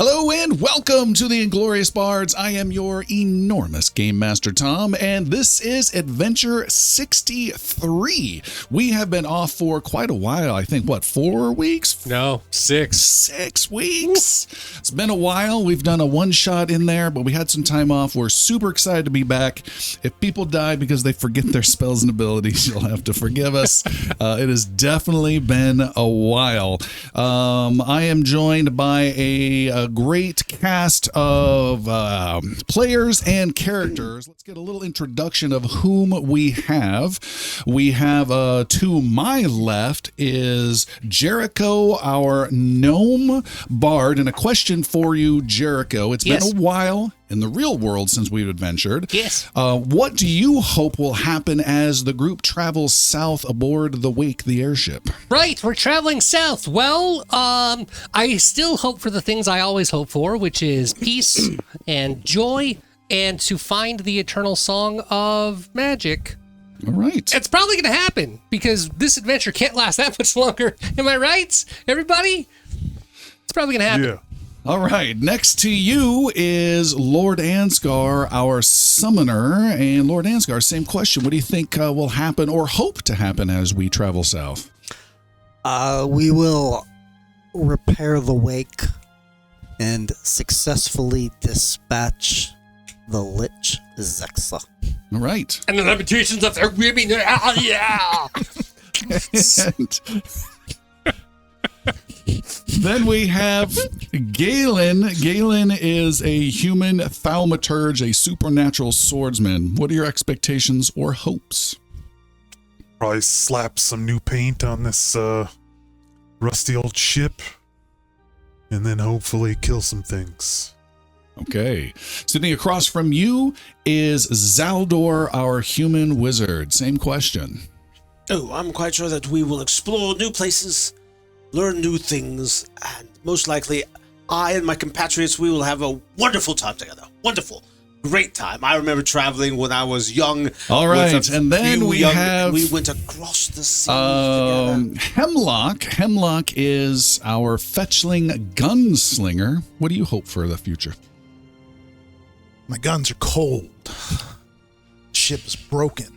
Hello and welcome to the Inglorious Bards. I am your enormous Game Master Tom, and this is Adventure 63. We have been off for quite a while. I think, 4 weeks? No, 6. 6 weeks. It's been a while. We've done a one-shot in there, but we had some time off. We're super excited to be back. If people die because they forget their spells and abilities, you'll have to forgive us. It has definitely been a while. I am joined by a great cast of players and characters. Let's get a little introduction of whom we have. We have to my left is Jericho, our gnome bard. And a question for you, Jericho. It's been a while in the real world since we've adventured. Yes. What do you hope will happen as the group travels south aboard the Wake, the airship? Right, we're traveling south. Well, I still hope for the things I always hope for, which is peace and joy and to find the eternal song of magic. All right. It's probably going to happen because this adventure can't last that much longer. Am I right, everybody? It's probably going to happen. Yeah. All right, next to you is Lord Ansgar, our summoner. And Lord Ansgar, same question. What do you think will happen or hope to happen as we travel south? We will repair the wake and successfully dispatch the Lich Xecsa. All right. And the limitations of their women. Yeah. Then we have Galen. Galen is a human thaumaturge, a supernatural swordsman. What are your expectations or hopes? Probably slap some new paint on this rusty old ship, and then hopefully kill some things. Okay. Sitting across from you is Zaldor, our human wizard. Same question. Oh, I'm quite sure that we will explore new places, learn new things, and most likely I and my compatriots, we will have a wonderful time together. Wonderful. Great time. I remember traveling when I was young. All right, and then we went across the sea together. Hemlock. Hemlock is our fetchling gunslinger. What do you hope for the future? My guns are cold. Ship is broken.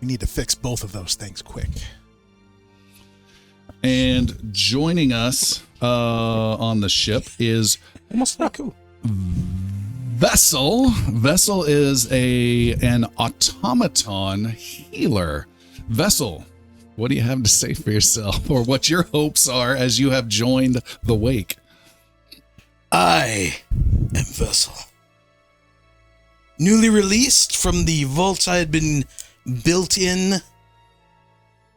We need to fix both of those things quick. And joining us on the ship is Almost like cool. Vessel. Vessel is an automaton healer. Vessel, what do you have to say for yourself, or what your hopes are as you have joined the Wake? I am Vessel. Newly released from the vault I had been built in.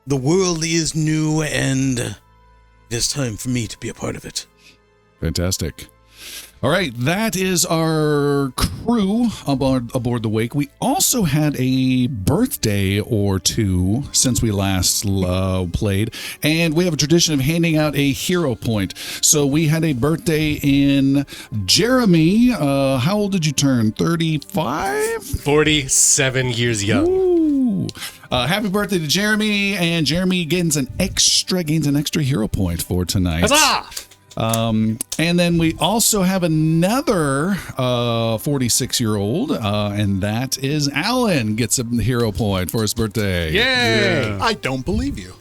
The world is new, and it is time for me to be a part of it. Fantastic. All right, that is our crew aboard the Wake. We also had a birthday or two since we last played, and we have a tradition of handing out a hero point. So we had a birthday in Jeremy. How old did you turn? 35? 47 years young. Ooh. Happy birthday to Jeremy, and Jeremy gains an extra hero point for tonight. Huzzah! And then we also have another 46-year-old, and that is Alan gets a hero point for his birthday. Yay! Yeah. I don't believe you.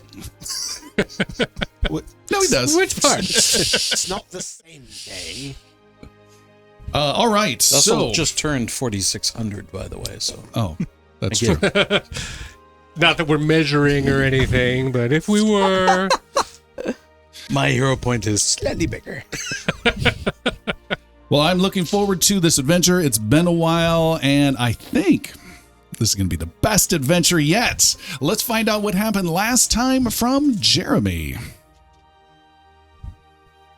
No, he does. Which part? It's not the same day. All right. Vessel So just turned 4,600, by the way. So oh, that's true. Not that we're measuring or anything, but if we were... my hero point is slightly bigger. Well, I'm looking forward to this adventure. It's been a while, and I think this is going to be the best adventure yet. Let's find out what happened last time from Jeremy.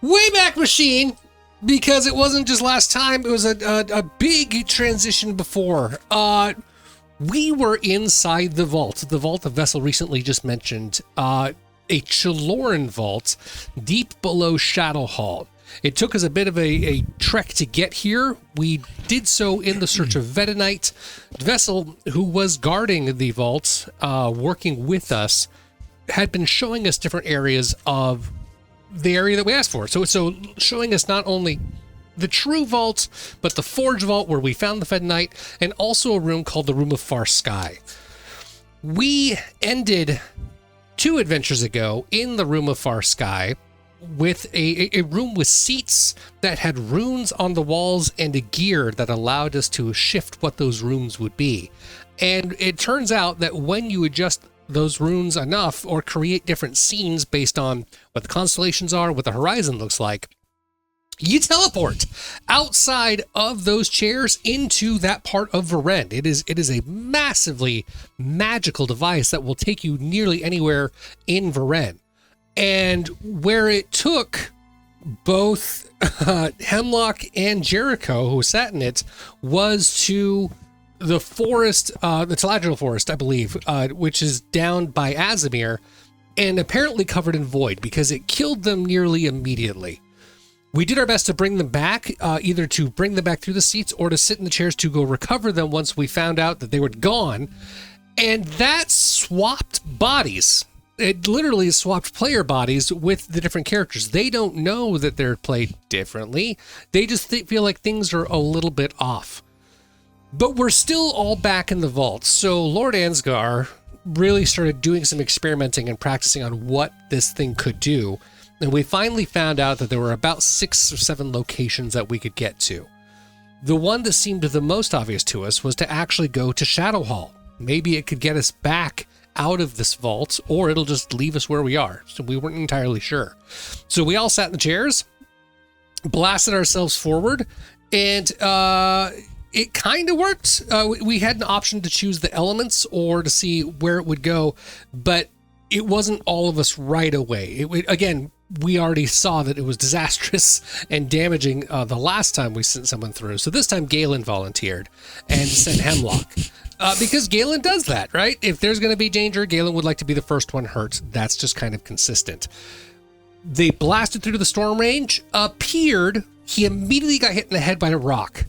Wayback Machine, because it wasn't just last time, it was a big transition before. We were inside the vault the Vessel recently just mentioned, a Chiloran vault deep below Shadow Hall. It took us a bit of a trek to get here. We did so in the search of Vetonite. Vessel, who was guarding the vault, working with us, had been showing us different areas of the area that we asked for. So showing us not only the true vault, but the Forge Vault where we found the Fed Knight, and also a room called the Room of Far Sky. We ended 2 adventures ago in the Room of Far Sky with a room with seats that had runes on the walls and a gear that allowed us to shift what those rooms would be. And it turns out that when you adjust those runes enough or create different scenes based on what the constellations are, what the horizon looks like, you teleport outside of those chairs into that part of Varend. It is a massively magical device that will take you nearly anywhere in Varend. And where it took both Hemlock and Jericho, who sat in it, was to the forest, the Teladriel Forest, I believe, which is down by Azamir, and apparently covered in void because it killed them nearly immediately. We did our best to bring them back, either to bring them back through the seats or to sit in the chairs to go recover them once we found out that they were gone. And that swapped bodies. It literally swapped player bodies with the different characters. They don't know that they're played differently. They just feel like things are a little bit off. But we're still all back in the vault. So Lord Ansgar really started doing some experimenting and practicing on what this thing could do. And we finally found out that there were about 6 or 7 locations that we could get to. The one that seemed the most obvious to us was to actually go to Shadow Hall. Maybe it could get us back out of this vault, or it'll just leave us where we are. So we weren't entirely sure. So we all sat in the chairs, blasted ourselves forward, and it kind of worked. We had an option to choose the elements or to see where it would go, but it wasn't all of us right away. Again, we already saw that it was disastrous and damaging the last time we sent someone through. So this time Galen volunteered and sent Hemlock. Because Galen does that, right? If there's going to be danger, Galen would like to be the first one hurt. That's just kind of consistent. They blasted through the storm range, appeared. He immediately got hit in the head by a rock.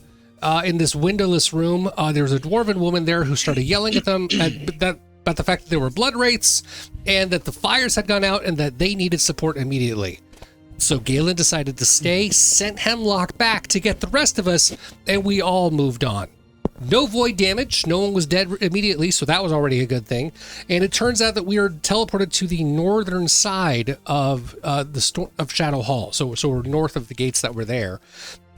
In this windowless room, there was a dwarven woman there who started yelling at them about the fact that there were blood wraiths and that the fires had gone out and that they needed support immediately. So Galen decided to stay, sent Hemlock back to get the rest of us, and we all moved on. No void damage. No one was dead immediately, so that was already a good thing. And it turns out that we were teleported to the northern side of of Shadow Hall. So we're north of the gates that were there.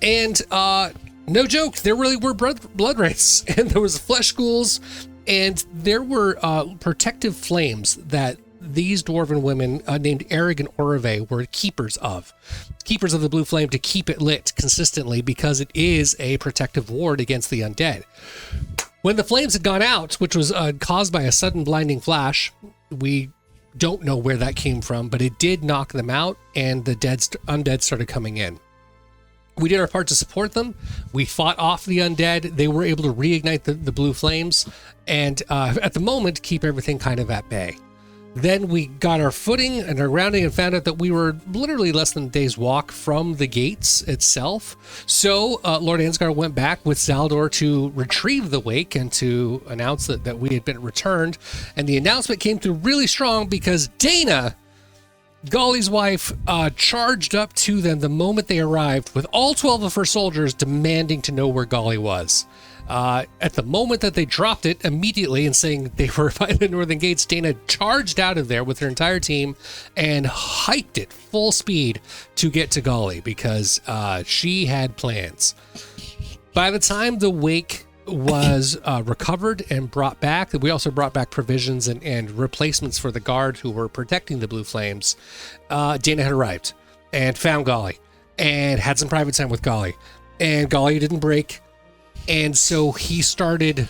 And no joke, there really were blood wraiths, and there was flesh ghouls, and there were protective flames that these dwarven women named Erig and Orave were keepers of the blue flame to keep it lit consistently because it is a protective ward against the undead. When the flames had gone out, which was caused by a sudden blinding flash, we don't know where that came from, but it did knock them out and the undead started coming in. We did our part to support them. We fought off the undead. They were able to reignite the blue flames and at the moment keep everything kind of at bay. Then we got our footing and our grounding and found out that we were literally less than a day's walk from the gates itself. So Lord Ansgar went back with Zaldor to retrieve the wake and to announce that we had been returned. And the announcement came through really strong because Dana, Golly's wife, charged up to them the moment they arrived with all 12 of her soldiers demanding to know where Golly was. At the moment that they dropped it immediately and saying they were by the northern gates, Dana charged out of there with her entire team and hiked it full speed to get to Golly because she had plans. By the time the wake was recovered and brought back, we also brought back provisions and replacements for the guard who were protecting the blue flames. Dana had arrived and found Golly and had some private time with Golly, and Golly didn't break. And so he started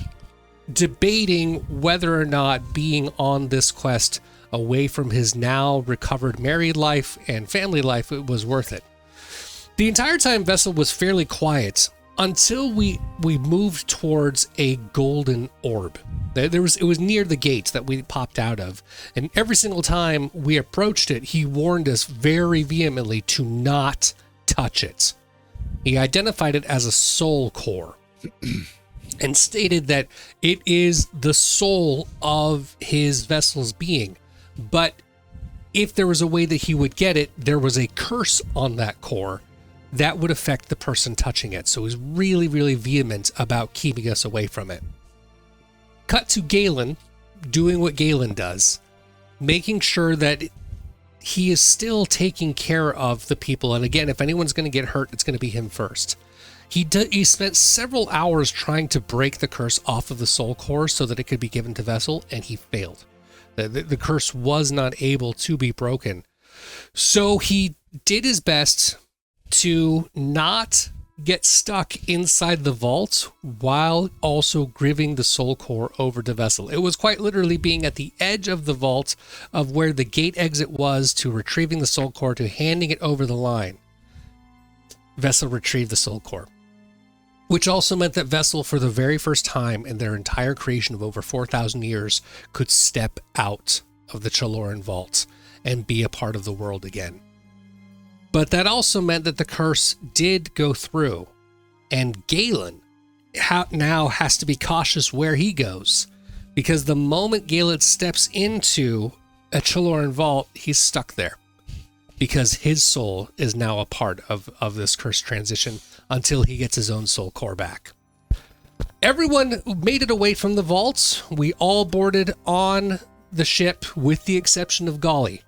debating whether or not being on this quest away from his now recovered married life and family life was worth it. The entire time Vessel was fairly quiet until we moved towards a golden orb. It was near the gates that we popped out of. And every single time we approached it, he warned us very vehemently to not touch it. He identified it as a soul core. And stated that it is the soul of his vessel's being, but if there was a way that he would get it, there was a curse on that core that would affect the person touching it. So he's really, really vehement about keeping us away from it. Cut to Galen doing what Galen does, making sure that he is still taking care of the people. And again, if anyone's going to get hurt, it's going to be him first. He spent several hours trying to break the curse off of the soul core so that it could be given to Vessel, and he failed. The curse was not able to be broken. So he did his best to not get stuck inside the vault while also giving the soul core over to Vessel. It was quite literally being at the edge of the vault of where the gate exit was to retrieving the soul core to handing it over the line. Vessel retrieved the soul core, which also meant that Vessel, for the very first time in their entire creation of over 4,000 years, could step out of the Chaloran vault and be a part of the world again. But that also meant that the curse did go through, and Galen now has to be cautious where he goes, because the moment Galen steps into a Chaloran vault, he's stuck there, because his soul is now a part of this cursed transition until he gets his own soul core back. Everyone made it away from the vaults. We all boarded on the ship with the exception of Golly,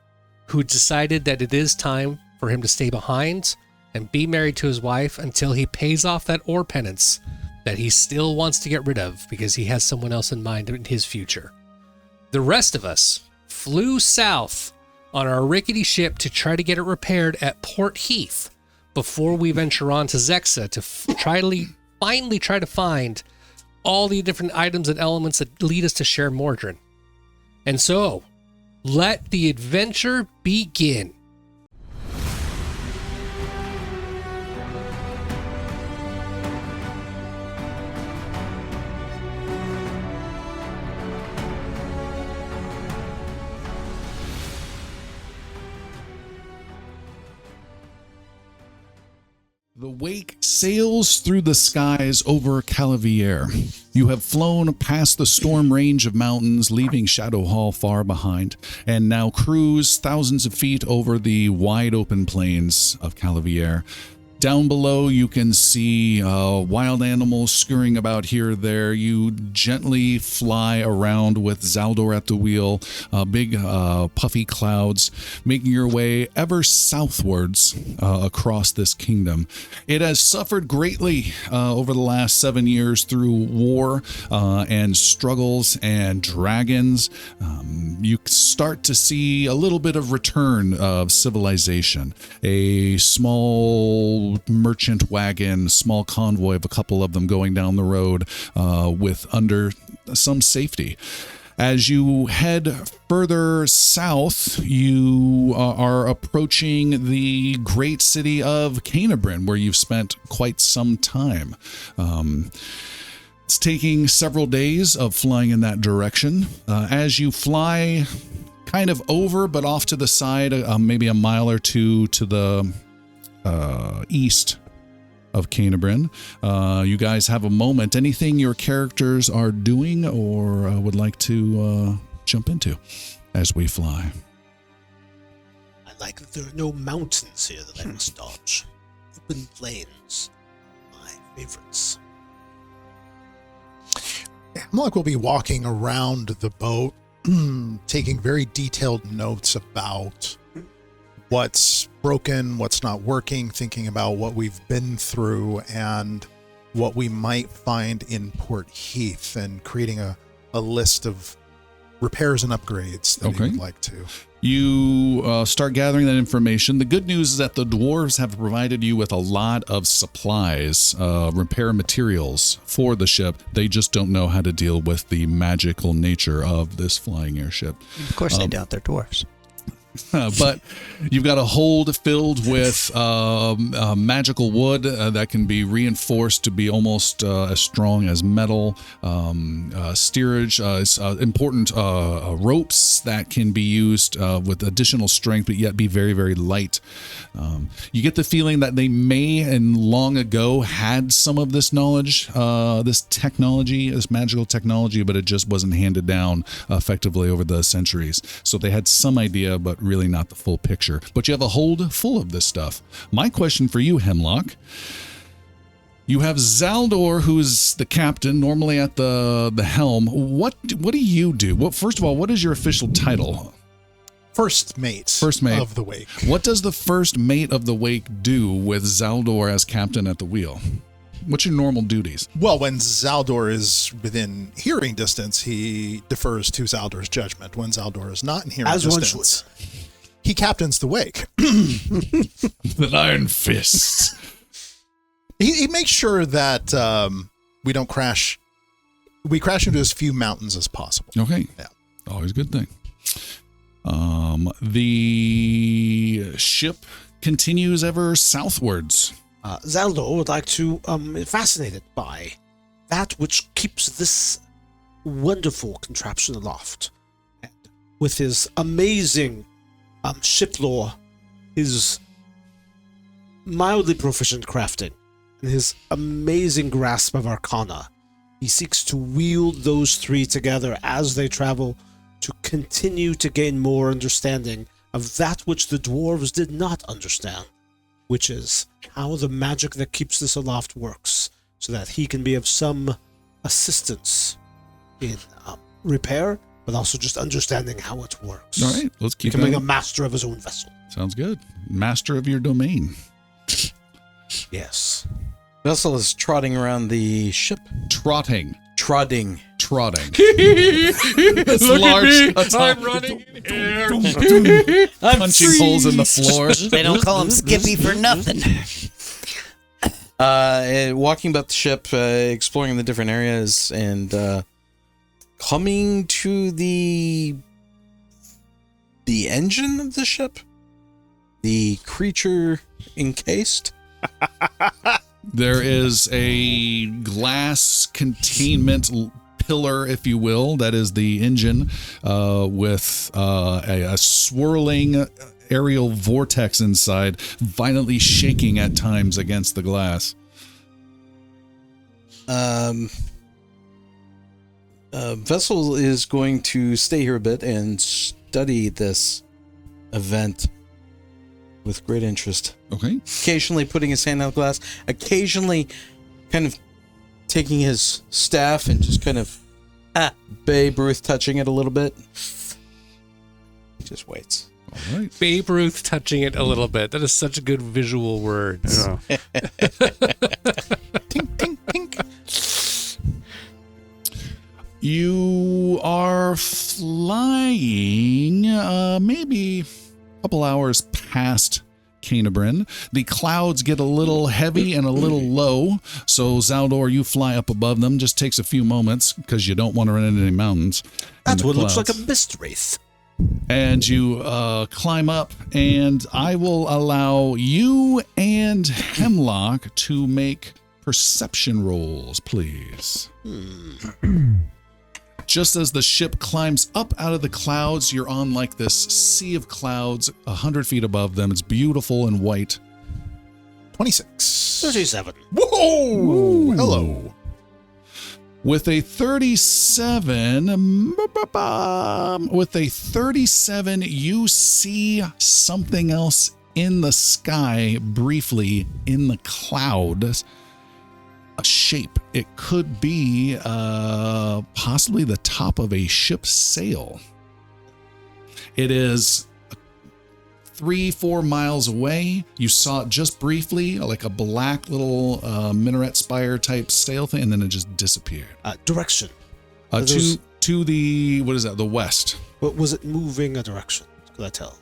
who decided that it is time for him to stay behind and be married to his wife until he pays off that ore penance that he still wants to get rid of because he has someone else in mind in his future. The rest of us flew south on our rickety ship to try to get it repaired at Port Heath before we venture on to Xecsa to finally try to find all the different items and elements that lead us to Share Mordrin. And so, let the adventure begin. The wake sails through the skies over Calavier. You have flown past the storm range of mountains, leaving Shadow Hall far behind, and now cruise thousands of feet over the wide open plains of Calavier. Down below, you can see wild animals scurrying about here or there. You gently fly around with Zaldor at the wheel, big puffy clouds, making your way ever southwards across this kingdom. It has suffered greatly over the last 7 years through war and struggles and dragons. You start to see a little bit of return of civilization. A small merchant wagon, small convoy of a couple of them going down the road with under some safety. As you head further south, you are approaching the great city of Canabrin, where you've spent quite some time. It's taking several days of flying in that direction. As you fly kind of over, but off to the side, maybe a mile or two to the east of Canabrin. You guys have a moment. Anything your characters are doing or would like to jump into as we fly? I like that there are no mountains here that I must dodge. Open plains, my favorites. Hemlock will be walking around the boat, taking very detailed notes about what's broken, what's not working, thinking about what we've been through and what we might find in Port Heath, and creating a list of repairs and upgrades that he would like to. You start gathering that information. The good news is that the dwarves have provided you with a lot of supplies, repair materials for the ship. They just don't know how to deal with the magical nature of this flying airship. Of course they don't. They're dwarves. But you've got a hold filled with magical wood that can be reinforced to be almost as strong as metal. Steerage, important ropes that can be used with additional strength, but yet be very, very light. You get the feeling that they may and long ago had some of this knowledge, this technology, this magical technology, but it just wasn't handed down effectively over the centuries. So they had some idea, but but really not the full picture. But you have a hold full of this stuff. My question for you, Hemlock. You have Zaldor, who's the captain, normally at the helm. What do you do? First of all, what is your official title? First mate. First mate of the wake. What does the first mate of the wake do with Zaldor as captain at the wheel? What's your normal duties? Well, when Zaldor is within hearing distance, he defers to Zaldor's judgment. When Zaldor is not in hearing distance, he captains the wake. The Iron Fist. He makes sure that we don't crash. We crash into as few mountains as possible. Okay. Yeah. Always a good thing. The ship continues ever southwards. Zaldor would like to fascinated by that which keeps this wonderful contraption aloft. And with his amazing ship lore, his mildly proficient crafting, and his amazing grasp of arcana, he seeks to wield those three together as they travel to continue to gain more understanding of that which the dwarves did not understand, which is how the magic that keeps this aloft works, so that he can be of some assistance in repair, but also just understanding how it works. All right, let's keep Becoming going. a master of his own vessel. Sounds good. Master of your domain. Yes. Vessel is trotting around the ship. Trotting. Trotting. It's Look large. at me. That's I'm all. running in air. Punching holes in the floor. They don't call him Skippy for nothing. Walking about the ship, exploring the different areas, and coming to the engine of the ship. The creature encased. There is a glass containment pillar, if you will, that is the engine, with a swirling aerial vortex inside, violently shaking at times against the glass. Vessel is going to stay here a bit and study this event with great interest. Okay. Occasionally putting his hand out the glass, occasionally kind of taking his staff and just kind of Babe Ruth touching it a little bit. He just waits. All right. Babe Ruth touching it a little bit. That is such a good visual word. Yeah. Tink, tink, tink. You are flying maybe a couple hours past Canabrin. The clouds get a little heavy and a little low, so Zaldor, you fly up above them. Just takes a few moments because you don't want to run into any mountains. That's what looks clouds. like a mist wraith. And you climb up, and I will allow you and Hemlock to make perception rolls, please. Just as the ship climbs up out of the clouds, you're on like this sea of clouds 100 feet above them. It's beautiful and white. 26. 37. Whoa! Hello. With a 37, you see something else in the sky briefly in the clouds. A shape. It could be possibly the top of a ship's sail. It is 3-4 miles away. You saw it just briefly, like a black little minaret spire type sail thing, and then it just disappeared. Direction. To the, what is that, the west. What was it moving a direction? Could I tell?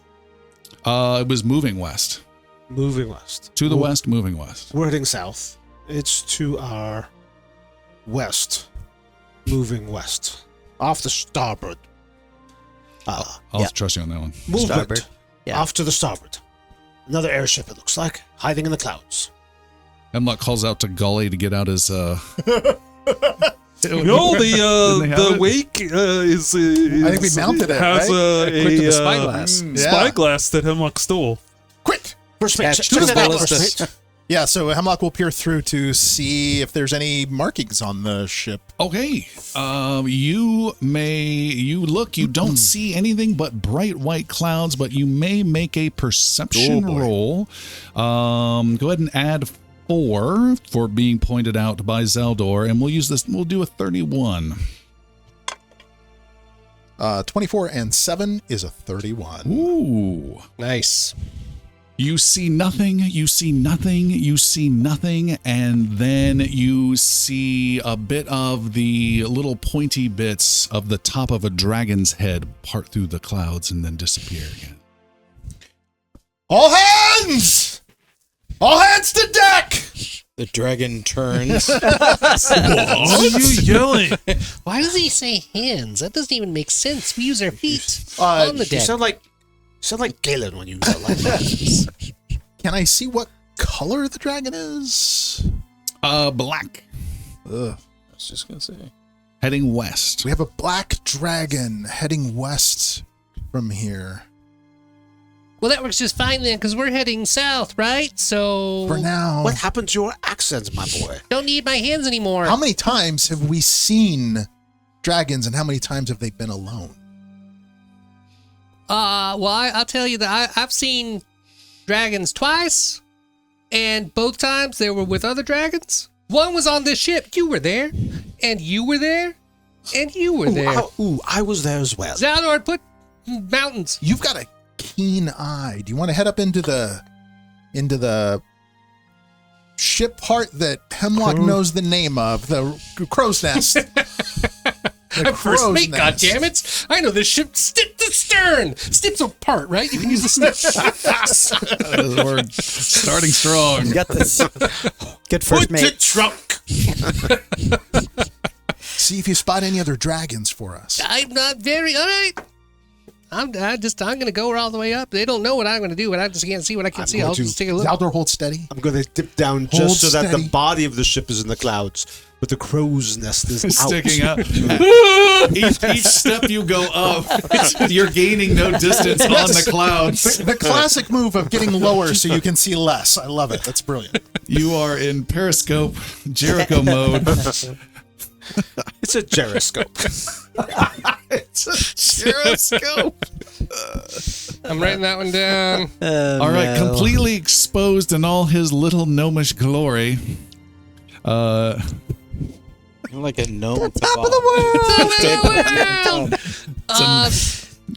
It was moving west. Moving west. To the west, moving west. We're heading south. It's to our west. Moving west. Off the starboard. I'll Yeah. trust you on that one. Movement. Starboard. Yeah. Off to the starboard. Another airship, it looks like, hiding in the clouds. Hemlock calls out to Gully to get out his No, Didn't they have the it? wake is. I think we mounted it, Has right? Equipped with a a spyglass. spyglass that Hemlock stole. Quick! First mate, Catch check the that out, ballista. first mate. Yeah, so Hemlock will peer through to see if there's any markings on the ship. Okay. You don't see anything but bright white clouds, but you may make a perception roll. Go ahead and add 4 for being pointed out by Zaldor, and we'll do a 31. 24 and 7 is a 31. Ooh. Nice. You see nothing, you see nothing, you see nothing, and then you see a bit of the little pointy bits of the top of a dragon's head part through the clouds and then disappear again. All hands! All hands to deck! The dragon turns. What are you yelling? Why does he say hands? That doesn't even make sense. We use our feet Uh, on the You deck. sound like Galen when you yell like that. Can I see what color the dragon is? Black, Ugh. I was just gonna say. heading west. We have a black dragon heading west from here. Well, that works just fine then, because we're heading south, right? So For now. What happened to your accents, my boy? don't need my hands anymore. How many times have we seen dragons and how many times have they been alone? Well, I'll tell you that I've seen dragons twice, and both times they were with other dragons. One was on this ship. You were there, and you were there, and you were there. I was there as well. Zaldor put mountains. You've got a keen eye. Do you want to head up into the ship part that Hemlock knows the name of, the crow's nest? The I'm first crow's mate, nest. goddammit. I know this ship stip to stern. Stip's apart, right? You can use the stip. We're starting strong. Got this. Good first Put mate. it trunk. See if you spot any other dragons for us. I'm not very, all right. I'm going to go all the way up. They don't know what I'm going to do, but I just can't see what I can see. I'll just take a look. Zaldor, hold steady. I'm going to dip down Hold just so that steady. the body of the ship is in the clouds, but the crow's nest is out. Sticking out. each step you go up, you're gaining no distance on the clouds. The classic move of getting lower so you can see less. I love it. That's brilliant. You are in Periscope Jericho mode. It's a gyroscope. It's a gyroscope. I'm writing that one down. All right, completely exposed in all his little gnomish glory. I'm like a gnome. Top of the world.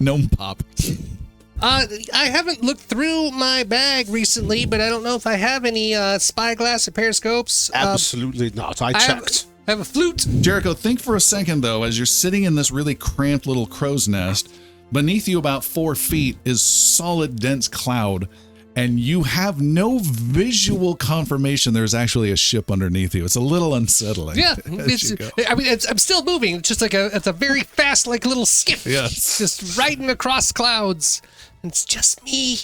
Gnome pop. I haven't looked through my bag recently, but I don't know if I have any spyglass or periscopes. Absolutely not. I checked. I have a flute. Jericho, think for a second, though, as you're sitting in this really cramped little crow's nest. Beneath you, about 4 feet, is solid, dense cloud, and you have no visual confirmation there's actually a ship underneath you. It's a little unsettling. Yeah, as you go. I'm still moving. It's just it's a very fast, like little skiff. Yes. Just riding across clouds. It's just me.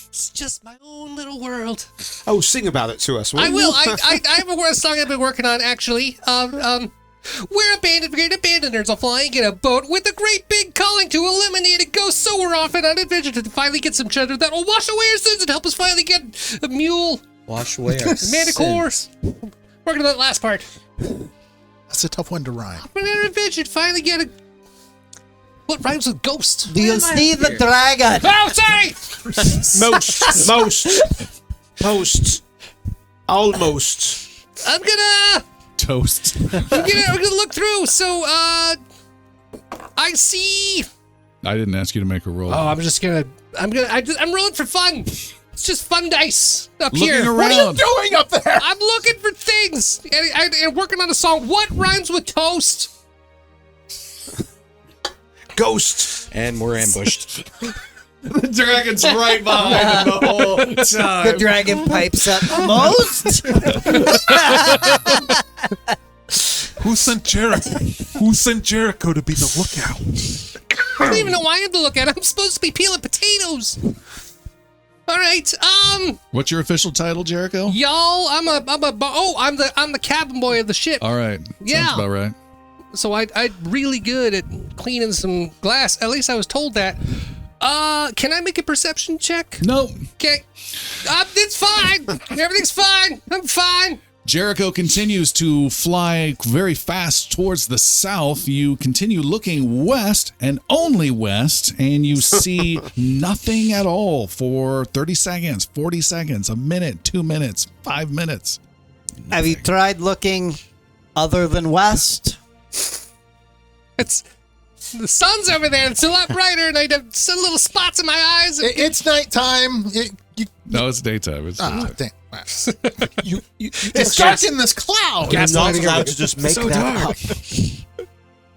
It's just my own little world. Oh, sing about it to us. I won't will. you? I have a song I've been working on, actually. We're a band of great abandoners, all flying in a boat with a great big calling to eliminate a ghost. So we're off on an adventure to finally get some cheddar that will wash away our sins and help us finally get a mule, Wash away our manticore. sins. Working on that last part. That's a tough one to rhyme. We're on an adventure to finally get a... What rhymes with ghost? Do you see the dragon? Oh, sorry! Most. Almost. I'm gonna Toast. look through. So, I see... I didn't ask you to make a roll. Oh, I'm rolling for fun. It's just fun dice up Looking here. around. What are you doing up there? I'm looking for things and working on a song. What rhymes with toast? Ghost. And we're ambushed. The dragon's right behind him the whole time. The dragon pipes up. Most? Who sent Jericho? Who sent Jericho to be the lookout? I don't even know why I'm the lookout. I'm supposed to be peeling potatoes. All right, What's your official title, Jericho? y'all. I'm the cabin boy of the ship. All right. Yeah. Sounds about right. So I'm really good at cleaning some glass. At least I was told that. Can I make a perception check? Nope. Okay. It's fine. Everything's fine. I'm fine. Jericho continues to fly very fast towards the south. You continue looking west and only west, and you see nothing at all for 30 seconds, 40 seconds, a minute, 2 minutes, 5 minutes. Have you tried looking other than west? It's the sun's over there. It's a lot brighter, and I have some little spots in my eyes. It's nighttime. No, it's daytime. It's daytime. Damn. It's dark in this cloud. You're not allowed to just make that up.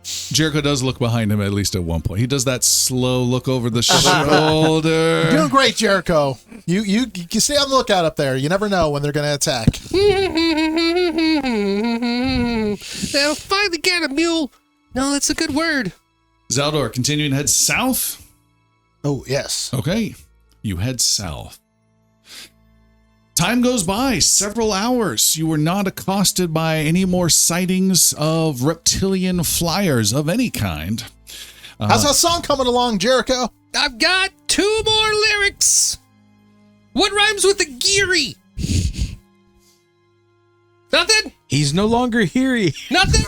Jericho does look behind him at least at one point. He does that slow look over the shoulder. You're doing great, Jericho. You stay on the lookout up there. You never know when they're going to attack. They'll finally get a mule. No, that's a good word. Zaldor, continuing to head south. Oh, yes. Okay, you head south. Time goes by, several hours. You were not accosted by any more sightings of reptilian flyers of any kind. How's that song coming along, Jericho? I've got 2 more lyrics. What rhymes with the geary? Nothing? He's no longer here. Nothing?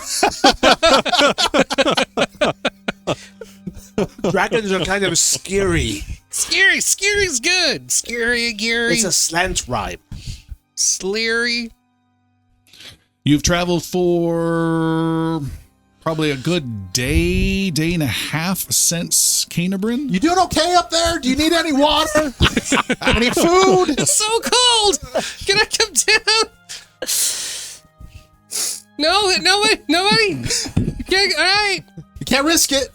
Dragons are kind of scary. Scary. Scary's good. Scary, geary. It's a slant rhyme. Sleary. You've traveled for probably a good day and a half since Canterbury. You doing okay up there? Do you need any water? Any food? It's so cold. Can I come down? Nobody. Okay, all right. You can't risk it.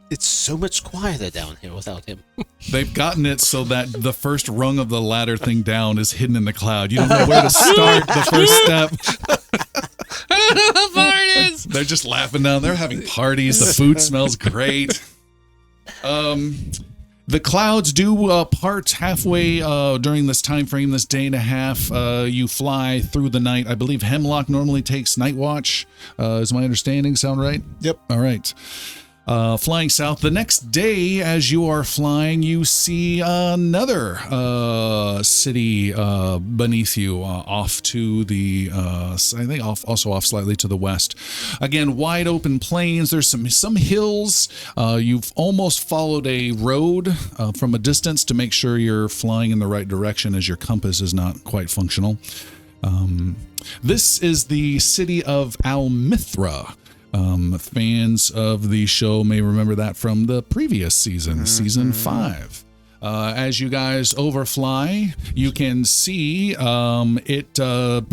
It's so much quieter down here without him. They've gotten it so that the first rung of the ladder thing down is hidden in the cloud. You don't know where to start the first step. I don't know how far it is. They're just laughing down. They're having parties. The food smells great. The clouds do part halfway during this time frame, this day and a half. You fly through the night. I believe Hemlock normally takes night watch. Is my understanding sound right? Yep. All right. Flying south. The next day, as you are flying, you see another city beneath you, off to the, I think also off slightly to the west. Again, wide open plains. There's some hills. You've almost followed a road from a distance to make sure you're flying in the right direction, as your compass is not quite functional. This is the city of Almithra. Fans of the show may remember that from the previous season, season 5. As you guys overfly, you can see it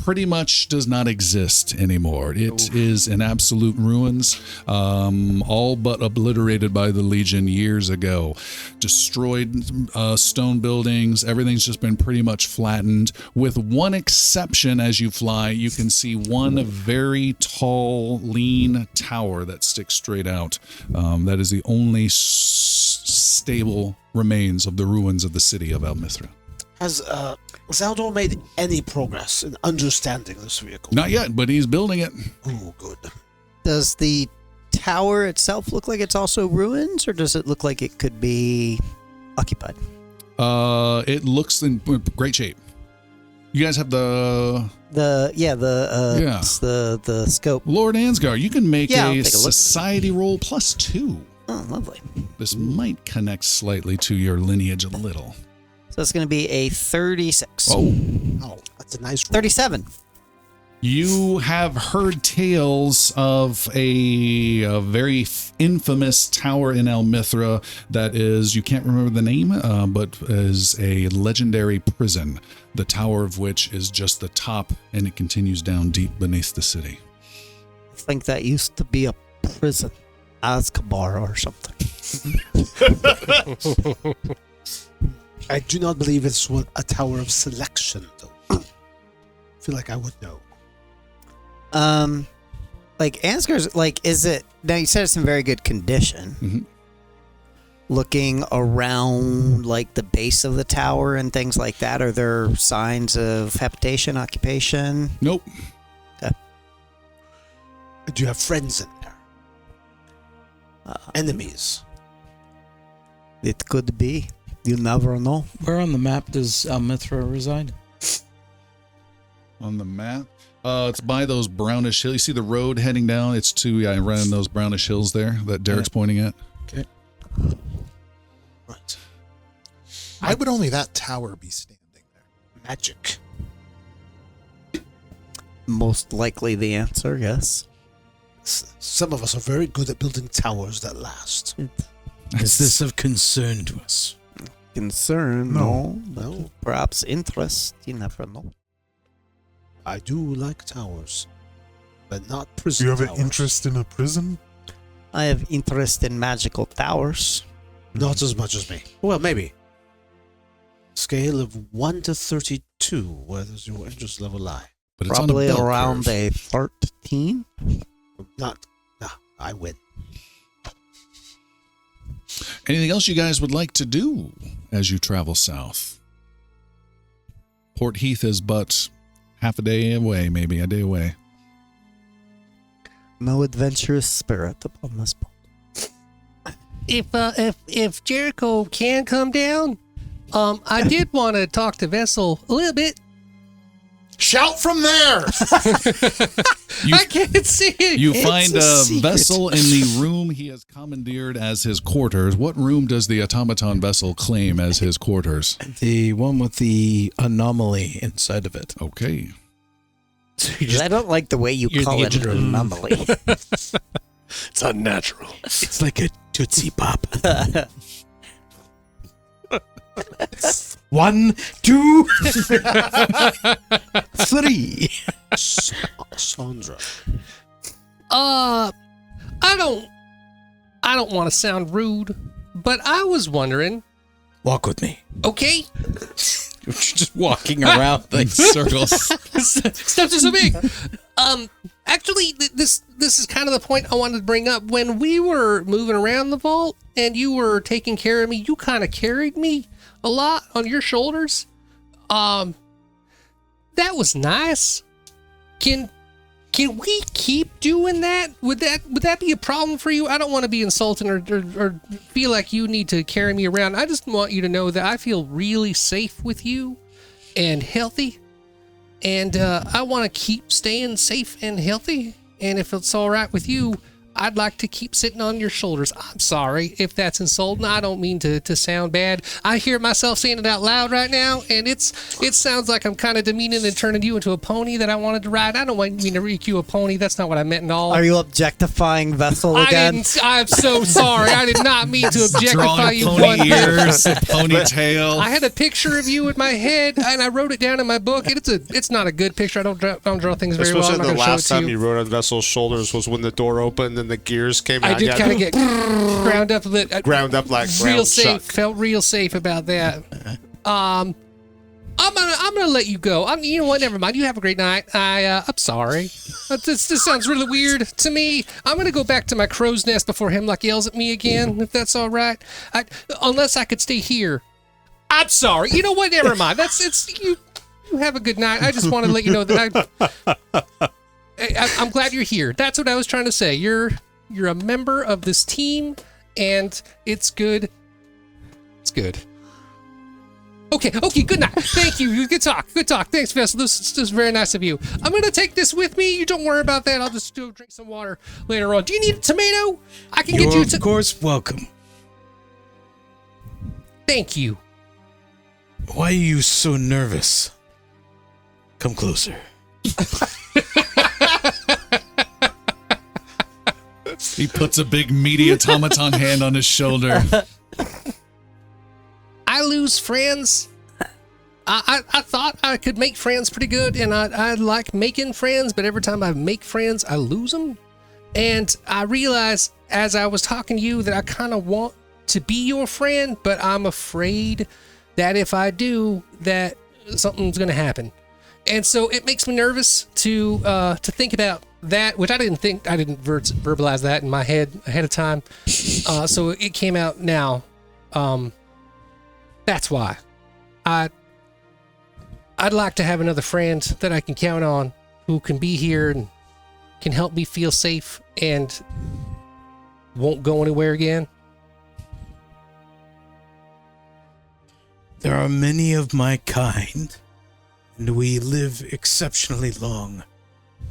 pretty much does not exist anymore. It is in absolute ruins, all but obliterated by the Legion years ago. Destroyed stone buildings. Everything's just been pretty much flattened, with one exception. As you fly, you can see one very tall, lean tower that sticks straight out. That is the only stable remains of the ruins of the city of Almithra. Has Zaldor made any progress in understanding this vehicle? Not yet, but he's building it. Oh, good. Does the tower itself look like it's also ruins, or does it look like it could be occupied? It looks in great shape. You guys have the It's the scope. Lord Ansgar. You can make I'll a take a look. society roll +2. Oh, lovely. This might connect slightly to your lineage a little. So that's going to be a 36. Oh, that's a nice roll. 37. You have heard tales of a very infamous tower in Almithra that is, you can't remember the name, but is a legendary prison, the tower of which is just the top, and it continues down deep beneath the city. I think that used to be a prison. Azkabar or something. I do not believe it's a tower of selection, though. I feel like I would know. Like Ansgar's, like, is it, now you said it's in very good condition. Mm-hmm. Looking around, like, the base of the tower and things like that, are there signs of habitation, occupation? Nope. Do you have friends in there? Enemies? It could be. You never know. Where on the map does Mithra reside? On the map, it's by those brownish hills. You see the road heading down? It's to running those brownish hills there that Derek's pointing at. Okay. Right. Why would only that tower be standing there? Magic. Most likely the answer, yes. Some of us are very good at building towers that last. Is this of concern to us? Concern? No. No. Perhaps interest. You never know. I do like towers, but not Do prison you have towers. an interest in a prison? I have interest in magical towers. Not as much as me. Well, maybe. Scale of 1 to 32. Where does your interest level lie? But it's Probably on a bell around curve. a 13. Not. Nah, I win. Anything else you guys would like to do as you travel south? Port Heath is but half a day away, maybe a day away. No adventurous spirit upon this boat. If Jericho can come down, I did want to talk to Vessel a little bit. Shout from there! I can't see it. You It's find a a secret. vessel in the room he has commandeered as his quarters. What room does the automaton vessel claim as his quarters? The one with the anomaly inside of it. Okay. I don't like the way you You're call the it an intro. anomaly. It's unnatural. It's like a Tootsie Pop. 1, 2, 3. Sandra. I don't want to sound rude, but I was wondering. Walk with me. Okay, You're just walking around like Circles. steps are so big. Actually, this is kind of the point I wanted to bring up. When we were moving around the vault and you were taking care of me, you kind of carried me a lot on your shoulders. That was nice. Can we keep doing that? Would that be a problem for you? I don't want to be insulting or feel like you need to carry me around. I just want you to know that I feel really safe with you and healthy. And I want to keep staying safe and healthy. And if it's all right with you, I'd like to keep sitting on your shoulders. I'm sorry if that's insulting. I don't mean to sound bad. I hear myself saying it out loud right now, and it sounds like I'm kind of demeaning and turning you into a pony that I wanted to ride. I don't mean to make you a pony. That's not what I meant at all. Are you objectifying Vessel again? I'm so sorry. I did not mean to objectify Drawing you pony one bit. ears, a ponytail. I had a picture of you in my head, and I wrote it down in my book. It's not a good picture. I don't draw things very well. I'm not the going to show it last to time you. you rode on Vessel's shoulders was when the door opened and the gears came out. I did got kind of get ground up a bit. ground up like Real ground safe. chuck. Felt real safe about that. I'm gonna let you go. You know what? Never mind. You have a great night. I'm sorry. This sounds really weird to me. I'm gonna go back to my crow's nest before Hemlock yells at me again. If that's all right. Unless I could stay here. I'm sorry. You know what? Never mind. You have a good night. I just want to let you know that I'm glad you're here. That's what I was trying to say. You're a member of this team, and it's good. It's good. Okay, good night. Thank you. Good talk. Thanks, Vessel. This is very nice of you. I'm going to take this with me. You don't worry about that. I'll just go drink some water later on. Do you need a tomato? I can get you a Of course, welcome. Thank you. Why are you so nervous? Come closer. He puts a big meaty automaton hand on his shoulder. I lose friends. I thought I could make friends pretty good, and I like making friends, but every time I make friends, I lose them. And I realized as I was talking to you that I kind of want to be your friend, but I'm afraid that if I do, that something's going to happen. And so it makes me nervous to think about that, which I didn't verbalize that in my head ahead of time. So it came out now. That's why I'd like to have another friend that I can count on who can be here and can help me feel safe and won't go anywhere again. There are many of my kind, and we live exceptionally long.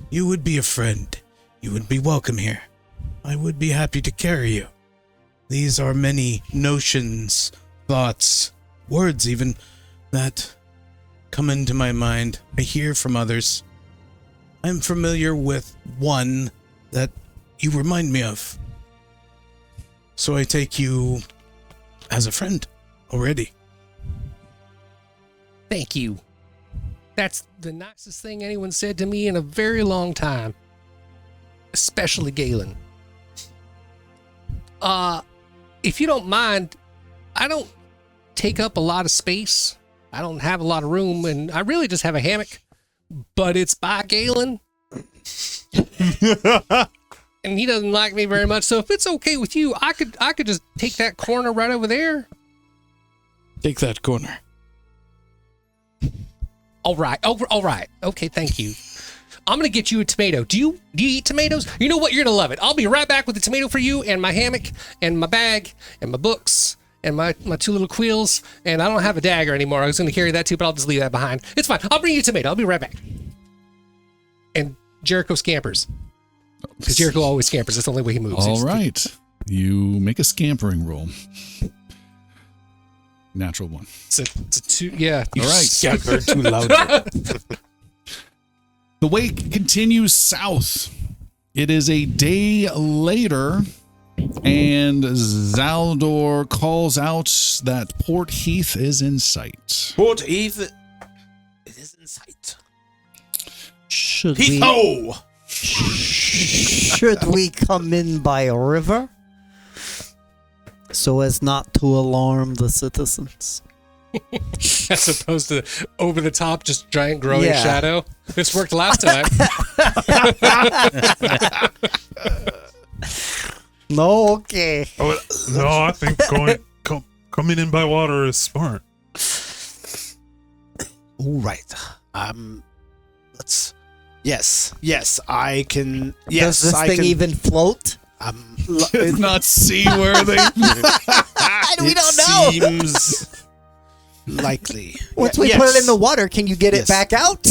You would be a friend. You would be welcome here. I would be happy to carry you. These are many notions, thoughts, words even, that come into my mind. I hear from others. I'm familiar with one that you remind me of. So I take you as a friend already. Thank you. That's the nicest thing anyone said to me in a very long time. Especially Galen. If you don't mind, I don't take up a lot of space. I don't have a lot of room, and I really just have a hammock. But it's by Galen. And he doesn't like me very much, so if it's okay with you, I could just take that corner right over there. Take that corner. All right. Okay, thank you. I'm gonna get you a tomato. Do you eat tomatoes? You know what? You're gonna love it. I'll be right back with a tomato for you, and my hammock, and my bag, and my books, and my two little quills. And I don't have a dagger anymore. I was gonna carry that too, but I'll just leave that behind. It's fine. I'll bring you a tomato. I'll be right back. And Jericho scampers. Because Jericho always scampers. That's the only way he moves. All right. You make a scampering roll. Natural one. It's a two. Yeah. All right. Scamper too loud. The way continues south. It is a day later, and Zaldor calls out that Port Heath is in sight. Port Heath, it is in sight. Should Heath we, ho! should we come in by a river so as not to alarm the citizens? As opposed to over the top, just giant growing Yeah. shadow. This worked last time. No, okay. Oh, no, I think coming in by water is smart. All right. Let's. Yes, I can. Yes, Does this I thing can. even float? It's not seaworthy. We don't know. Seems likely. Once we put it in the water, can you get it Yes. back out?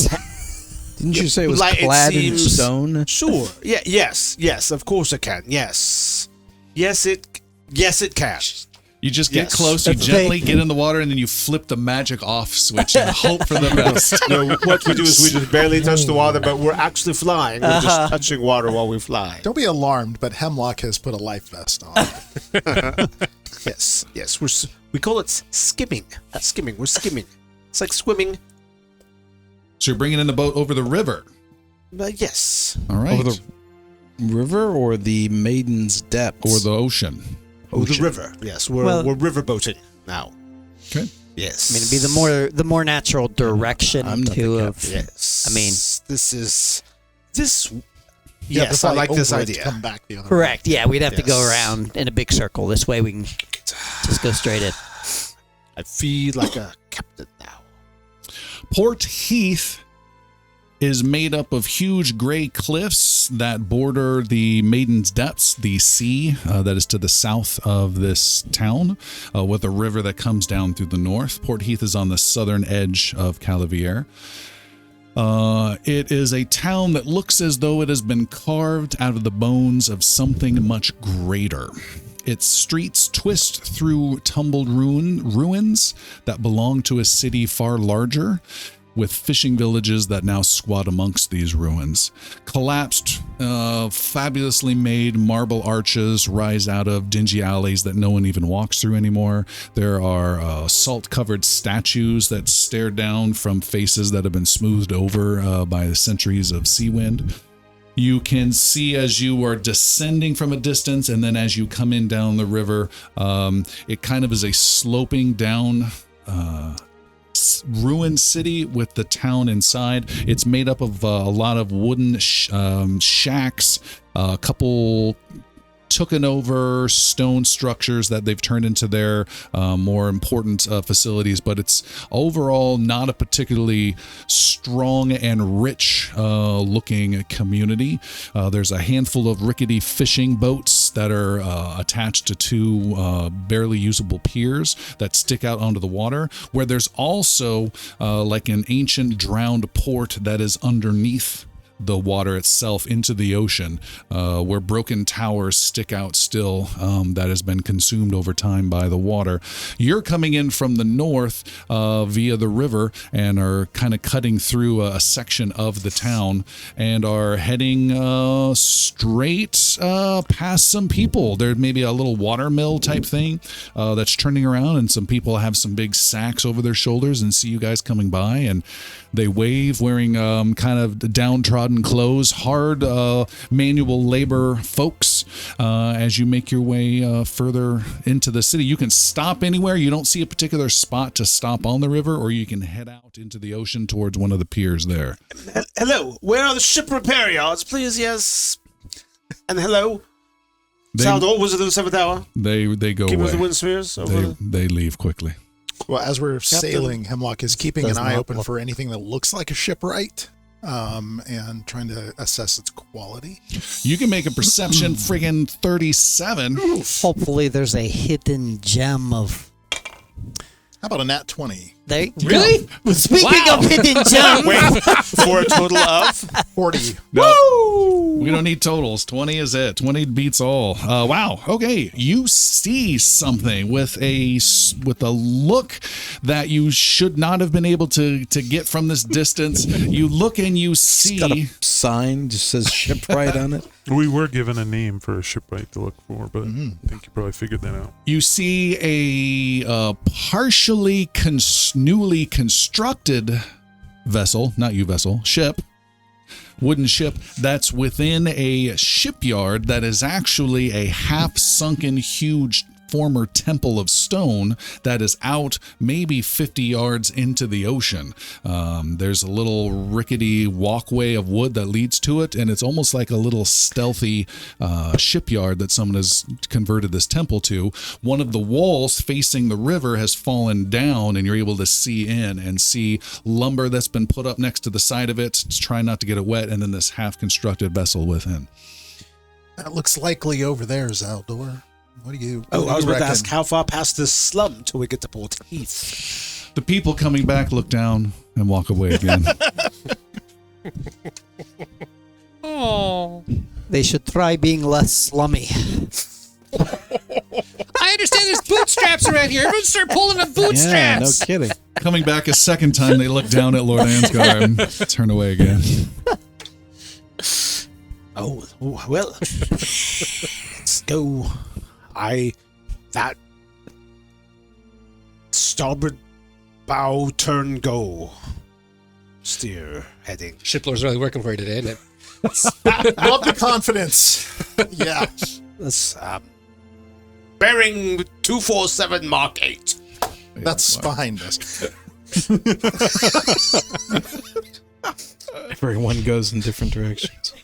Didn't you say it was Like, it clad in seems- stone? Sure. Yeah. Yes. Of course it can. Yes. Yes, it can. You just get Yes. close, you That's gently fake. get in the water, and then you flip the magic off switch and hope for the best. No, what we do is we just barely touch the water, but we're actually flying. We're just touching water while we fly. Don't be alarmed, but Hemlock has put a life vest on. Yes. We call it skimming. That's skimming. We're skimming. It's like swimming. So you're bringing in the boat over the river. But yes. All right. Over the river or the Maiden's Depths? Or the ocean. Oh, the river. Yes, we're river boating now. Okay. Yes. I mean, it'd be the more natural direction I'm not to the of. Yes. I mean- this. Yeah, Yes, to I fly like this over it to idea. Come back the other way. Correct. Yeah, we'd have to go Yes. around in a big circle. This way we can just go straight in. I feel like a captain now. Port Heath is made up of huge gray cliffs that border the Maiden's Depths, the sea that is to the south of this town, with a river that comes down through the north. Port Heath is on the southern edge of Calavier. It is a town that looks as though it has been carved out of the bones of something much greater. Its streets twist through tumbled ruins that belong to a city far larger, with fishing villages that now squat amongst these ruins. Collapsed, fabulously made marble arches rise out of dingy alleys that no one even walks through anymore. There are salt-covered statues that stare down from faces that have been smoothed over by the centuries of sea wind. You can see as you are descending from a distance, and then as you come in down the river, it kind of is a sloping down ruined city with the town inside. It's made up of a lot of wooden shacks, a couple Hello, where are the ship repair yards, please? Yes. And hello, Zaldor, Wizard of the Seventh Hour. They go Keep away. with the wind spheres. They leave quickly. Well, as we're sailing, Hemlock is keeping an eye open for anything that looks like a shipwright, and trying to assess its quality. You can make a perception friggin' 37. Hopefully, there's a hidden gem of. How about a nat 20? There, Really? No. Speaking of hidden gems, Wait, for a total of 40. No, we don't need totals. 20 is it. 20 beats all. Wow. Okay, you see something with a look that you should not have been able to get from this distance. You look and you see. Got a sign just says shipwright on it. We were given a name for a shipwright to look for, but I think you probably figured that out. You see a partially newly constructed vessel, not you vessel, ship, wooden ship that's within a shipyard that is actually a half-sunken, huge former temple of stone that is out maybe 50 yards into the ocean. There's a little rickety walkway of wood that leads to it, and it's almost like a little stealthy shipyard that someone has converted this temple to. One of the walls facing the river has fallen down, and you're able to see in and see lumber that's been put up next to the side of it to try not to get it wet, and then this half-constructed vessel within. That looks likely over there, Zaldor. What do you? Oh, what do I was you about to reckon? ask how far past this slum till we get to Port Heath. The people coming back look down and walk away again. Oh. they should try being less slummy. I understand there's bootstraps around here. Everyone start pulling the Yeah, bootstraps. no kidding. Coming back a second time, they look down at Lord Ansgar and turn away again. Oh, well. Let's go. That starboard bow turn go. Steer heading. Shiplor's really working for you today, isn't it? Love the confidence. Yeah. Let's, bearing 247 Mark 8. That's behind us. Everyone goes in different directions.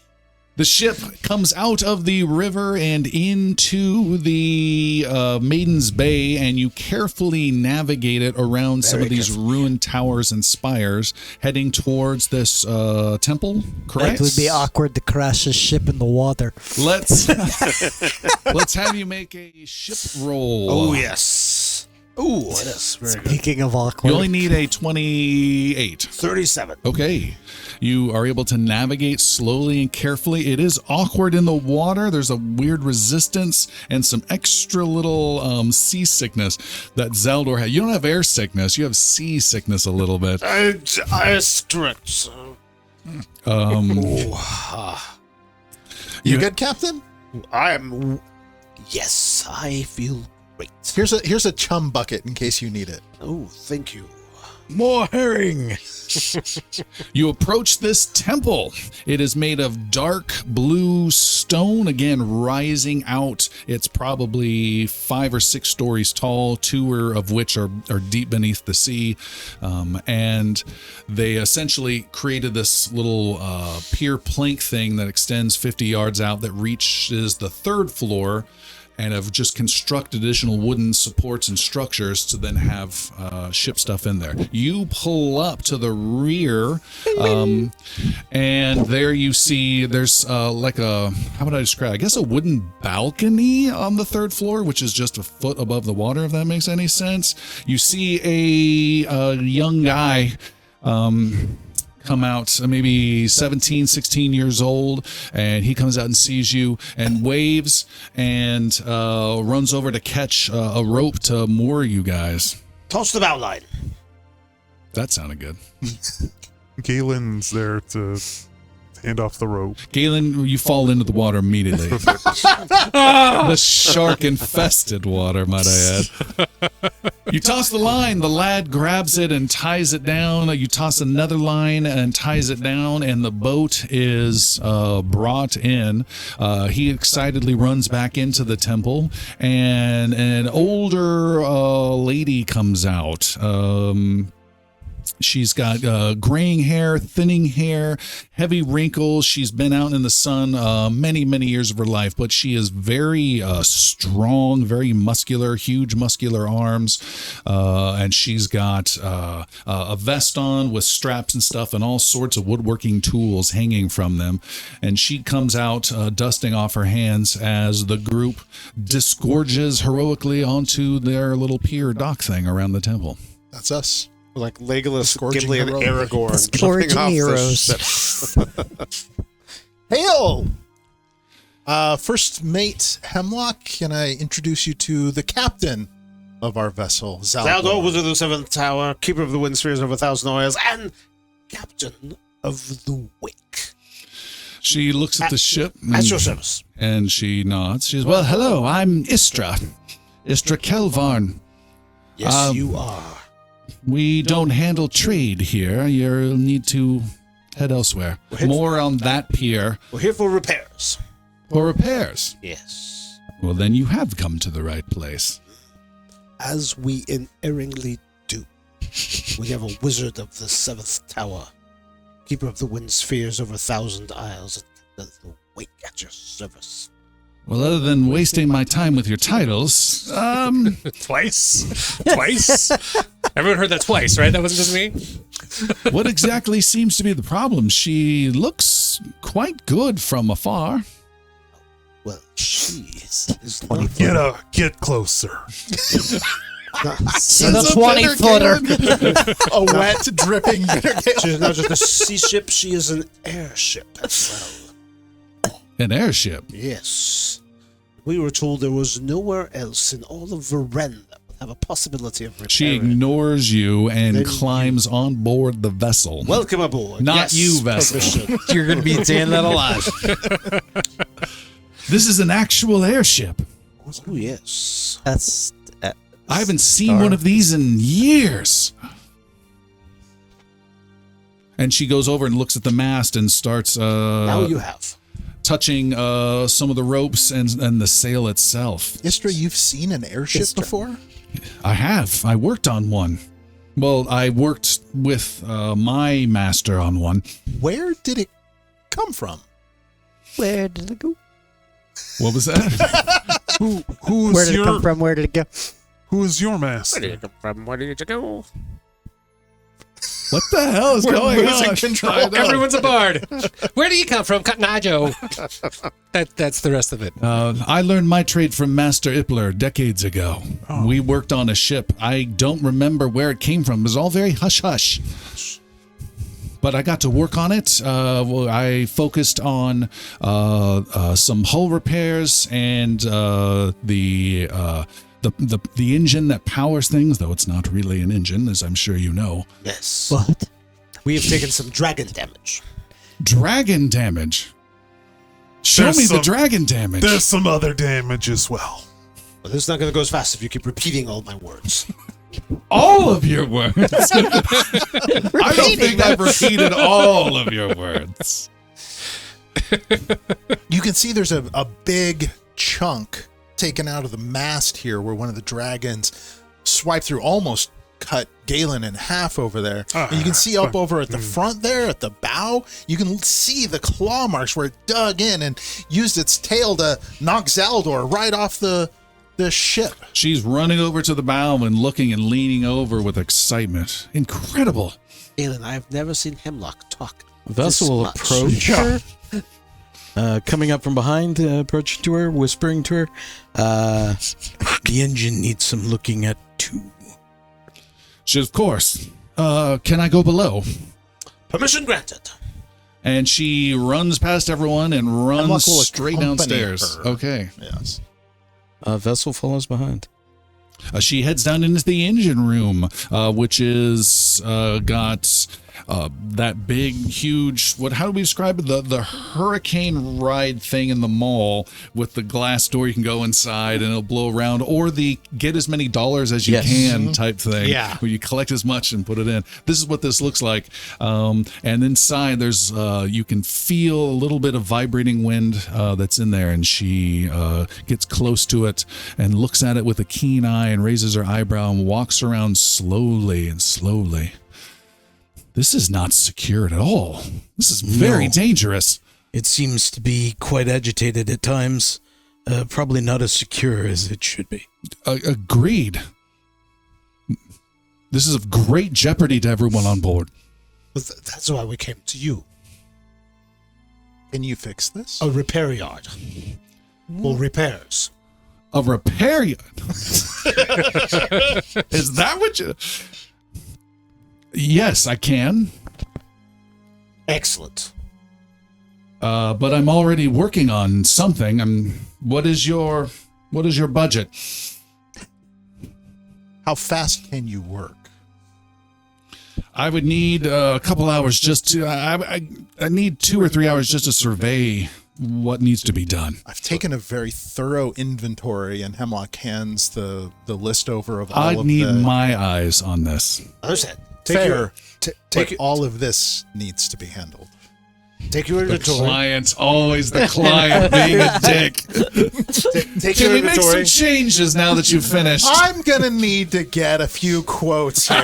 The ship comes out of the river and into the Maiden's Bay, and you carefully navigate it around some of these ruined towers and spires, heading towards this temple, correct? It would be awkward to crash a ship in the water. Let's have you make a ship roll. Oh, yes. Oh, yes. Very good. Speaking of awkward, You only need a 28. 37. Okay. You are able to navigate slowly and carefully. It is awkward in the water. There's a weird resistance and some extra little seasickness that Zaldor had. You don't have air sickness. You have seasickness a little bit. That's correct. So. You good, Captain? Yes, I feel great. Here's a chum bucket in case you need it. Oh, thank you. More herring. You approach this temple. It is made of dark blue stone, again, rising out. It's probably 5 or 6 stories tall, 2 of which are deep beneath the sea. And they essentially created this little pier plank thing that extends 50 yards out that reaches the 3rd floor, and have just constructed additional wooden supports and structures to then have ship stuff in there. You pull up to the rear, and there you see there's like a, how would I describe it? I guess a wooden balcony on the 3rd floor, which is just a foot above the water, if that makes any sense. You see a young guy come out, maybe 17, 16 years old, and he comes out and sees you and waves and runs over to catch a rope to moor you guys. Toss the bow line. That sounded good. Galen's there to hand off the rope. Galen, you fall into the water immediately. The shark-infested water, might I add. You toss the line, the lad grabs it and ties it down. You toss another line and ties it down, and the boat is brought in. He excitedly runs back into the temple, and an older lady comes out. She's got graying hair, thinning hair, heavy wrinkles. She's been out in the sun many, many years of her life, but she is very strong, very muscular, huge muscular arms. And she's got a vest on with straps and stuff and all sorts of woodworking tools hanging from them. And she comes out dusting off her hands as the group disgorges heroically onto their little pier dock thing around the temple. That's us. Like Legolas, Scourging Gimli, and heroes. Aragorn. Scourging jumping off the heroes. ship. Hail! First mate Hemlock, can I introduce you to the captain of our vessel, Zaldor? Zaldor, Wizard of the 7th Tower, Keeper of the Wind Spheres over 1,000 oils, and Captain of the Wake. She looks at the ship At your service. and she nods. She's, well, hello, I'm Istra Kelvarn. Yes, you are. We don't handle trade here. You'll need to head elsewhere. More on that pier. We're here for repairs. For repairs. Yes. Well, then you have come to the right place. As we unerringly do. We have a Wizard of the 7th Tower, Keeper of the Wind Spheres over 1,000 isles, and the Wake at your service. Well, other than wasting my time with your titles, Twice? Everyone heard that twice, right? That wasn't just me? what exactly seems to be the problem? She looks quite good from afar. Well, she is not Get closer. She's a 20-footer. A wet, dripping Bittergale. She's not just a sea ship, she is an airship as well. An airship. Yes. We were told there was nowhere else in all of Varen that would have a possibility of repairing. She ignores you and Then climbs on board the vessel. Welcome aboard. Not Yes, you, vessel. permission. You're going to be staying that alive. This is an actual airship. Oh, yes. That's I haven't seen one of these in years. And she goes over and looks at the mast and starts Now you have. touching some of the ropes and the sail itself. Istra, you've seen an airship before? I have. I worked on one. Well, I worked with my master on one. Where did it come from? where did it go? What was that? Who's Where did it your come from? Where did it go? Who's your master? Where did you come from? Where did you go? What the hell is going losing on? control. I know. Everyone's a bard. Where do you come from, Cottonajo? That's the rest of it. I learned my trade from Master Ippler decades ago. We worked on a ship. I don't remember where it came from. It was all very hush-hush. But I got to work on it. I focused on some hull repairs and the engine that powers things, though it's not really an engine, as I'm sure you know. Yes. What? We have taken some dragon damage. Dragon damage. Show There's me the some- dragon damage. There's some other damage as well. But this is not going to go as fast if you keep repeating all my words. All of your words. I don't think I've repeated all of your words. You can see there's a big chunk taken out of the mast here where one of the dragons swiped through, almost cut Galen in half over there. And you can see up over at the front there, at the bow, you can see the claw marks where it dug in and used its tail to knock Zaldor right off the ship. She's running over to the bow and looking and leaning over with excitement. Incredible. Aelin, I've never seen Hemlock talk. Vessel will much. approach her. Coming up from behind, approaching to her, whispering to her. The engine needs some looking at too. She says, of course. Can I go below? Permission granted. And she runs past everyone and runs Hemlock will straight accompany downstairs. her. Okay. Yes. Vessel follows behind. She heads down into the engine room, which is got that big, huge, how do we describe it? The hurricane ride thing in the mall with the glass door. You can go inside and it'll blow around, or the get as many dollars as you can type thing. Yeah. Where you collect as much and put it in. This is what this looks like. And inside there's, you can feel a little bit of vibrating wind that's in there. And she gets close to it and looks at it with a keen eye and raises her eyebrow and walks around slowly and slowly. This is not secured at all. This is very dangerous. It seems to be quite agitated at times. Probably not as secure as it should be. Agreed. This is of great jeopardy to everyone on board. But that's why we came to you. Can you fix this? A repair yard. For repairs. A repair yard? Is that what you... Yes, I can. Excellent. But I'm already working on something. What is your budget? How fast can you work? I would need a couple hours just to... I need 2 or 3 hours just to survey what needs to be done. I've taken a very thorough inventory, and Hemlock hands the list over of all I of need the... my eyes on this. Understand. Fair, take but your- all of this needs to be handled. Take your The inventory. client's always the client being a dick. Take Can your we make some inventory. changes now that you've finished? I'm gonna need to get a few quotes here.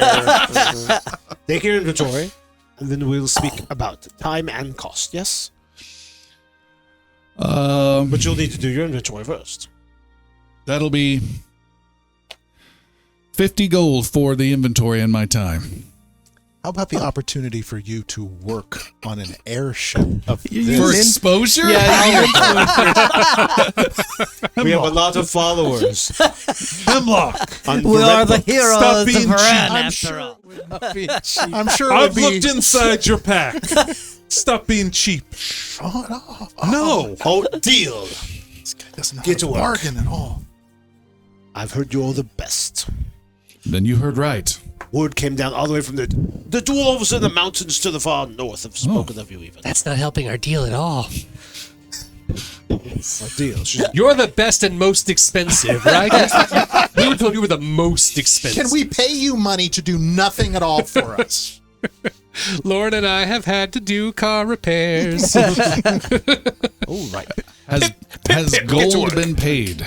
Take your inventory, and then we'll speak about time and cost. Yes, but you'll need to do your inventory first. That'll be 50 gold for the inventory and my time. How about the opportunity for you to work on an airship of For this? exposure? We have a lot of followers. Hemlock. On We are the Red Book. heroes Stop of being Varan, I'm after sure- all. I'm sure it would I've be... looked inside your pack. Stop being cheap. Shut up. No. Oh, deal. This guy doesn't know Get how to to work. bargain at all. I've heard you're the best. Then you heard right. Word came down all the way from the dwarves in the mountains to the far north have spoken of you even. That's not helping our deal at all. A deal. You're the best and most expensive, right? We were told you were the most expensive. Can we pay you money to do nothing at all for us? Lauren and I have had to do car repairs. Oh, right. Has gold been paid?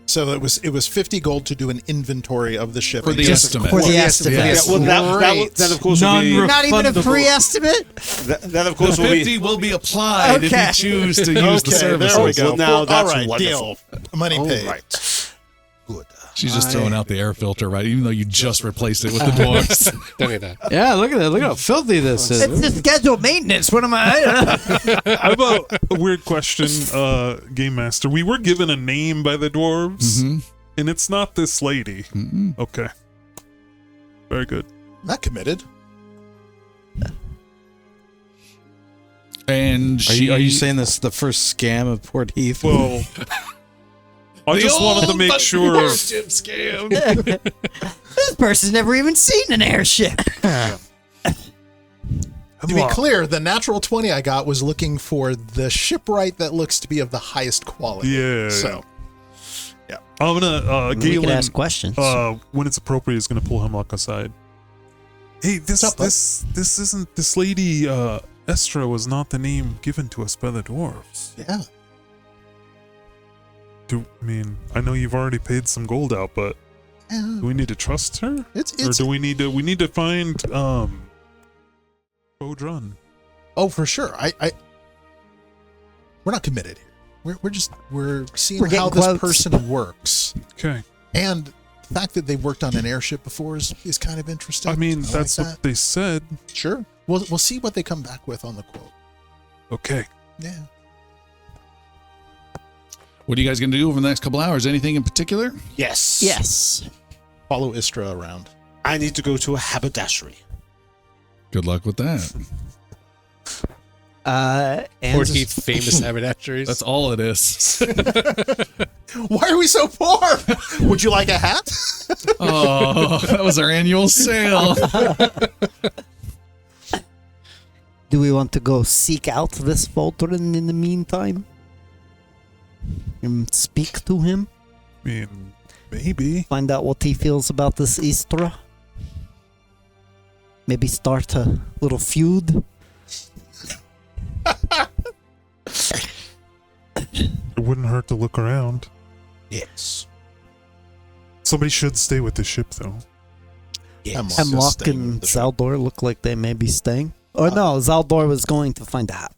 So it was 50 gold to do an inventory of the ship. For the And just- estimate. For the estimate. Yes. Well, that of course will be Not even a pre-estimate? that of course will be 50 will be applied if Okay. you choose to use the Okay, service. there we go. Well, now that's all right, wonderful. deal. Money All paid. right. Good. She's just throwing out the air filter, right? Even though you just replaced it with the dwarves. Don't get that. Yeah, look at that. Look how filthy this It's is. just scheduled maintenance. What am I? I have a weird question, Game Master. We were given a name by the dwarves, and it's not this lady. Okay. Very good. Not committed. And Are you saying this is the first scam of Port Heath? Well, I just wanted to make sure. Airship scam. This person's never even seen an airship. To be clear, the natural 20 I got was looking for the shipwright that looks to be of the highest quality. Yeah. So I'm gonna We could Galen. ask questions. When it's appropriate, is gonna pull Hemlock aside. Hey, this isn't this lady. Estra was not the name given to us by the dwarves. Yeah. I know you've already paid some gold out, but do we need to trust her? Or do we need to find Bodrun? Oh, for sure. We're not committed here. We're seeing We're how getting this quotes. person works. Okay. And the fact that they worked on an airship before is kind of interesting. I mean, like that's that. what they said. Sure. We'll see what they come back with on the quote. Okay. Yeah. What are you guys going to do over the next couple hours? Anything in particular? Yes. Yes. Follow Istra around. I need to go to a haberdashery. Good luck with that. Port Heath famous haberdasheries. That's all it is. Why are we so poor? Would you like a hat? Oh, that was our annual sale. Do we want to go seek out this Voltron in the meantime? And speak to him? I mean, maybe. Find out what he feels about this Istra? Maybe start a little feud? It wouldn't hurt to look around. Yes. Somebody should stay with the ship, though. Hemlock and Zaldor look like they may be staying. Or no, Zaldor was going to find a hat.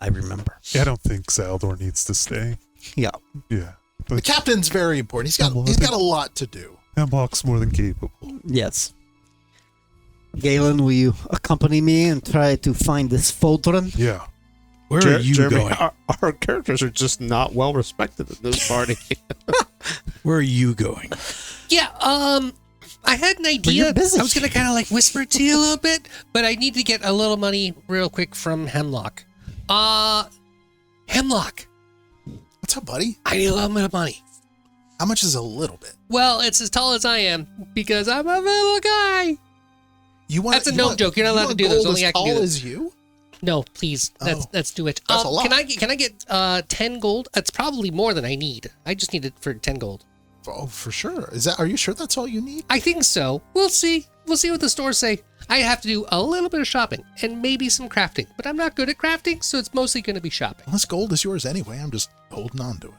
I remember. I don't think Zaldor needs to stay. Yeah. Yeah. The captain's very important. He's got a lot to do. Hemlock's more than capable. Yes. Galen, will you accompany me and try to find this Voltron? Yeah. Where are you Jeremy, going? our characters are just not well respected in this party. Where are you going? Yeah, I had an idea. you're busy. I was gonna kind of like whisper it to you a little bit, but I need to get a little money real quick from Hemlock. Hemlock, What's up, buddy? I need a little bit of money. How much is a little bit? Well, it's as tall as I am because I'm a little guy. You want? That's a gnome joke. You're not allowed to do gold those. Only as I can do tall this. as you? No, please. That's too much. That's a lot. Can I get 10 gold? That's probably more than I need. I just need it for 10 gold. Oh, for sure. Are you sure that's all you need? I think so. We'll see. We'll see what the stores say. I have to do a little bit of shopping and maybe some crafting, but I'm not good at crafting, so it's mostly going to be shopping. Well, this gold is yours anyway. I'm just holding on to it.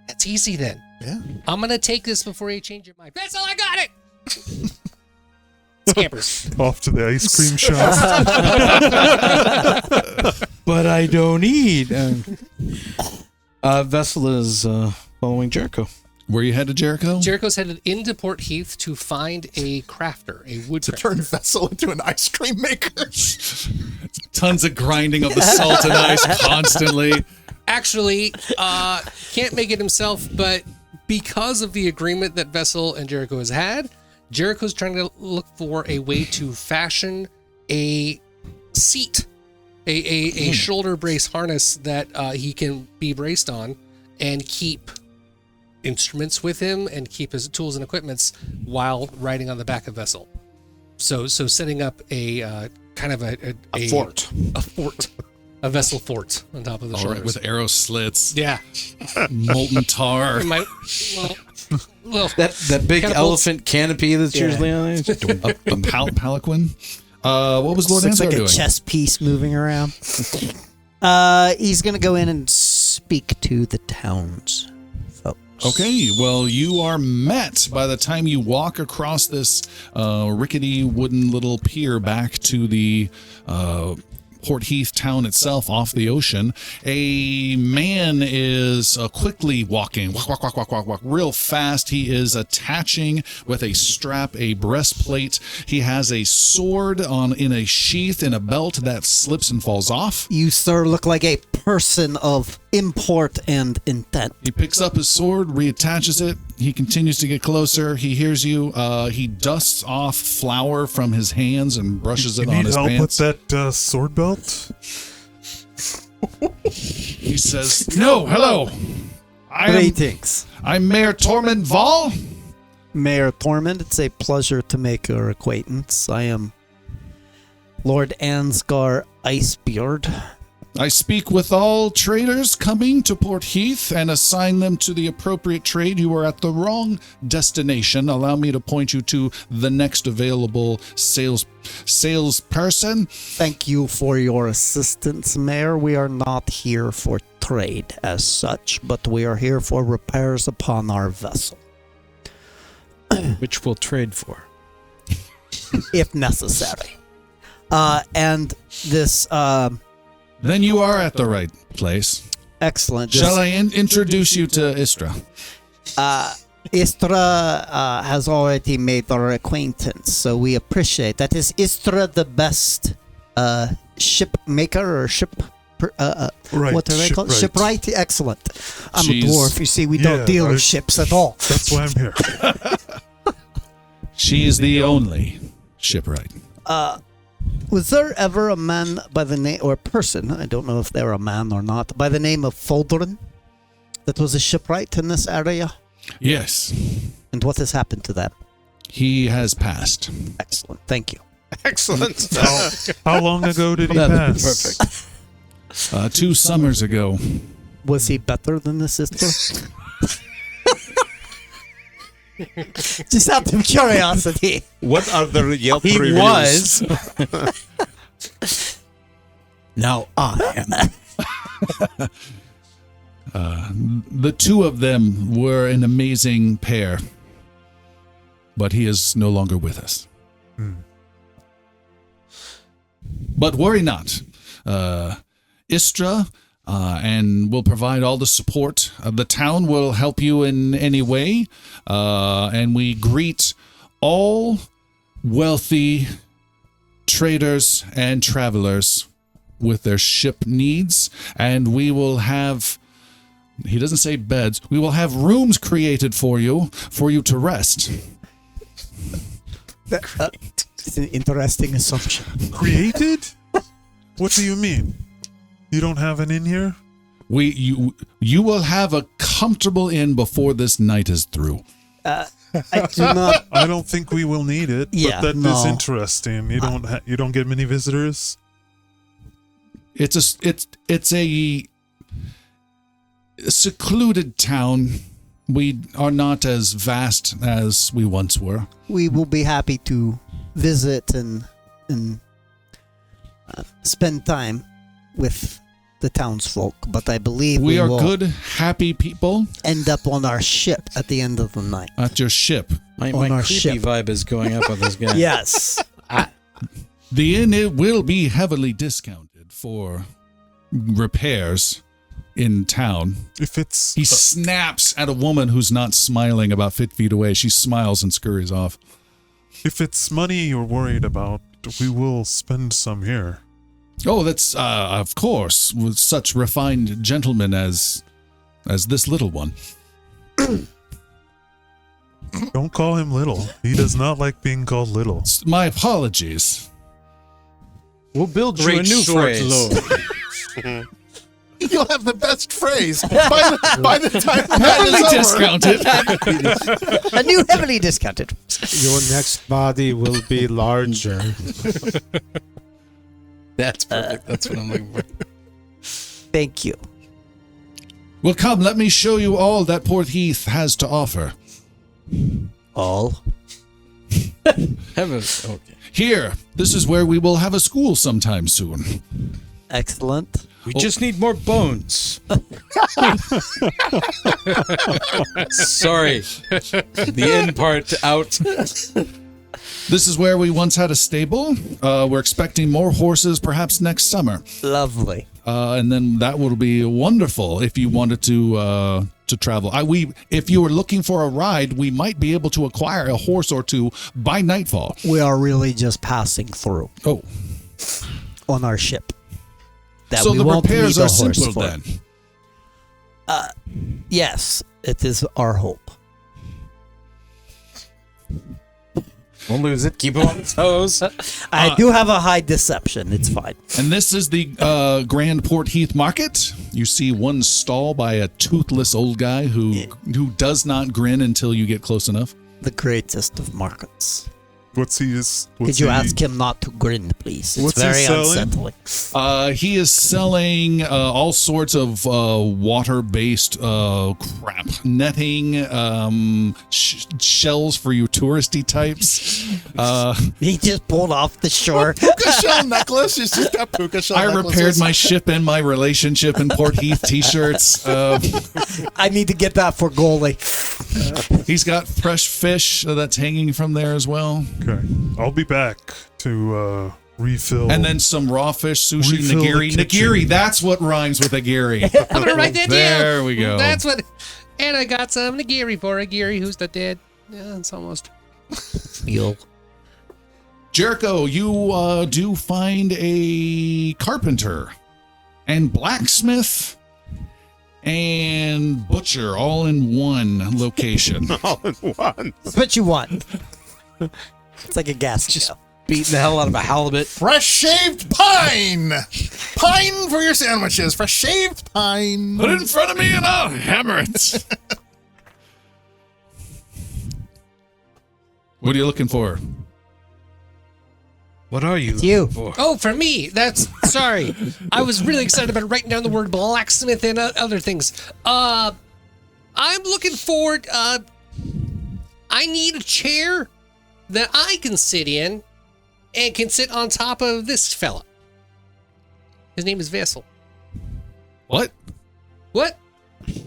That's easy then. Yeah. I'm going to take this before you change your mind. That's all I got it. Scampers. Off to the ice cream shop. But I don't eat. Vessel is following Jericho. Where you headed, Jericho? Jericho's headed into Port Heath to find a crafter, a wood To crafter. turn Vessel into an ice cream maker. Tons of grinding of the salt and ice constantly. Actually, can't make it himself, but because of the agreement that Vessel and Jericho has had, Jericho's trying to look for a way to fashion a seat, a shoulder brace harness that he can be braced on and keep instruments with him and keep his tools and equipments while riding on the back of Vessel. So setting up a kind of a fort. A vessel fort on top of the All shoulders. right, with arrow slits, Yeah. molten tar. Well, That big Catapult. elephant canopy that's Yeah. usually on it. A palanquin. What was Lord Looks Ansgar like a doing? chess piece moving around. He's gonna go in and speak to the towns folks. Okay, well, you are met by the time you walk across this rickety wooden little pier back to the Port Heath town itself off the ocean. A man is quickly walking, walk, real fast. He is attaching with a strap a breastplate. He has a sword in a sheath in a belt that slips and falls off. You, sir, look like a person of import and intent. He picks up his sword, reattaches it. He continues to get closer. He hears you. He dusts off flour from his hands and brushes it You on need his help pants. with that sword belt? He says, "No, hello. Greetings, I'm Mayor Tormund Val." Mayor Tormund. It's a pleasure to make your acquaintance. I am Lord Ansgar Icebeard. I speak with all traders coming to Port Heath and assign them to the appropriate trade. You are at the wrong destination. Allow me to point you to the next available salesperson. Thank you for your assistance, Mayor. We are not here for trade as such, but we are here for repairs upon our vessel, Which we'll trade for. if necessary. And this Then you are at the right place. excellent. Shall I introduce you to Istra? Istra has already made our acquaintance, so we appreciate that. Is Istra the best ship maker or ship? Right, What are they called? shipwright. Shipwright? Excellent. I'm She's- a dwarf. You see, we Yeah, don't deal I- with ships at all. That's why I'm here. She is the only shipwright. Was there ever a man by the name, or a person, I don't know if they're a man or not, by the name of Foldrin that was a shipwright in this area? Yes, And what has happened to them? he has passed. Excellent. Thank you. Excellent. How long ago did he pass? Perfect. 2 summers ago. Was he better than the sister? Just out of curiosity. What are the Yelp He reviews? was. Now I am. The 2 of them were an amazing pair, but he is no longer with us. But worry not. Istra and will provide all the support. The town will help you in any way. And we greet all wealthy traders and travelers with their ship needs. And we will have, he doesn't say beds, we will have rooms created for you to rest. It's an interesting assumption. Created? What do you mean? You don't have an inn here? You will have a comfortable inn before this night is through. I do not. I don't think we will need it. Yeah, but that is no. interesting. You don't get many visitors. It's a secluded town. We are not as vast as we once were. We will be happy to visit and spend time with the townsfolk, but I believe We are will good, happy people end up on our ship at the end of the night. at your ship. My On our creepy ship. vibe is going up on this guy. Yes. The inn it will be heavily discounted for repairs in town. If it's He snaps at a woman who's not smiling about 50 feet away. She smiles and scurries off. if it's money you're worried about, we will spend some here. Oh, that's of course, with such refined gentlemen as this little one. Don't call him little. He does not like being called little. My apologies. We'll build you a Great new short phrase. load. You'll have the best phrase by the time the Heavily night is over. discounted. A new heavily discounted. Your next body will be larger. That's perfect. That's what I'm looking for. Thank you. Well, come, let me show you all that Port Heath has to offer. All. Heavens. Okay. Here, this is where we will have a school sometime soon. Excellent. We just need more bones. Sorry. The end part out. This is where we once had a stable. We're expecting more horses perhaps next summer. Lovely. And then that will be wonderful if you wanted to travel. If you were looking for a ride, we might be able to acquire a horse or two by nightfall. We are really just passing through Oh, on our ship. That so we the won't repairs need a are horse simple for. then. Yes, it is our hope. Won't lose it. Keep him on his toes. I do have a high deception. It's fine. And this is the Grand Port Heath Market. You see one stall by a toothless old guy who does not grin until you get close enough. The greatest of markets. What's he is? Could you ask him not to grin, please? It's What's he very selling? unsettling. He is selling all sorts of water-based crap, netting, shells for you touristy types. He just pulled off the shore. Puka shell necklace. She's just got puka shell I necklaces. repaired my ship and my relationship in Port Heath t-shirts. I need to get that for goalie. He's got fresh fish that's hanging from there as well. Okay, I'll be back to refill. And then some raw fish sushi Refill the nigiri. kitchen. Nigiri, that's what rhymes with agiri. I'm gonna write that down. There we go. That's what. And I got some nigiri for Agiri, who's the dead. Yeah, it's almost. Jericho, you do find a carpenter and blacksmith and butcher all in one location. All in one. That's what you want. It's like a gas shell. Beating the hell out of a halibut. Fresh shaved pine. Pine for your sandwiches. Fresh shaved pine. Put it in front of me and I'll hammer it. What are you looking for? What are you you. looking for? Oh, for me. That's sorry. I was really excited about writing down the word blacksmith and other things. I'm looking for. I need a chair that I can sit in and can sit on top of this fella. His name is Vessel. What? What?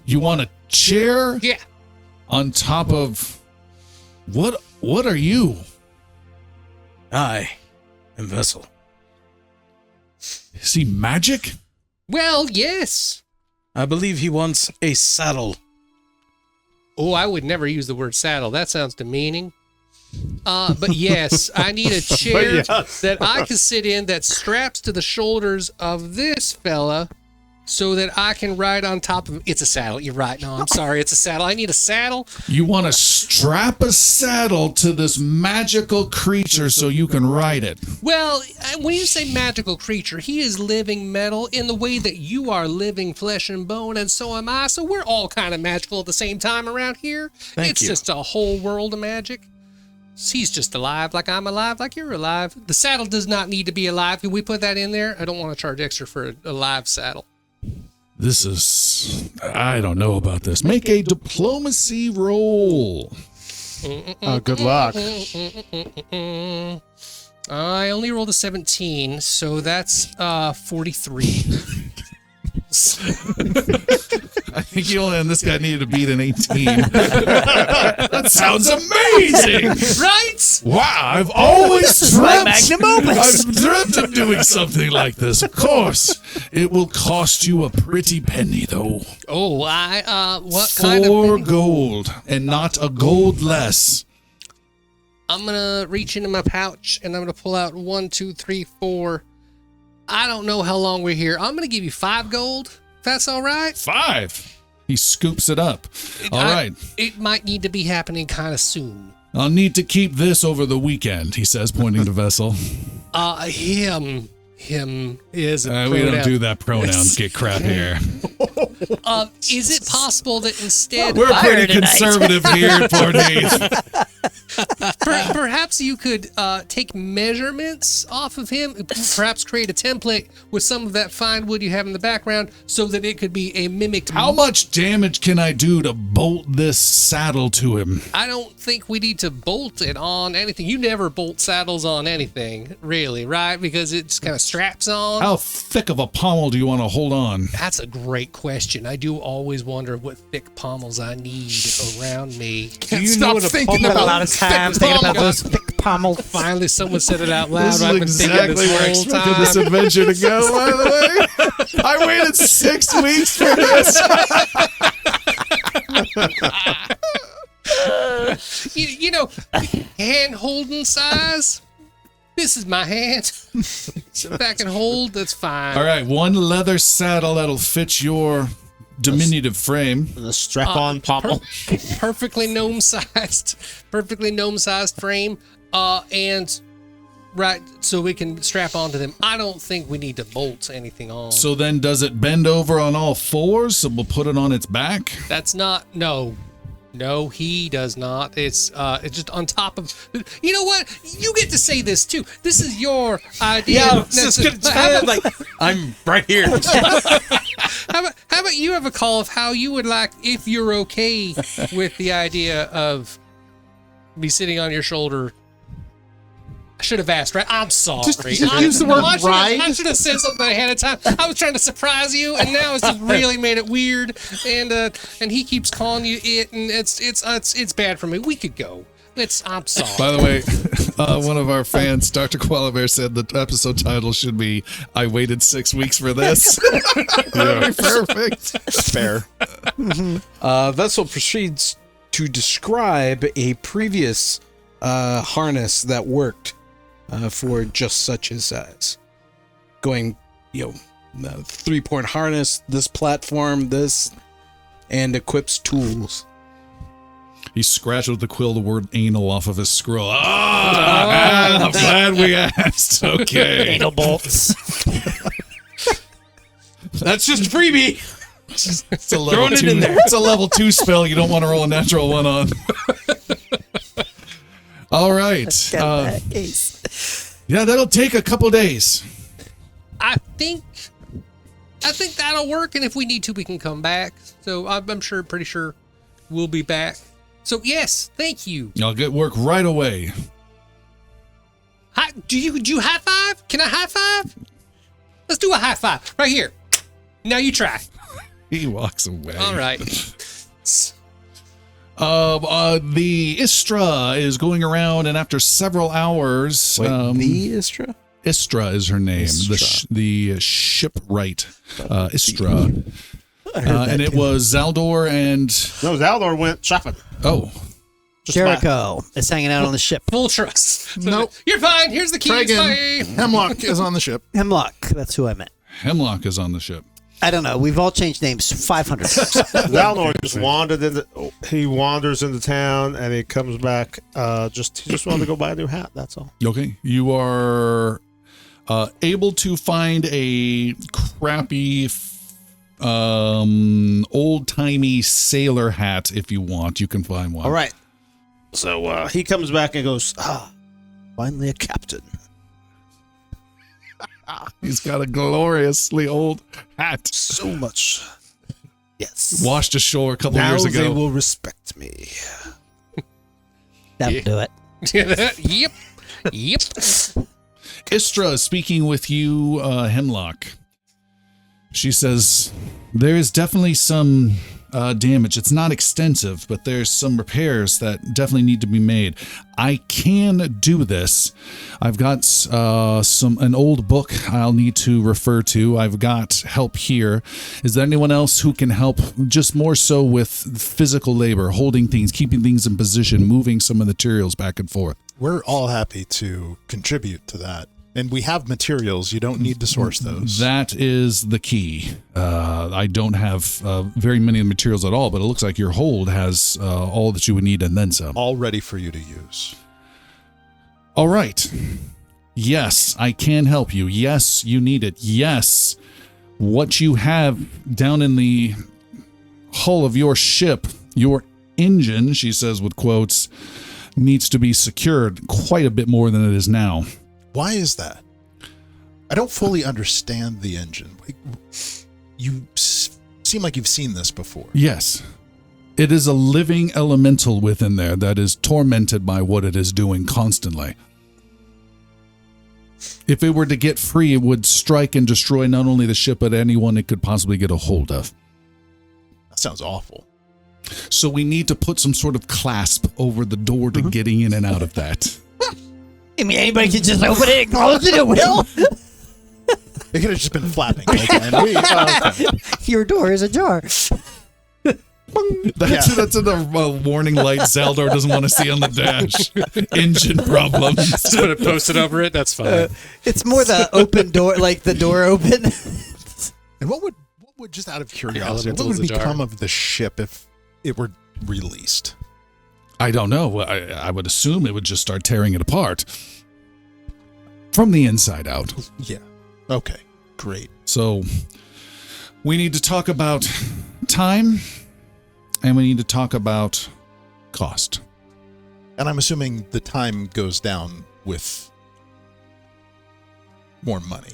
You want a chair Yeah. on top of what are you? I am Vessel. Is he magic? Well, yes. I believe he wants a saddle. Oh, I would never use the word saddle. That sounds demeaning. But yes, I need a chair that I can sit in that straps to the shoulders of this fella so that I can ride on top of. It's a saddle. You're right. No, I'm sorry. It's a saddle. I need a saddle. You want to strap a saddle to this magical creature so you can ride it. Well, when you say magical creature, he is living metal in the way that you are living flesh and bone, and so am I. So we're all kind of magical at the same time around here. It's just a whole world of magic. He's just alive like I'm alive, like you're alive. The saddle does not need to be alive. Can we put that in there? I don't want to charge extra for a live saddle. This is. I don't know about this. Make a diplomacy roll. Good luck. I only rolled a 17, so that's 43. I think you only and this guy needed to beat an 18. That sounds amazing! Right? Wow, I've always my dreamt. magnum opus. I've dreamt of doing something like this. Of course, it will cost you a pretty penny, though. Oh, what kind of 4 thing? gold, and not a gold less. I'm gonna reach into my pouch and I'm gonna pull out 1, 2, 3, 4. I don't know how long we're here. I'm gonna give you 5 gold. If that's all right. 5. He scoops it up. All right. It might need to be happening kind of soon. I'll need to keep this over the weekend, he says, pointing to Vessel. Him is a We don't pronoun. do that pronouns get crap here. Is it possible that instead We're pretty conservative here at Port Heath. perhaps you could take measurements off of him, perhaps create a template with some of that fine wood you have in the background so that it could be a mimicked. How much damage can I do to bolt this saddle to him? I don't think we need to bolt it on anything. You never bolt saddles on anything, really, right? Because it just kind of straps on. How thick of a pommel do you want to hold on? That's a great question. I do always wonder what thick pommels I need around me. Can't stop thinking A about lot of time thick thinking about pommels. those thick pommels. Finally, someone said it out loud. This is I've been exactly thinking where I this whole expected time. this adventure to go, by the way. I waited 6 weeks for this. you know, hand holding size. This is my hand. Sit back and hold. That's fine. All right, 1 leather saddle that'll fit your diminutive frame. The strap-on pommel. Perfectly gnome-sized frame. And right, so we can strap onto them. I don't think we need to bolt anything on. So then does it bend over on all 4s? So we'll put it on its back? That's not, no. No, he does not. It's just on top of. You know what? You get to say this too. This is your idea. Yeah, I'm right here. How about you have a call of how you would like, if you're okay with the idea of me sitting on your shoulder. I should have asked, right? I'm sorry. Just use the word ride. I should have said something ahead of time. I was trying to surprise you, and now it's just really made it weird. And he keeps calling you it, and it's bad for me. We could go. I'm sorry. By the way, one of our fans, Dr. Qualabear, said the episode title should be "I waited 6 weeks for this." That'd be perfect. Fair. Vessel proceeds to describe a previous harness that worked for just such a size. Going, 3-point harness, this platform, this, and equips tools. He scratched with the quill the word anal off of his scroll. I'm glad we asked. Okay. Anal bolts. That's just a freebie. It's a level 2. It's a level 2 spell you don't want to roll a natural one on. All right. Yeah, that'll take a couple days. I think that'll work, and if we need to, we can come back. So I'm pretty sure we'll be back. So yes, thank you. I'll get work right away. Do you high five? Can I high five? Let's do a high five right here. Now you try. He walks away. All right. The Istra is going around, and after several hours, the Istra? Istra is her name. Istra. The shipwright, Istra. And it was Zaldor and No, Zaldor went shopping. Jericho is hanging out on the ship. Full trust. Nope. You're fine. Here's the keys. Bye. Hemlock is on the ship. Hemlock, that's who I meant. Hemlock is on the ship. I don't know. We've all changed names 500 times. Zaldor just wanders into town and he comes back. He just wanted to go buy a new hat. That's all. Okay, you are able to find a crappy, old-timey sailor hat if you want. You can find one. All right. So he comes back and goes, finally a captain. He's got a gloriously old hat. So much. Yes. Washed ashore a couple now years ago. They will respect me. That'll do it. Yep. Istra is speaking with you, Hemlock. She says, there is definitely some damage. It's not extensive, but there's some repairs that definitely need to be made. I can do this. I've got an old book I'll need to refer to. I've got help here. Is there anyone else who can help just more so with physical labor, holding things, keeping things in position, moving some materials back and forth? We're all happy to contribute to that. And we have materials. You don't need to source those. That is the key. I don't have very many materials at all, but it looks like your hold has all that you would need and then some. All ready for you to use. All right. Yes, I can help you. Yes, you need it. Yes, what you have down in the hull of your ship, your engine, she says with quotes, needs to be secured quite a bit more than it is now. Why is that? I don't fully understand the engine. You seem like you've seen this before. Yes. It is a living elemental within there that is tormented by what it is doing constantly. If it were to get free, it would strike and destroy not only the ship, but anyone it could possibly get a hold of. That sounds awful. So we need to put some sort of clasp over the door to getting in and out of that. I mean, anybody can just open it and close it at will. It could have just been flapping. Okay. Your door is ajar. That's a warning light Zaldor doesn't want to see on the dash. Engine problems. Just put it posted over it. That's fine. It's more the open door, like the door open. And what would just out of curiosity, what elemental would is ajar. become of the ship if it were released? I don't know. I would assume it would just start tearing it apart. From the inside out. Yeah. Okay. Great. So we need to talk about time, and we need to talk about cost. And I'm assuming the time goes down with more money.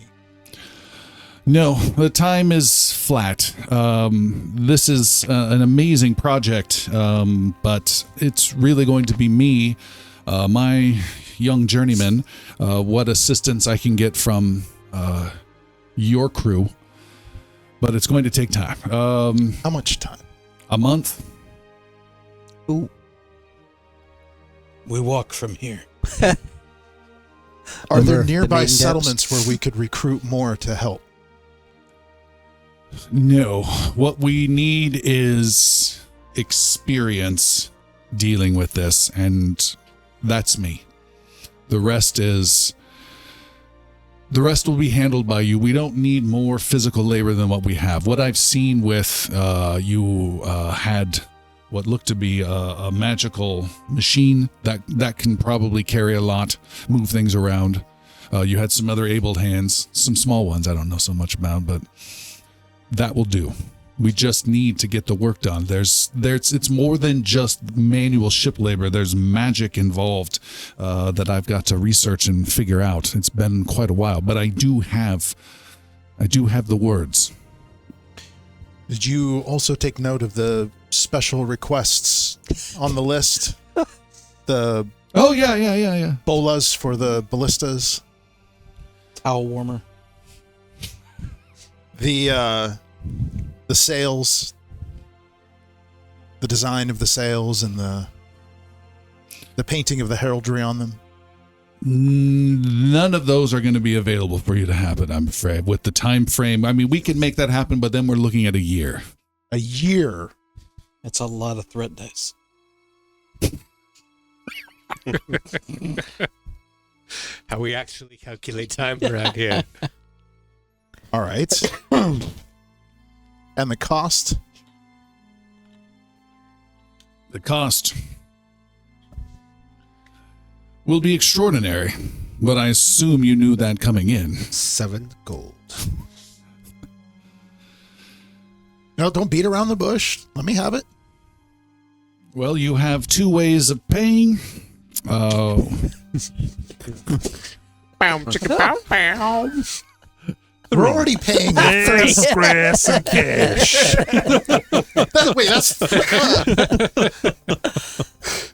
No, the time is flat. This is an amazing project, but it's really going to be me, my young journeyman, what assistance I can get from your crew. But it's going to take time. How much time? A month. Ooh. We walk from here. Are there Remember the nearby maiden settlements where we could recruit more to help? No, what we need is experience dealing with this, and that's me. The rest will be handled by you. We don't need more physical labor than what we have. What I've seen with you had what looked to be a magical machine that can probably carry a lot, move things around. You had some other abled hands, some small ones I don't know so much about, but that will do. We just need to get the work done. It's more than just manual ship labor. There's magic involved that I've got to research and figure out. It's been quite a while, but I do have the words. Did you also take note of the special requests on the list? The Yeah. bolas for the ballistas? Towel warmer. The sails, the design of the sails, and the painting of the heraldry on them. None of those are going to be available for you to happen, I'm afraid. With the time frame, I mean, we can make that happen, but then we're looking at a year. A year. That's a lot of threat dice. How we actually calculate time around here. All right. And the cost? The cost will be extraordinary, but I assume you knew that coming in. 7 gold. No, don't beat around the bush. Let me have it. Well, you have two ways of paying. We're already paying Yes, grass and cash.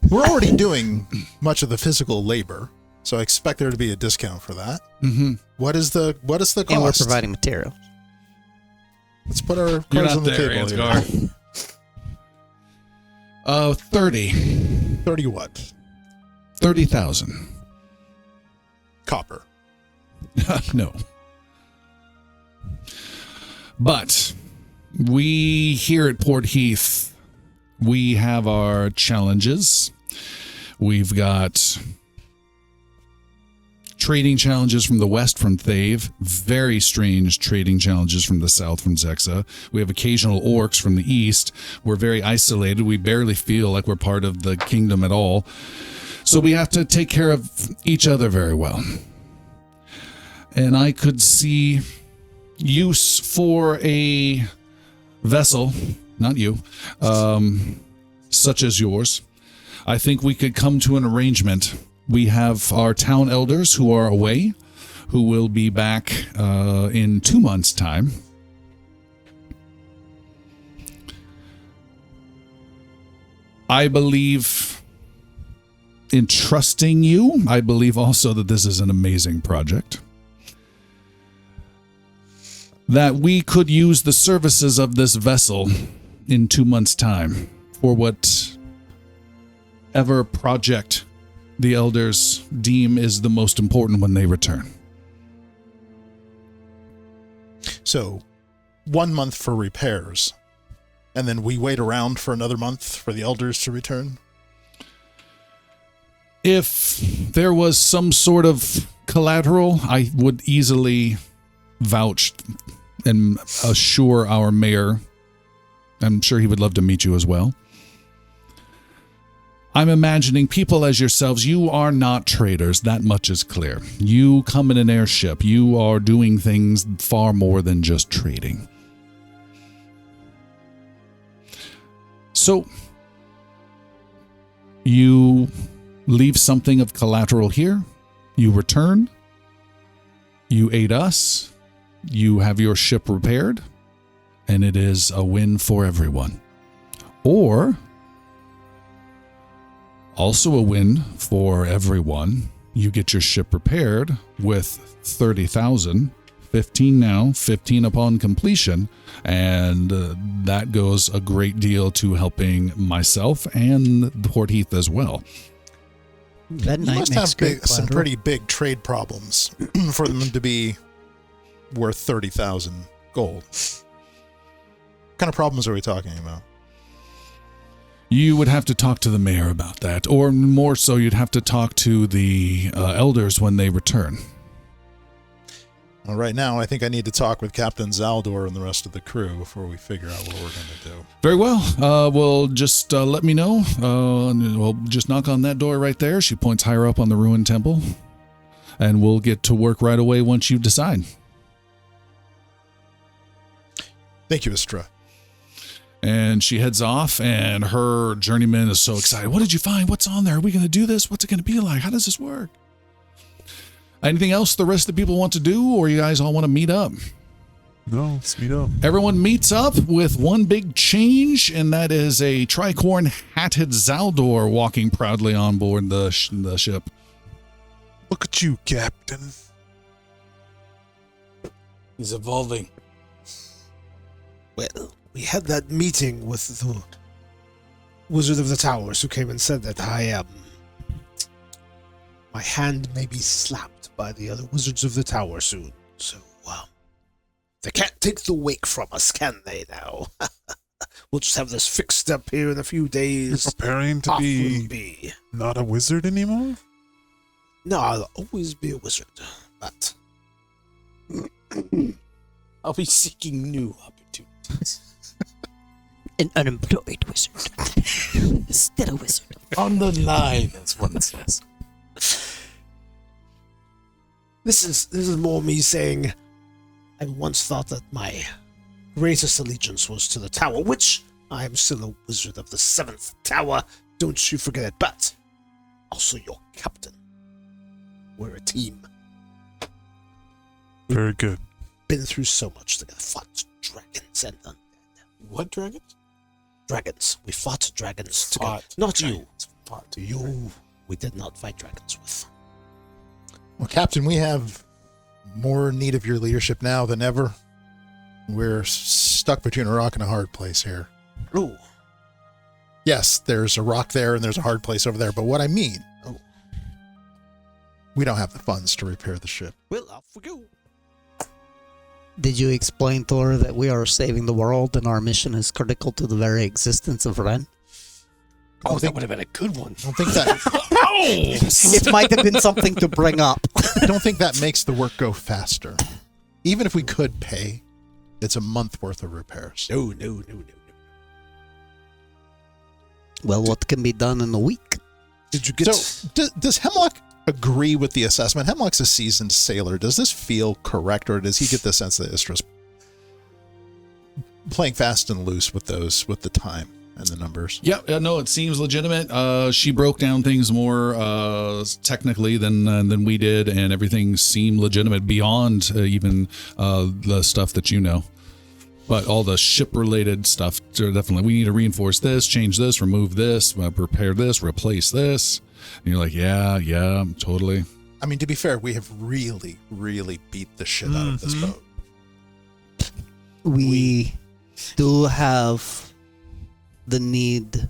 We're already doing much of the physical labor, so I expect there to be a discount for that. Mm-hmm. What is the cost? And we're providing material. Let's put our You're cards not on the there, table Ansgar. here. 30. 30 what? 30,000. Copper. No. But we here at Port Heath, we have our challenges. We've got trading challenges from the west from Thave, very strange trading challenges from the south from Xecsa. We have occasional orcs from the east. We're very isolated. We barely feel like we're part of the kingdom at all. So we have to take care of each other very well. And I could see use for a vessel, not you, such as yours. I think we could come to an arrangement. We have our town elders who are away, who will be back in 2 months' time. I believe in trusting you. I believe also that this is an amazing project. That we could use the services of this vessel in 2 months' time for whatever project the elders deem is the most important when they return. So 1 month for repairs, and then we wait around for another month for the elders to return? If there was some sort of collateral, I would easily vouch and assure our mayor. I'm sure he would love to meet you as well. I'm imagining people as yourselves, you are not traders, that much is clear. You come in an airship, you are doing things far more than just trading. So, You leave something of collateral here. You return. You aid us. You have your ship repaired. And it is a win for everyone. Or, also a win for everyone, you get your ship repaired with 30,000, 15 now, 15 upon completion, and that goes a great deal to helping myself and Port Heath as well. That You night must makes have great some collateral. pretty big trade problems for them to be worth 30,000 gold. What kind of problems are we talking about? You would have to talk to the mayor about that, or more so, you'd have to talk to the elders when they return. Well, right now, I think I need to talk with Captain Zaldor and the rest of the crew before we figure out what we're going to do. Very well. Well, just let me know. And we'll just knock on that door right there. She points higher up on the ruined temple. And we'll get to work right away once you decide. Thank you, Istra. And she heads off, and her journeyman is so excited. What did you find? What's on there? Are we going to do this? What's it going to be like? How does this work? Anything else the rest of the people want to do, or you guys all want to meet up? No, let's meet up. Everyone meets up with one big change, and that is a tricorn-hatted Zaldor walking proudly on board the ship. Look at you, Captain. He's evolving. Well, we had that meeting with the Wizard of the Towers who came and said that my hand may be slapped by the other Wizards of the Tower soon. So, they can't take the wake from us, can they now? We'll just have this fixed up here in a few days. You're preparing to Off be we'll be. not a wizard anymore? No, I'll always be a wizard, but I'll be seeking new opportunities. An unemployed wizard. Still a wizard. On the line, as one says. this is more me saying I once thought that my greatest allegiance was to the tower, which I am still a wizard of the 7th tower, don't you forget it, but also your captain. We're a team. Very good. Been through so much together, fought dragons and undead. What dragons? Dragons. We fought dragons together. Fought Not dragons. you. Fought you. We did not fight dragons with. Well, Captain, we have more need of your leadership now than ever. We're stuck between a rock and a hard place here. Ooh. Yes, there's a rock there and there's a hard place over there, but what I mean, we don't have the funds to repair the ship. Well, off we go. Did you explain to her that we are saving the world and our mission is critical to the very existence of Ren? Oh, that would have been a good one. I don't think that It might have been something to bring up. I don't think that makes the work go faster. Even if we could pay, it's a month worth of repairs. No. Well, what can be done in a week? Did you get... So, does Hemlock agree with the assessment? Hemlock's a seasoned sailor. Does this feel correct, or does he get the sense that Istra's playing fast and loose with the time and the numbers? Yeah, no, it seems legitimate. She broke down things more technically than we did, and everything seemed legitimate beyond even the stuff that you know. But all the ship-related stuff, definitely, we need to reinforce this, change this, remove this, repair this, replace this. And you're like, yeah, totally. I mean, to be fair, we have really, really beat the shit out of this boat. We do have the need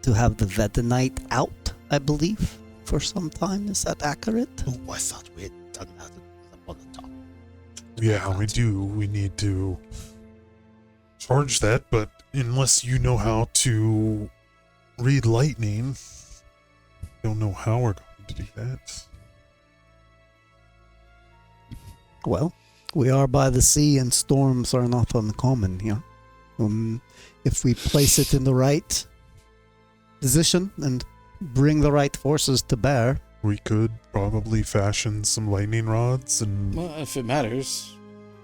to have the Vedonite out, I believe, for some time. Is that accurate? Oh, I thought we had done that up on the top. Yeah, we do. We need to charge that, but unless you know how to read lightning, I don't know how we're going to do that. Well, we are by the sea and storms are not uncommon here. If we place it in the right position and bring the right forces to bear. We could probably fashion some lightning rods and... Well, if it matters,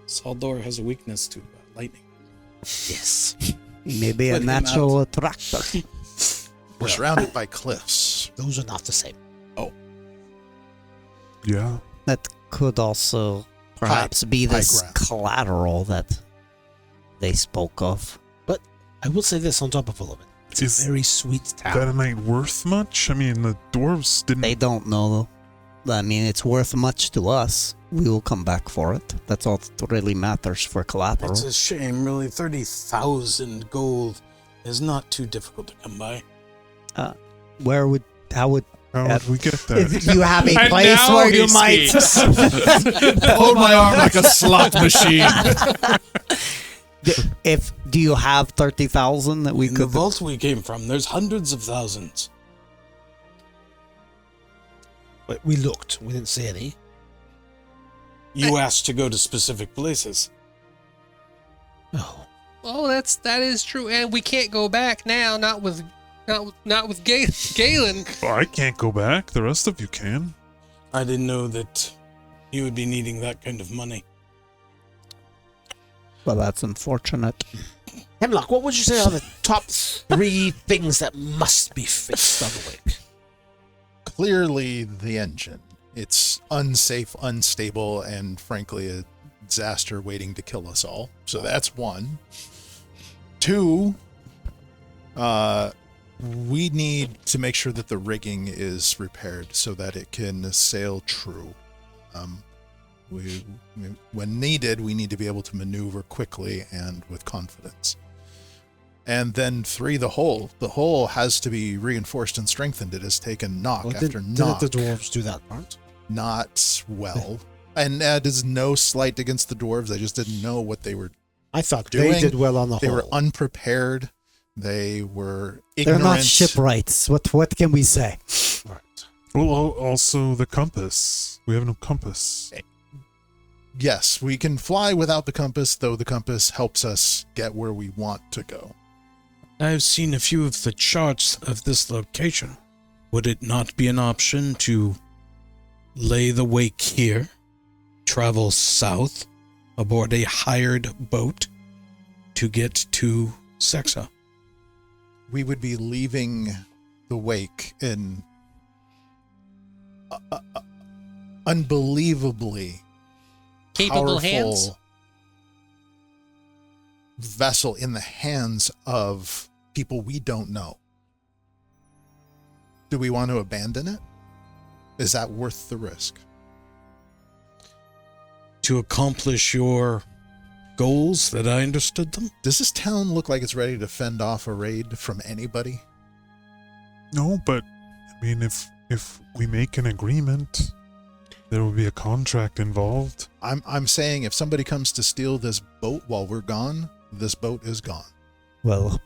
Zaldor has a weakness to lightning. Yes. He may be a Put him natural attractor. We're surrounded by cliffs. Those are not the same. Yeah. That could also perhaps be high this ground. collateral that they spoke of. But I will say this on top of all of it. It's Is a very sweet town. that night worth much? I mean, the dwarves didn't. They don't know, though. I mean, it's worth much to us. We will come back for it. That's all that really matters for collateral. It's a shame, really. 30,000 gold is not too difficult to come by. How would How would we get that? you have a And place now where he you might Hold my arm like a slot machine. do you have 30,000 that we In the could vault we came from, there's hundreds of thousands. But we looked. We didn't see any. You asked to go to specific places. Oh. Oh, that is true, and we can't go back now. Not with Galen. Well, I can't go back. The rest of you can. I didn't know that you would be needing that kind of money. Well, that's unfortunate. Hemlock, what would you say are the top 3 things that must be fixed on the wake? Clearly, the engine. It's unsafe, unstable, and frankly, a disaster waiting to kill us all. So that's 1. 2, we need to make sure that the rigging is repaired so that it can sail true. When needed, we need to be able to maneuver quickly and with confidence. And then 3, the hull. The hull has to be reinforced and strengthened. It has taken knock after knock. Didn't the dwarves do that part? Not well. And that is no slight against the dwarves. They just didn't know what they were I thought doing. they did well on the They whole. were unprepared. They were They're ignorant. not shipwrights. What can we say? Right. Well, also the compass. We have no compass. Yes, we can fly without the compass, though the compass helps us get where we want to go. I've seen a few of the charts of this location. Would it not be an option to lay the wake here, travel south aboard a hired boat to get to Xecsa? We would be leaving the wake in unbelievably Capable powerful hands. vessel in the hands of people we don't know. Do we want to abandon it? Is that worth the risk? To accomplish your goals that I understood them? Does this town look like it's ready to fend off a raid from anybody? No, but I mean, if we make an agreement, there will be a contract involved. I'm saying if somebody comes to steal this boat while we're gone, this boat is gone. Well,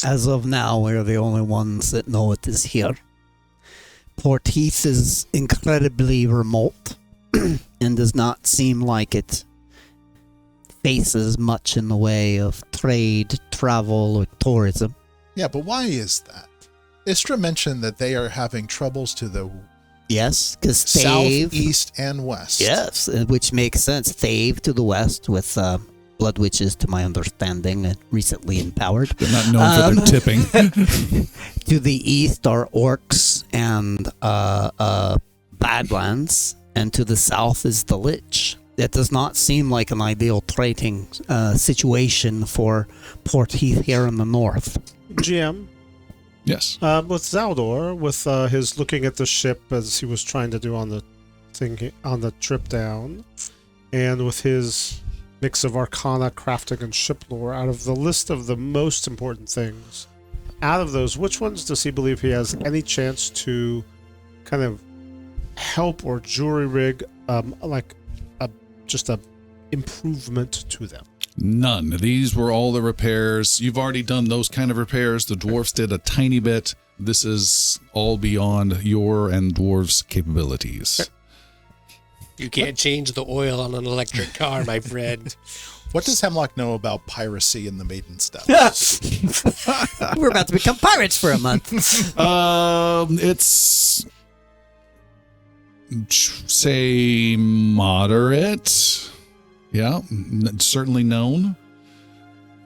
as of now, we're the only ones that know it is here. Port Heath is incredibly remote and does not seem like it faces much in the way of trade, travel, or tourism. Yeah, but why is that? Istra mentioned that they are having troubles to the Yes, because south, Thave. east, and west. Yes, which makes sense. Thave to the west with blood witches, to my understanding, recently empowered. They're not known for their tipping. To the east are orcs and badlands, and to the south is the Lich. That does not seem like an ideal trading situation for Port Heath here in the north. GM, Yes. with Zaldor, with his looking at the ship as he was trying to do on the thing on the trip down, and with his mix of arcana, crafting, and ship lore, out of the list of the most important things, out of those, which ones does he believe he has any chance to kind of help or jury rig, just a improvement to them? None. These were all the repairs. You've already done those kind of repairs. The dwarfs did a tiny bit. This is all beyond your and dwarves' capabilities. You can't change the oil on an electric car, my friend. What does Hemlock know about piracy and the Maiden Step? We're about to become pirates for a month. It's say moderate. Yeah, certainly known.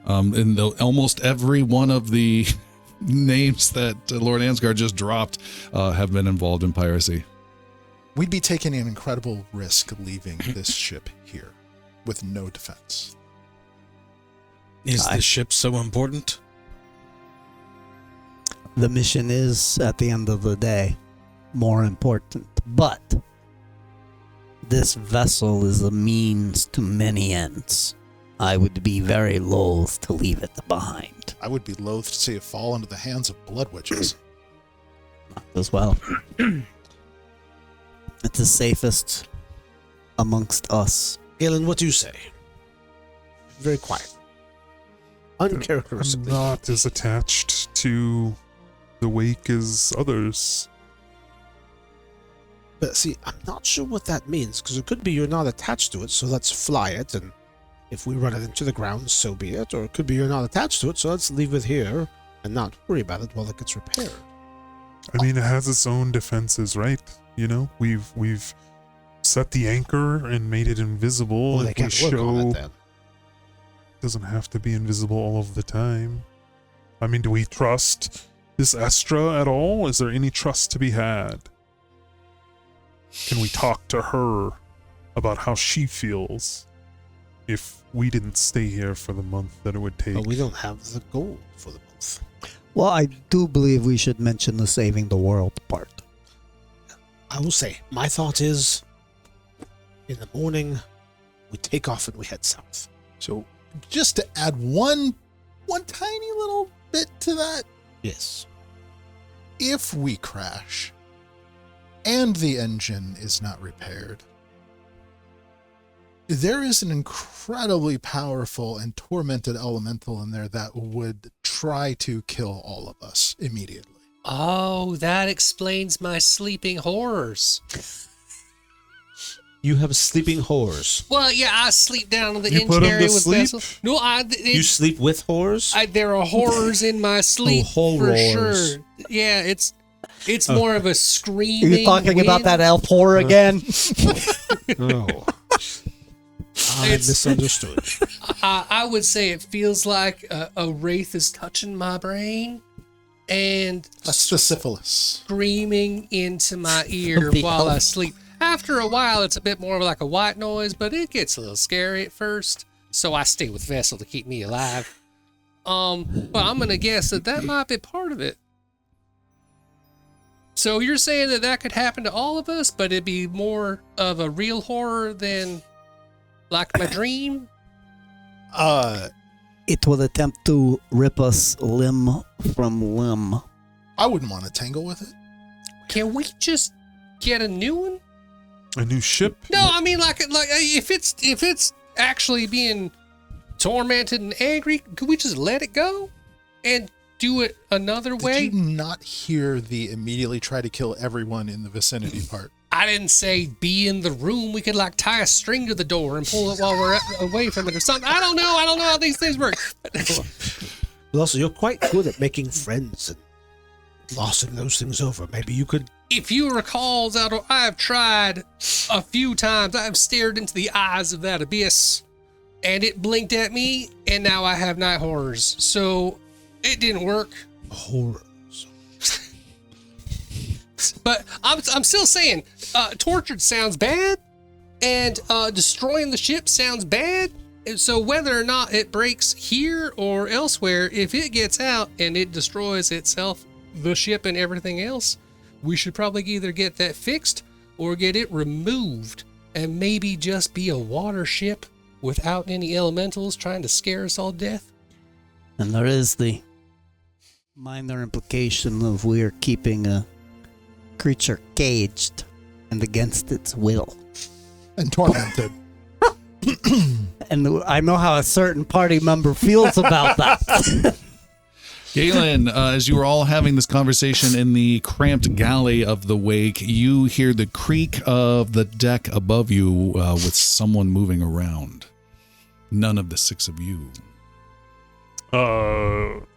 In almost every one of the names that Lord Ansgar just dropped have been involved in piracy. We'd be taking an incredible risk leaving this ship here with no defense. Is the ship so important? The mission is, at the end of the day, more important. But this vessel is a means to many ends. I would be very loath to leave it behind. I would be loath to see it fall into the hands of blood witches. As well. It's the safest amongst us. Galen, what do you say? Very quiet. I'm Uncharacteristically. not as attached to the wake as others. But see, I'm not sure what that means, because it could be you're not attached to it, so let's fly it, and if we run it into the ground, so be it. Or it could be you're not attached to it, so let's leave it here and not worry about it while it gets repaired. I mean, it has its own defenses, right? You know, we've set the anchor and made it invisible. Well, they If we can't work on it then. doesn't have to be invisible all of the time. I mean, do we trust this Estra at all? Is there any trust to be had? Can we talk to her about how she feels if we didn't stay here for the month that it would take? But we don't have the gold for the month. Well, I do believe we should mention the saving the world part. I will say, my thought is, in the morning, we take off and we head south. So just to add one tiny little bit to that, Yes. if we crash and the engine is not repaired, there is an incredibly powerful and tormented elemental in there that would try to kill all of us immediately. Oh, that explains my sleeping horrors. You have sleeping horrors. Well, yeah, I sleep down in the You engine put 'em area to with sleep? vessels. No, You sleep with horrors? there are horrors in my sleep for horrors. sure. Yeah, it's more of a screaming. Are you talking about wind. that elf whore again? No. I It's- misunderstood. I would say it feels like a wraith is touching my brain and That's the syphilis. screaming into my ear The while I elf. sleep. After a while, it's a bit more of like a white noise, but it gets a little scary at first. So I stay with Vessel to keep me alive. But I'm gonna guess that might be part of it. So you're saying that could happen to all of us, but it'd be more of a real horror than like my dream? It will attempt to rip us limb from limb. I wouldn't want to tangle with it. Can we just get a new one? A new ship? No, I mean like if it's actually being tormented and angry, could we just let it go and do it another way? Did you not hear the immediately try to kill everyone in the vicinity part? I didn't say be in the room. We could like tie a string to the door and pull it while we're away from it or something. I don't know how these things work. But also, you're quite good at making friends and glossing those things over. Maybe you could. If you recall, Zaldor, I have tried a few times. I have stared into the eyes of that abyss, and it blinked at me, and now I have night horrors. So it didn't work. Horrors. But I'm still saying, tortured sounds bad, and destroying the ship sounds bad. And so whether or not it breaks here or elsewhere, if it gets out and it destroys itself, the ship and everything else, we should probably either get that fixed or get it removed and maybe just be a water ship without any elementals trying to scare us all to death. And there is the minor implication of we are keeping a creature caged and against its will. And tormented. And I know how a certain party member feels about that. Galen, as you were all having this conversation in the cramped galley of the wake, you hear the creak of the deck above you with someone moving around. None of the six of you.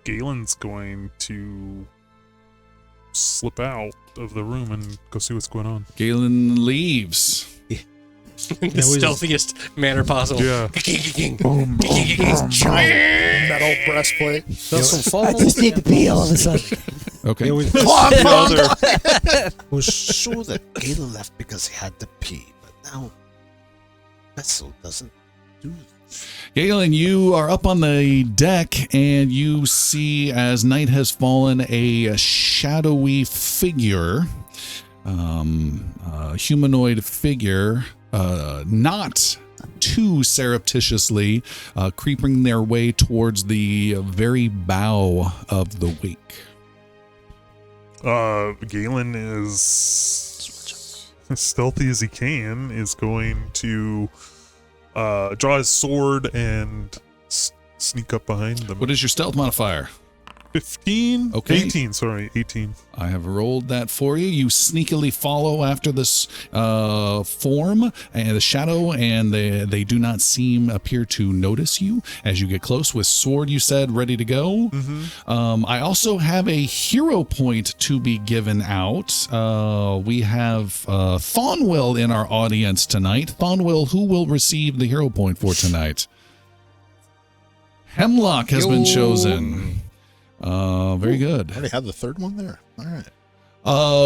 Galen's going to slip out of the room and go see what's going on. Galen leaves. In the stealthiest manner possible. Yeah. Metal old breastplate. I just need to pee all of a sudden. Okay. Was sure that Galen left because he had to pee, but now Vessel doesn't do that. Galen, you are up on the deck and you see, as night has fallen, a shadowy figure, humanoid figure, not too surreptitiously, creeping their way towards the very bow of the wake. Galen is as stealthy as he can, is going to draw his sword and sneak up behind them. What is your stealth modifier? 15? Okay. 18, sorry, 18. I have rolled that for you. You sneakily follow after this form and the shadow, and they do not appear to notice you as you get close. With sword, you said, ready to go. Mm-hmm. I also have a hero point to be given out. We have Thonwill in our audience tonight. Thonwill, who will receive the hero point for tonight? Hemlock has been chosen. Very good. I already had the third one there. All right.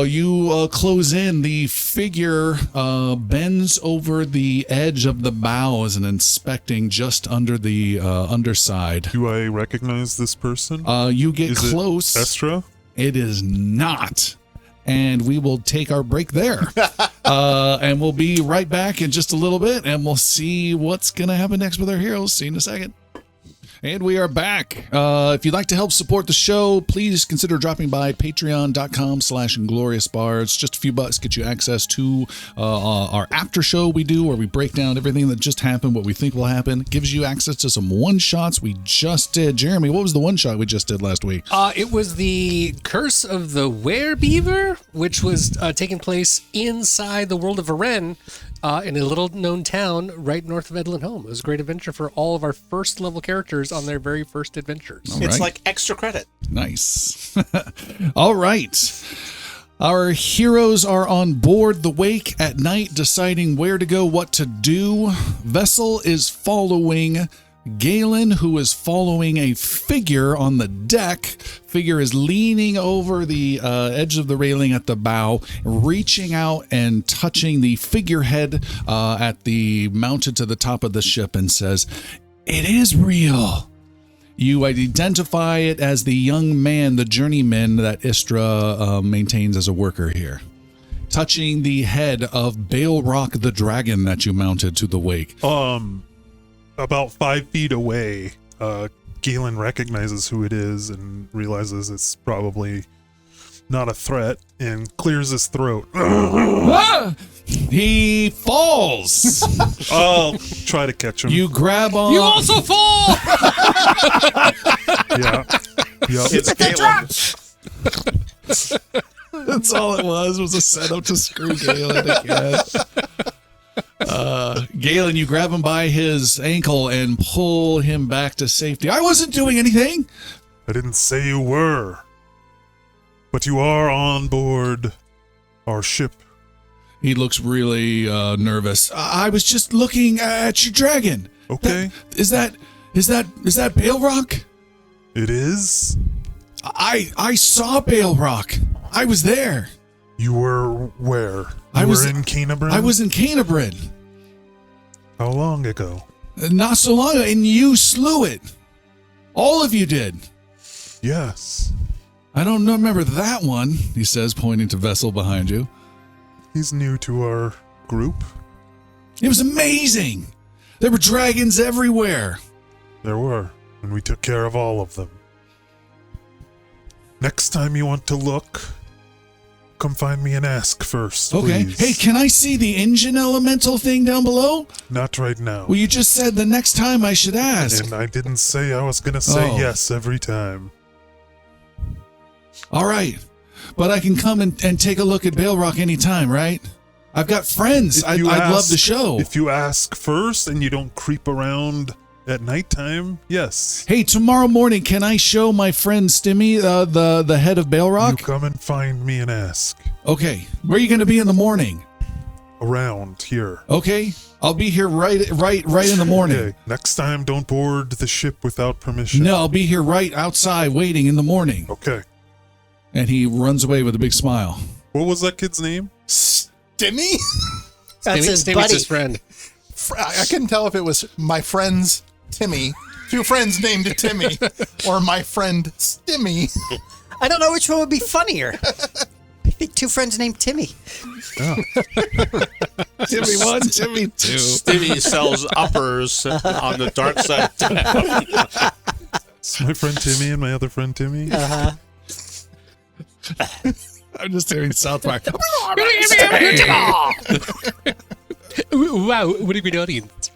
You close in. The figure bends over the edge of the bows and inspecting just under the underside. Do I recognize this person? You get Is close. it Estra? It is not. And we will take our break there. And we'll be right back in just a little bit, and we'll see what's going to happen next with our heroes. See you in a second. And we are back. If you'd like to help support the show, please consider dropping by patreon.com/gloriousbards. Just a few bucks get you access to our after show we do, where we break down everything that just happened, what we think will happen. Gives you access to some one-shots we just did. Jeremy, what was the one-shot we just did last week? It was the Curse of the Werebeaver, which was taking place inside the world of Varen, in a little-known town right north of Edlin Home. It was a great adventure for all of our first-level characters on their very first adventures. All It's right. like extra credit. Nice. All right. Our heroes are on board the wake at night, deciding where to go, what to do. Vessel is following Galen, who is following a figure on the deck. Figure is leaning over the edge of the railing at the bow, reaching out and touching the figurehead mounted to the top of the ship, and says, "It is real." You identify it as the young man, the journeyman that Istra maintains as a worker here, touching the head of Balrock the dragon that you mounted to the wake. About 5 feet away, Galen recognizes who it is and realizes it's probably not a threat and clears his throat. He falls. I'll try to catch him. You grab on. You also fall! Yeah. Yep. It's Galen. That's all it was a setup to screw Galen again. Galen, you grab him by his ankle and pull him back to safety. I wasn't doing anything. I didn't say you were. But you are on board our ship. He looks really nervous. I was just looking at your dragon. Okay. Is that Balrock? It is? I saw Balrock. I was there. You were where? I You was were in Canabrin? I was in Canabrin. How long ago? Not so long ago, and you slew it. All of you did. Yes. I don't remember that one, he says, pointing to Vessel behind you. He's new to our group. It was amazing. There were dragons everywhere. There were, and we took care of all of them. Next time you want to look, come find me and ask first, Okay. please. Hey, can I see the engine elemental thing down below? Not right now. Well, you just said the next time I should ask. And I didn't say I was going to say Oh. yes every time. All right. But I can come and take a look at Balrock anytime, right? I've got friends. If I'd you love ask- the show. If you ask first and you don't creep around at nighttime, yes. Hey, tomorrow morning, can I show my friend Stimmy the head of You Balrock? come and find me and ask. Okay. Where are you going to be in the morning? around here. Okay, I'll be here right in the morning. Okay, next time don't board the ship without permission. No, I'll be here right outside waiting in the morning. Okay. And he runs away with a big smile. What was that kid's name? Stimmy? That's his Timmy's buddy. his friend. I couldn't tell if it was my friend's Timmy, two friends named Timmy, or my friend Stimmy. I don't know which one would be funnier. I think two friends named Timmy. Timmy 1, Timmy 2. Stimmy sells uppers on the dark side. It's my friend Timmy and my other friend Timmy. I'm just hearing South Park. Wow, what a good audience.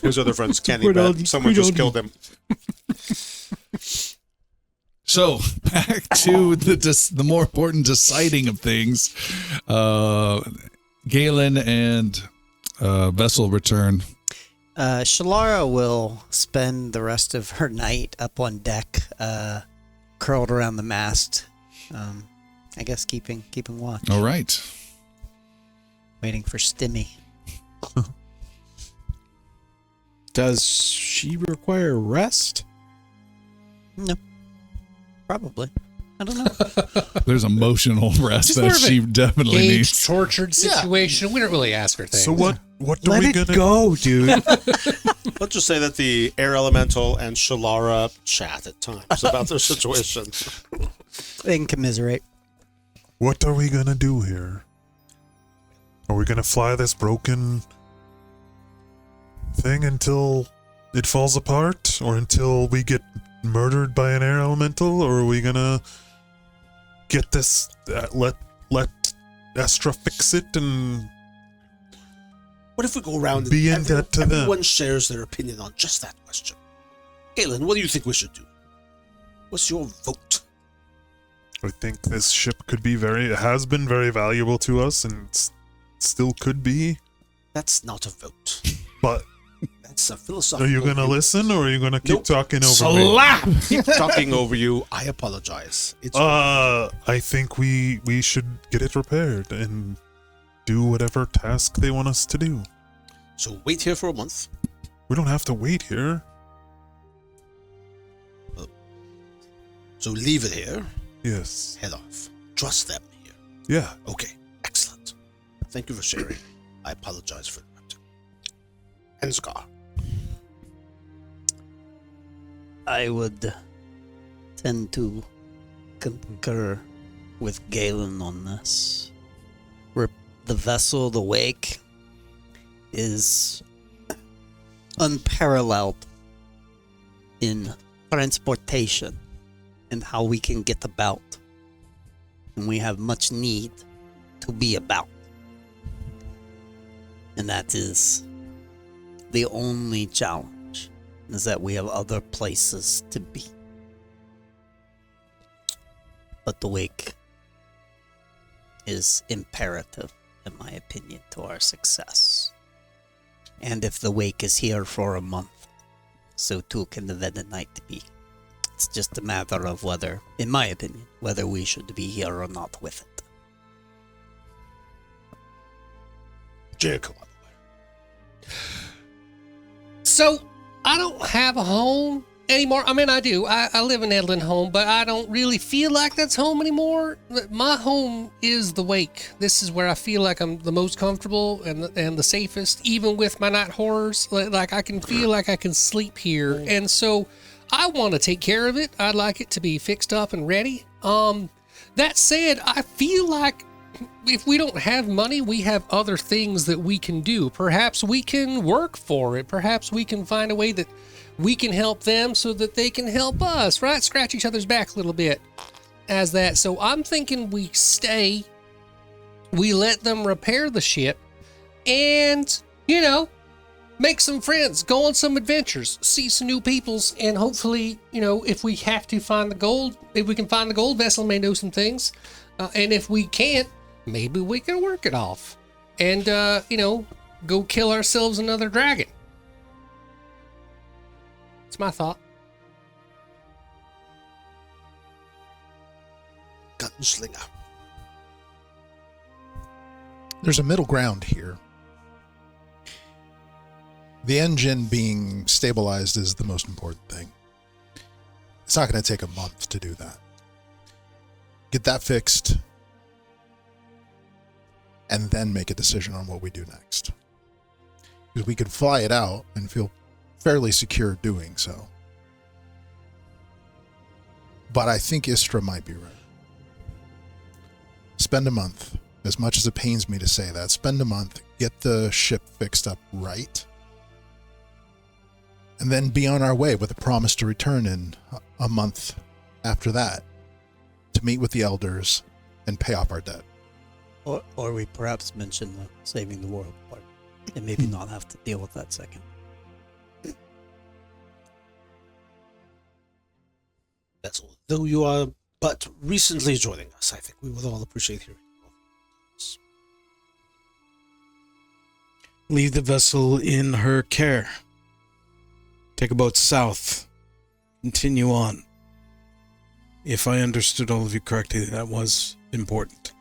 His other friend's Kenny, but someone just killed him. So back to the more important deciding of things. Galen and Vessel return. Shalara will spend the rest of her night up on deck, curled around the mast. I guess keeping watch, All right. waiting for Stimmy. Does she require rest? No, probably. I don't know. There's emotional rest Just more that of a she definitely needs. Caged, tortured situation. We don't really ask her things. So what are Let we it gonna go, dude. Let's just say that the air elemental and Shalara chat at times about their situation. They can commiserate. What are we gonna do here? Are we gonna fly this broken thing until it falls apart, or until we get murdered by an air elemental, or are we gonna get this? Let Astra fix it and What if we go around Be in and debt to them. everyone shares their opinion on just that question? Galen, what do you think we should do? What's your vote? I think this ship has been very valuable to us, and still could be. That's not a vote. But That's a philosophical. are you gonna view. listen, or are you gonna keep Nope. talking over me? Slap! Keep talking over you. I apologize. It's I think we should get it repaired and do whatever task they want us to do. so wait here for a month. We don't have to wait here. So leave it here. Yes. Head off. Trust them here. Yeah. Okay. Excellent. Thank you for sharing. I apologize for interrupting. And Scar. I would tend to concur with Galen on this. The vessel, the wake, is unparalleled in transportation and how we can get about. And we have much need to be about. And that is the only challenge, is that we have other places to be. But the wake is imperative, in my opinion, to our success. And if the wake is here for a month, so too can the Venom Night be. It's just a matter of whether, in my opinion, whether we should be here or not with it. Jacob. So, I don't have a home anymore. I mean, I do. I live in Edlin home, but I don't really feel like that's home anymore. My home is the wake. This is where I feel like I'm the most comfortable and the safest, even with my night horrors. Like I can feel like I can sleep here. And so I want to take care of it. I'd like it to be fixed up and ready. That said, I feel like if we don't have money, we have other things that we can do. Perhaps we can work for it. Perhaps we can find a way that we can help them so that they can help us, right? Scratch each other's back a little bit as that. So I'm thinking we stay, we let them repair the ship, and, you know, make some friends, go on some adventures, see some new peoples, and hopefully, you know, if we have to find the gold, if we can find the gold vessel, may know some things. And if we can't, maybe we can work it off and, you know, go kill ourselves another dragon. It's my thought. Gunslinger. There's a middle ground here. The engine being stabilized is the most important thing. It's not going to take a month to do that. Get that fixed, and then make a decision on what we do next. Because we could fly it out and feel fairly secure doing so. But I think Istra might be right. Spend a month. As much as it pains me to say that, spend a month, get the ship fixed up right, and then be on our way with a promise to return in a month after that to meet with the elders and pay off our debt. Or we perhaps mention the saving the world part and maybe not have to deal with that second. Vessel, though you are but recently joining us, I think we would all appreciate hearing. Leave the vessel in her care. Take a boat south. Continue on. If I understood all of you correctly, that was important.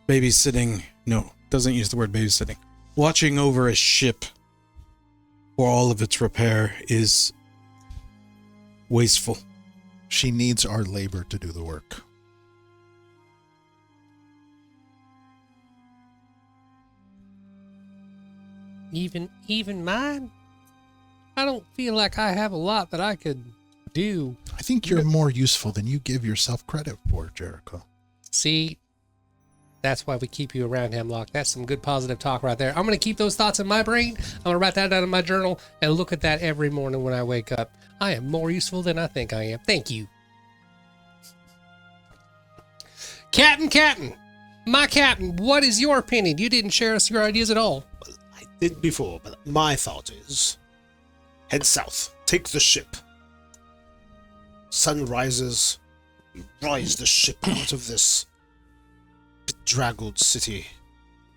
Babysitting, no, doesn't use the word babysitting. Watching over a ship for all of its repair is wasteful. She needs our labor to do the work. Even mine? I don't feel like I have a lot that I could do. I think you're more useful than you give yourself credit for, Jericho. See, that's why we keep you around, Hemlock. That's some good positive talk right there. I'm going to keep those thoughts in my brain. I'm going to write that down in my journal and look at that every morning when I wake up. I am more useful than I think I am. Thank you. Captain, my captain, what is your opinion? You didn't share us your ideas at all. Well, I did before, but my thought is head south, take the ship. Sun rises, we rise the ship out of this bedraggled city.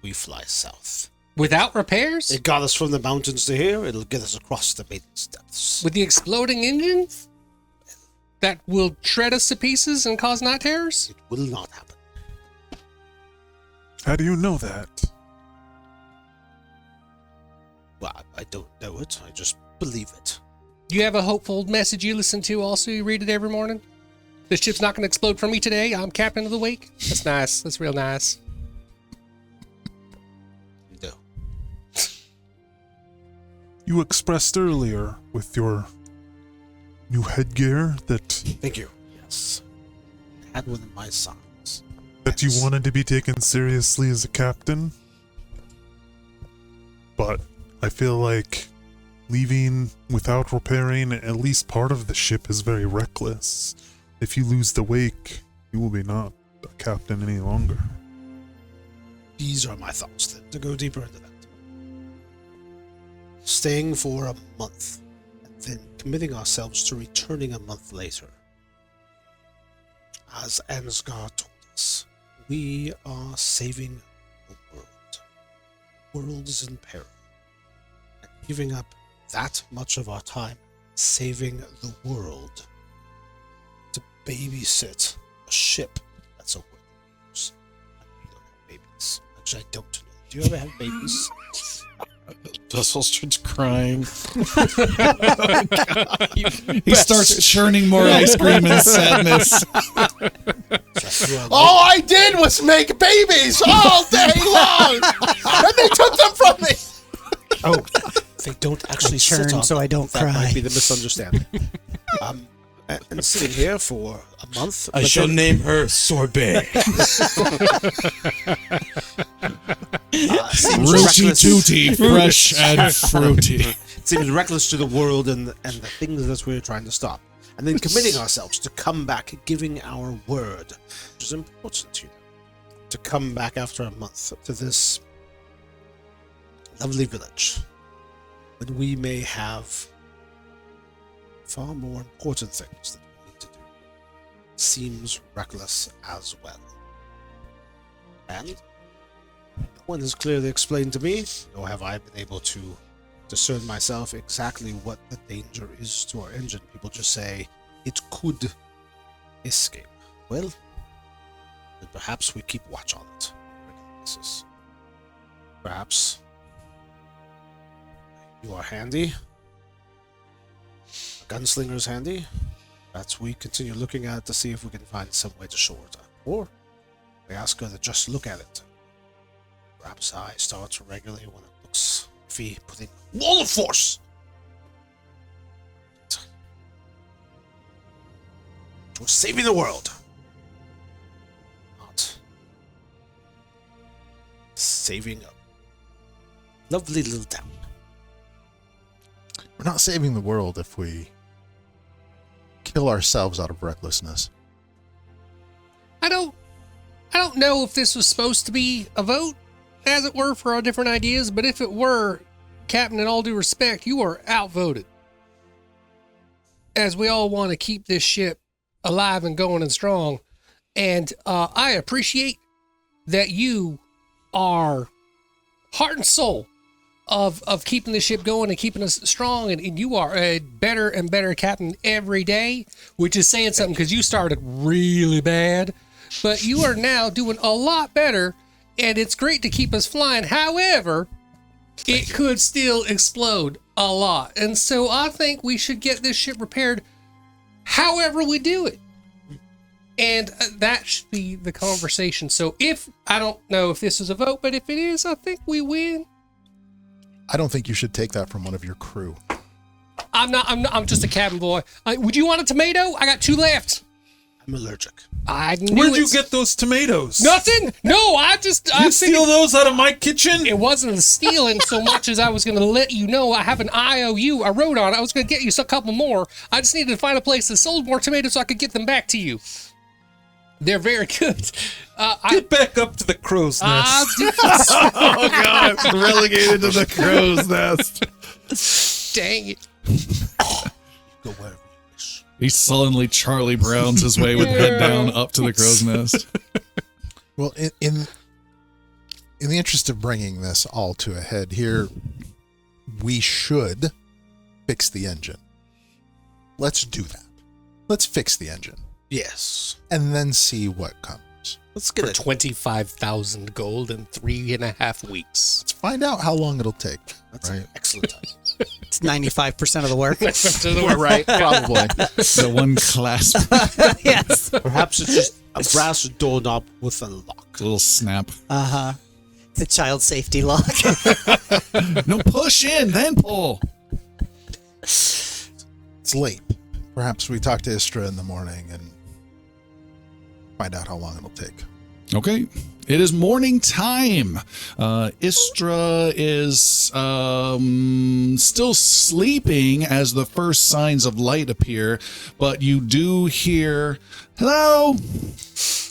We fly south. Without repairs? It got us from the mountains to here. It'll get us across the Maiden's Depths. With the exploding engines? That will shred us to pieces and cause night terrors? It will not happen. How do you know that? Well, I don't know it. I just believe it. Do you have a hopeful message you listen to also? You read it every morning? The ship's not going to explode for me today. I'm captain of the wake. That's nice. That's real nice. No. You expressed earlier with your new headgear that Thank you. Yes. I had one in my songs. you wanted to be taken seriously as a captain. But I feel like leaving without repairing at least part of the ship is very reckless. If you lose the wake, you will be not a captain any longer. These are my thoughts then, to go deeper into that. Staying for a month, and then committing ourselves to returning a month later. As Ansgar told us, we are saving the world. The world is in peril. And giving up that much of our time saving the world to babysit a ship that's a worthy use. We don't have babies. Actually, I don't know. Do you ever have babies? Vessel starts crying. He starts churning more ice cream in sadness. All I did was make babies all day long, and they took them from me. Oh, they don't actually churn sit on so them. I don't That cry. might be the misunderstanding. And sitting here for a month. I but shall then- name her Sorbet. seems Rooty reckless. tooty, fresh and fruity. It seems reckless to the world and the things that we're trying to stop. And then committing ourselves to come back, giving our word, which is important to you, to come back after a month to this lovely village, when we may have far more important things that we need to do. Seems reckless as well. And no one has clearly explained to me, nor have I been able to discern myself exactly what the danger is to our engine. People just say it could escape. Well, then perhaps we keep watch on it on a regular basis. Perhaps you are handy. A gunslinger's handy. Perhaps we continue looking at it to see if we can find some way to shore it up. Or we ask her to just look at it. Perhaps I start to regulate when it looks iffy, putting a wall of force. We're saving the world. Not saving a lovely little town. We're not saving the world if we kill ourselves out of recklessness. I don't know if this was supposed to be a vote, as it were, for our different ideas, but if it were, Captain, in all due respect, you are outvoted. As we all want to keep this ship alive and going and strong. And I appreciate that you are heart and soul of keeping the ship going and keeping us strong. And you are a better and better captain every day, which is saying something because you started really bad. But you are now doing a lot better, and it's great to keep us flying. However, it could still explode a lot. And so I think we should get this ship repaired however we do it. And that should be the conversation. So I don't know if this is a vote, but if it is, I think we win. I don't think you should take that from one of your crew. I'm just a cabin boy. Would you want a tomato? I got 2 left. I'm allergic. Where'd you get those tomatoes? Nothing. No, I steal those out of my kitchen? It wasn't stealing so much as I was going to let you know I have an IOU. I wrote on it. I was going to get you a couple more. I just needed to find a place that sold more tomatoes so I could get them back to you. They're very good. Get back up to the crow's nest. Oh, God. Relegated to the crow's nest. Dang it. Go wherever you wish. He sullenly Charlie Browns his way with head down up to the crow's nest. Well, in the interest of bringing this all to a head here, we should fix the engine. Let's do that. Let's fix the engine. Yes. And then see what comes. Let's get For it. 25,000 gold in 3.5 weeks. Let's find out how long it'll take. That's right? an excellent time. It's 95% of the work. Right, probably. The one clasp, Yes. Perhaps it's just a brass doorknob with a lock. a little snap. Uh-huh. It's a child safety lock. No, push in, then pull. It's late. Perhaps we talk to Istra in the morning and find out how long it'll take. Okay. It is morning time. Istra is still sleeping as the first signs of light appear, but you do hear, hello?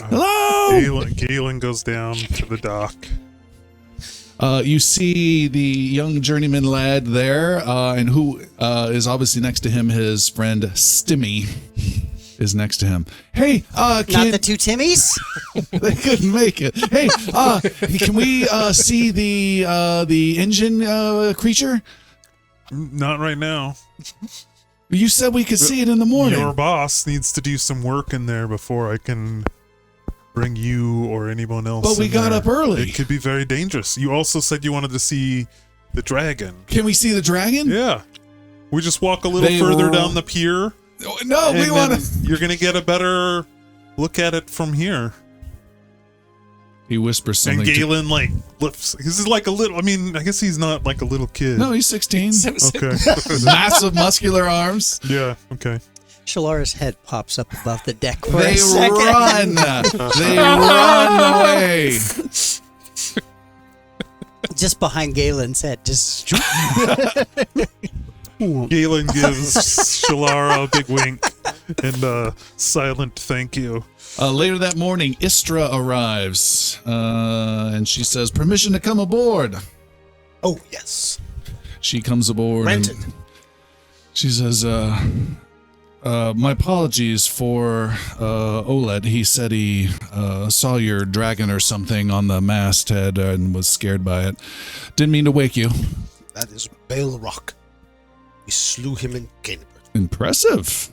Hello? Galen goes down to the dock. You see the young journeyman lad there, and who is obviously next to him, his friend Stimmy is next to him. Hey, Not the 2 Timmies? they couldn't make it. Hey, can we see the engine creature? Not right now. You said we could see it in the morning. Your boss needs to do some work in there before I can bring you or anyone else. But we in got there. up early. It could be very dangerous. You also said you wanted to see the dragon. Can we see the dragon? Yeah. We just walk a little They further were- down the pier. No, we and want then to. You're going to get a better look at it from here. He whispers something. And Galen, lifts. This is like a little, I mean, I guess he's not like a little kid. No, he's 16. Okay. Massive muscular arms. Yeah, okay. Shalara's head pops up above the deck for They a second. run. They run away. Just behind Galen's head. Just Galen gives Shalara a big wink and a silent thank you. Later that morning, Istra arrives, and she says, "Permission to come aboard." Oh, yes. She comes aboard. Rented. And she says, my apologies for Oled. He said he saw your dragon or something on the masthead and was scared by it. Didn't mean to wake you." That is Bale Rock. We slew him in Canterbury. Impressive.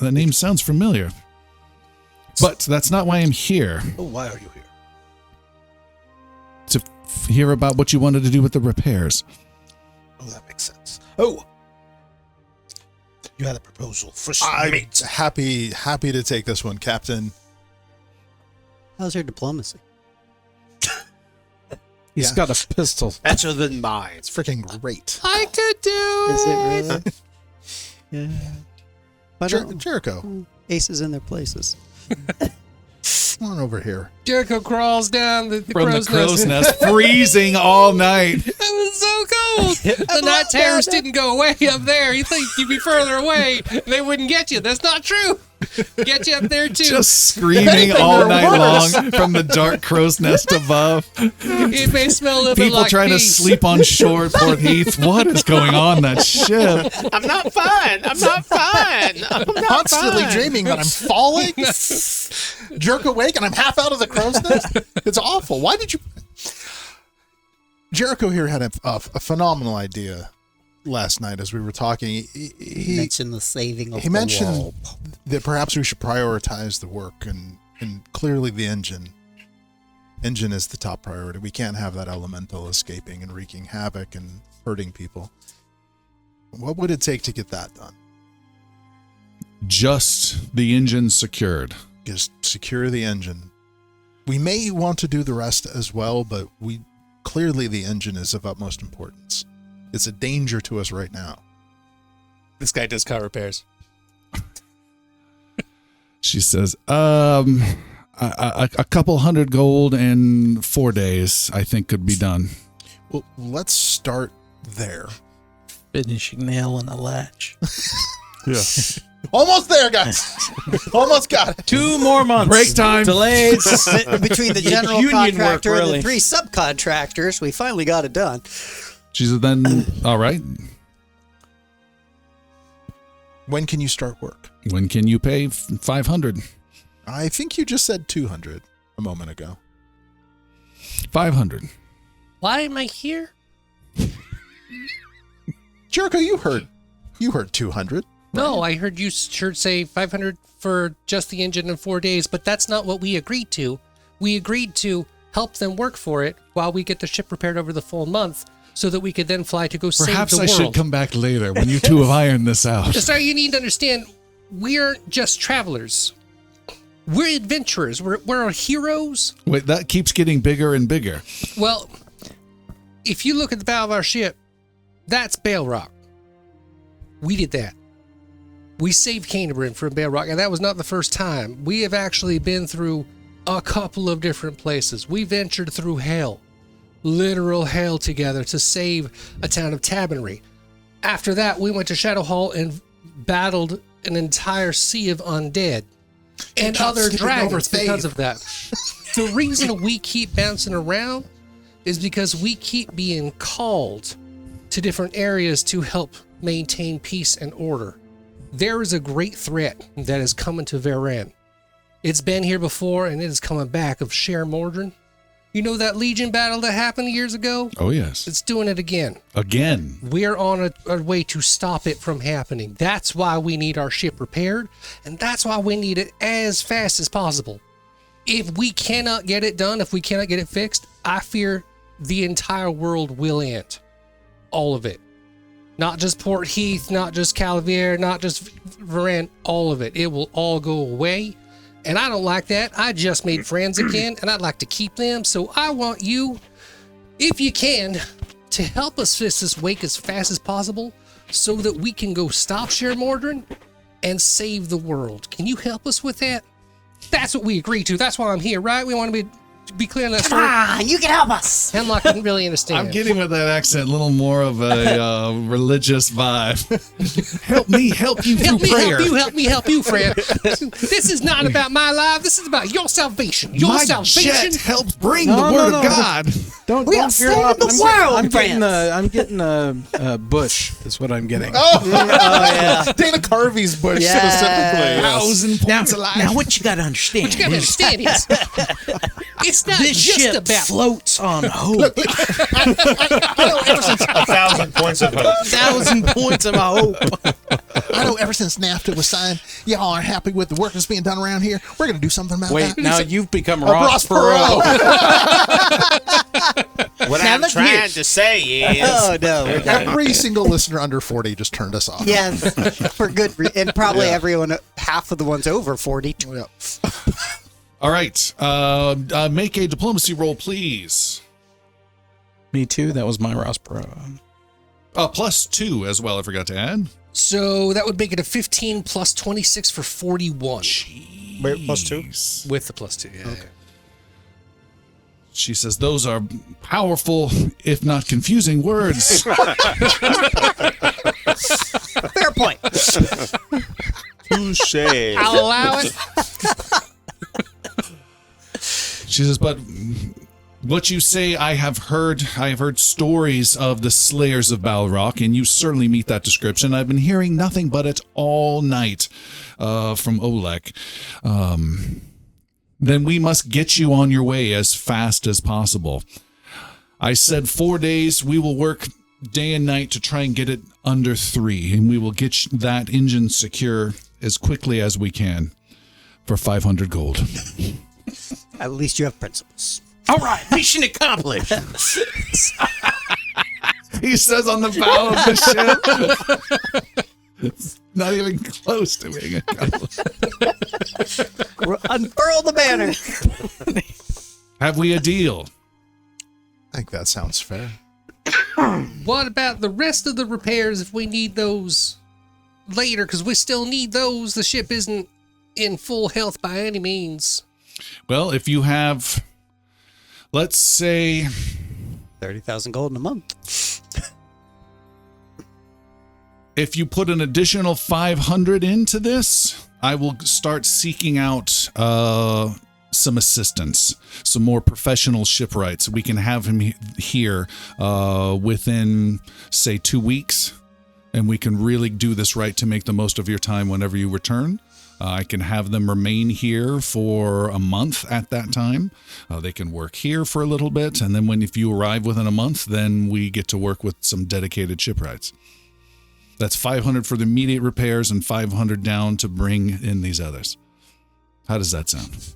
That name sounds familiar. But that's not why I'm here. Oh, why are you here? To hear about what you wanted to do with the repairs. Oh, that makes sense. Oh, you had a proposal for some mate. Happy to take this one, Captain. How's your diplomacy? He's got a pistol. Better than mine. It's freaking great. I could do Is it really? Yeah. Why don't Jericho, aces in their places? come on over here. Jericho crawls down the From the crow's crow's nest. nest, freezing all night. That was so cold. The night terrors didn't go away up there. You think you'd be further away, they wouldn't get you. That's not true. Get you up there too. Just screaming all night long from the dark crow's nest above. It may smell a little bit People like trying pee. to sleep on shore at Port Heath. What is going on that ship? I'm not fine. I'm not fine. I'm not Constantly fine. dreaming that I'm falling, jerk awake, and I'm half out of the crow's nest. It's awful. Why did you? Jericho here had a phenomenal idea last night as we were talking. He mentioned the saving of he the mentioned wall. that perhaps we should prioritize the work, and clearly the engine is the top priority. We can't have that elemental escaping and wreaking havoc and hurting people. What would it take to get that done? Just the engine secured. Just secure the engine. We may want to do the rest as well, but clearly the engine is of utmost importance. It's a danger to us right now. This guy does car repairs. She says, a couple hundred gold and 4 days, I think, could be done. Well, let's start there. Finishing nail in a latch. Yeah. Almost there, guys. Almost got it. 2 more months. Break time. Delays. Between the general Union work, contractor and really. the 3 subcontractors, we finally got it done. She said, then, all right. When can you start work? When can you pay 500? I think you just said 200 a moment ago. 500. Why am I here? Jericho, you heard 200. No, I heard you say 500 for just the engine in 4 days, but that's not what we agreed to. We agreed to help them work for it while we get the ship repaired over the full month so that we could then fly to go Perhaps save the I world. should come back later when you two have ironed this out. Sorry, you need to understand, we aren't just travelers. We're adventurers. We're heroes. Wait, that keeps getting bigger and bigger. Well, if you look at the bow of our ship, that's Bale Rock. We did that. We saved Canterbury from Bale Rock, and that was not the first time. We have actually been through a couple of different places. We ventured through hell, literal hell together to save a town of Tabernary. After that, we went to Shadow Hall and battled an entire sea of undead and other dragons because of that. The reason we keep bouncing around is because we keep being called to different areas to help maintain peace and order. There is a great threat that is coming to Varen. It's been here before, and it is coming back of Share Mordrin. You know that Legion battle that happened years ago? Oh, yes. It's doing it again. Again. We're on a way to stop it from happening. That's why we need our ship repaired, and that's why we need it as fast as possible. If we cannot get it done, if we cannot get it fixed, I fear the entire world will end. All of it. Not just Port Heath, not just Calavier, not just Varan, all of it. It will all go away. And I don't like that. I just made friends again, and I'd like to keep them. So I want you, if you can, to help us fix this wake as fast as possible so that we can go stop Share Mordrin and save the world. Can you help us with that? That's what we agreed to. That's why I'm here, right? We want to be clear on that story. Ah, you can help us. Hemlock didn't really understand. I'm getting with that accent a little more of a religious vibe. Help me help you through prayer. Help me help you, friend. This is not about my life. This is about your salvation. Your My salvation. jet helps bring the word of God. We are saving the world, I'm getting a bush. Is what I'm getting. Oh, yeah. Dana Carvey's bush Yes. specifically. 1,000 points of life. Now, what you gotta understand? What you gotta understand is, it's not This just ship about floats on hope. 1,000 points of hope. 1,000 points of hope. I know ever since NAFTA was signed, y'all aren't happy with the work that's being done around here. We're going to do something about Wait, that. now you've become Ross Ross Perot. What I'm trying to say is, Oh no. Every single listener under 40 just turned us off. Yes, for good and probably everyone, half of the ones over 40. Yep. All right. Make a diplomacy roll, please. Me too. That was my Ross Perot. +2 as well, I forgot to add. So that would make it a 15 plus 26 for 41. Wait, +2? With the +2, yeah. Okay. She says, those are powerful, if not confusing words. Fair point. Touche. I'll allow it. She says, but what you say, I have heard stories of the slayers of Balrog, and you certainly meet that description. I've been hearing nothing but it all night from Oleg. Then we must get you on your way as fast as possible. I said 4 days. We will work day and night to try and get it under 3, and we will get that engine secure as quickly as we can for 500 gold. At least you have principles. All right, mission accomplished. He says on the bow of the ship. It's not even close to being a couple. Unfurl the banner. Have we a deal? I think that sounds fair. What about the rest of the repairs if we need those later? Because we still need those. The ship isn't in full health by any means. Well, if you have, let's say, 30,000 gold in a month. if you put an additional 500 into this, I will start seeking out some assistance, some more professional shipwrights. We can have him here within, say, 2 weeks, and we can really do this right to make the most of your time whenever you return. I can have them remain here for a month at that time. They can work here for a little bit, and then if you arrive within a month, then we get to work with some dedicated shipwrights. That's 500 for the immediate repairs and 500 down to bring in these others. How does that sound?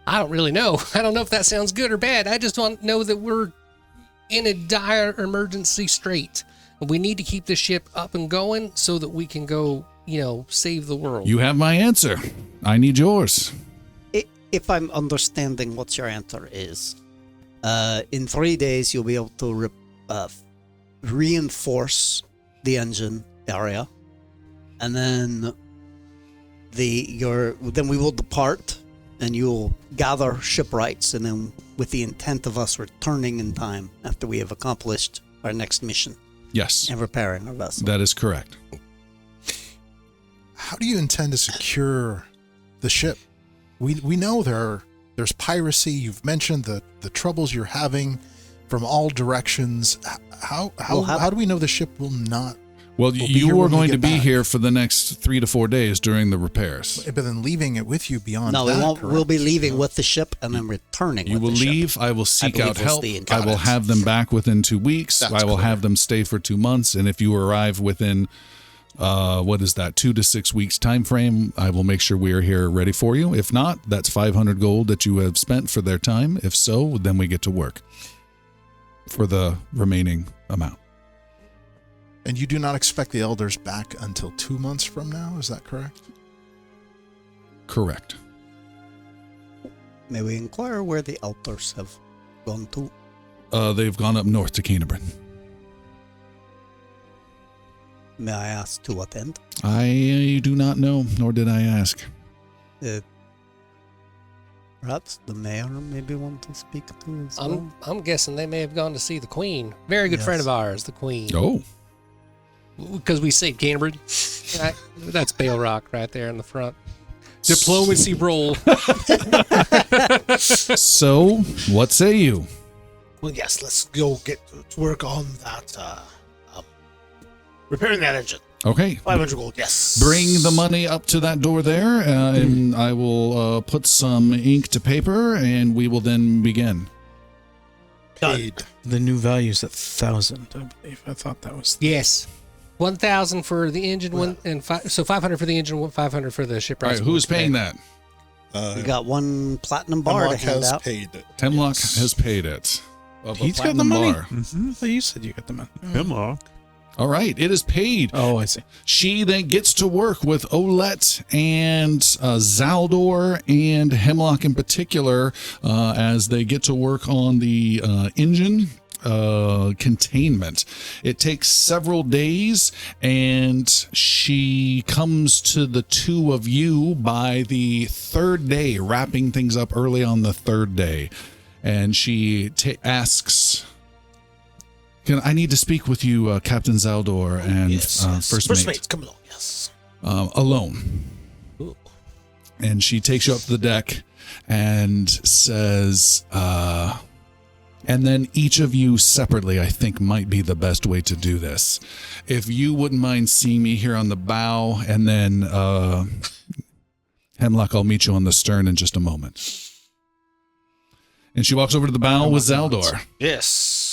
I don't really know. I don't know if that sounds good or bad. I just want to know that we're in a dire emergency strait. We need to keep the ship up and going so that we can go, save the world. You have my answer. I need yours. If I'm understanding what your answer is, in 3 days you'll be able to reinforce the engine area, and then then we will depart, and you'll gather shipwrights, and then with the intent of us returning in time after we have accomplished our next mission. Yes. And repairing our vessel. That is correct. How do you intend to secure the ship? We know there's piracy. You've mentioned the troubles you're having from all directions. How do we know the ship will not? Well, you are going to be here for the next 3 to 4 days during the repairs. But then leaving it with you beyond No, that, we won't. correct? We'll be leaving with the ship and then returning. You with will the ship. leave. I will seek out help. I will Got it. have them back within 2 weeks. That's I will clear. have them stay for 2 months. And if you arrive within, 2 to 6 weeks time frame, I will make sure we are here ready for you. If not, that's 500 gold that you have spent for their time. If so, then we get to work for the remaining amount. And you do not expect the elders back until 2 months from now, is that correct? Correct. May we inquire where the elders have gone to? They've gone up north to Canterbury. May I ask to what end? I do not know, nor did I ask. Perhaps the mayor maybe want to speak to as well. I'm guessing they may have gone to see the Queen. Very good friend of ours, the Queen. Oh. Because we saved Canterbury. That's Bale Rock right there in the front. Diplomacy roll. So, what say you? well, yes, let's go get to work on that, repairing that engine. Okay. 500 gold, yes. Bring the money up to that door there, and I will put some ink to paper, and we will then begin. Done. The new value's 1,000, I believe. I thought that was. Yes. 1,000 for the engine, so 500 for the engine, 500 for the ship. All right, who's paying that? We got one platinum bar to hand has out. paid it. Hemlock has paid it. Of a He's got the platinum money. bar. I thought you said you got the money. Hemlock. All right, it is paid. Oh, I see. She then gets to work with Olet and Zaldor and Hemlock in particular as they get to work on the engine containment. It takes several days, and she comes to the two of you by the third day, wrapping things up early on the third day. And she asks, I need to speak with you, Captain Zaldor and First Mate. Come along, yes. Alone. Ooh. And she takes you up to the deck and says, and then each of you separately, I think, might be the best way to do this. If you wouldn't mind seeing me here on the bow, and then Hemlock, I'll meet you on the stern in just a moment. And she walks over to the bow with Zaldor. Yes.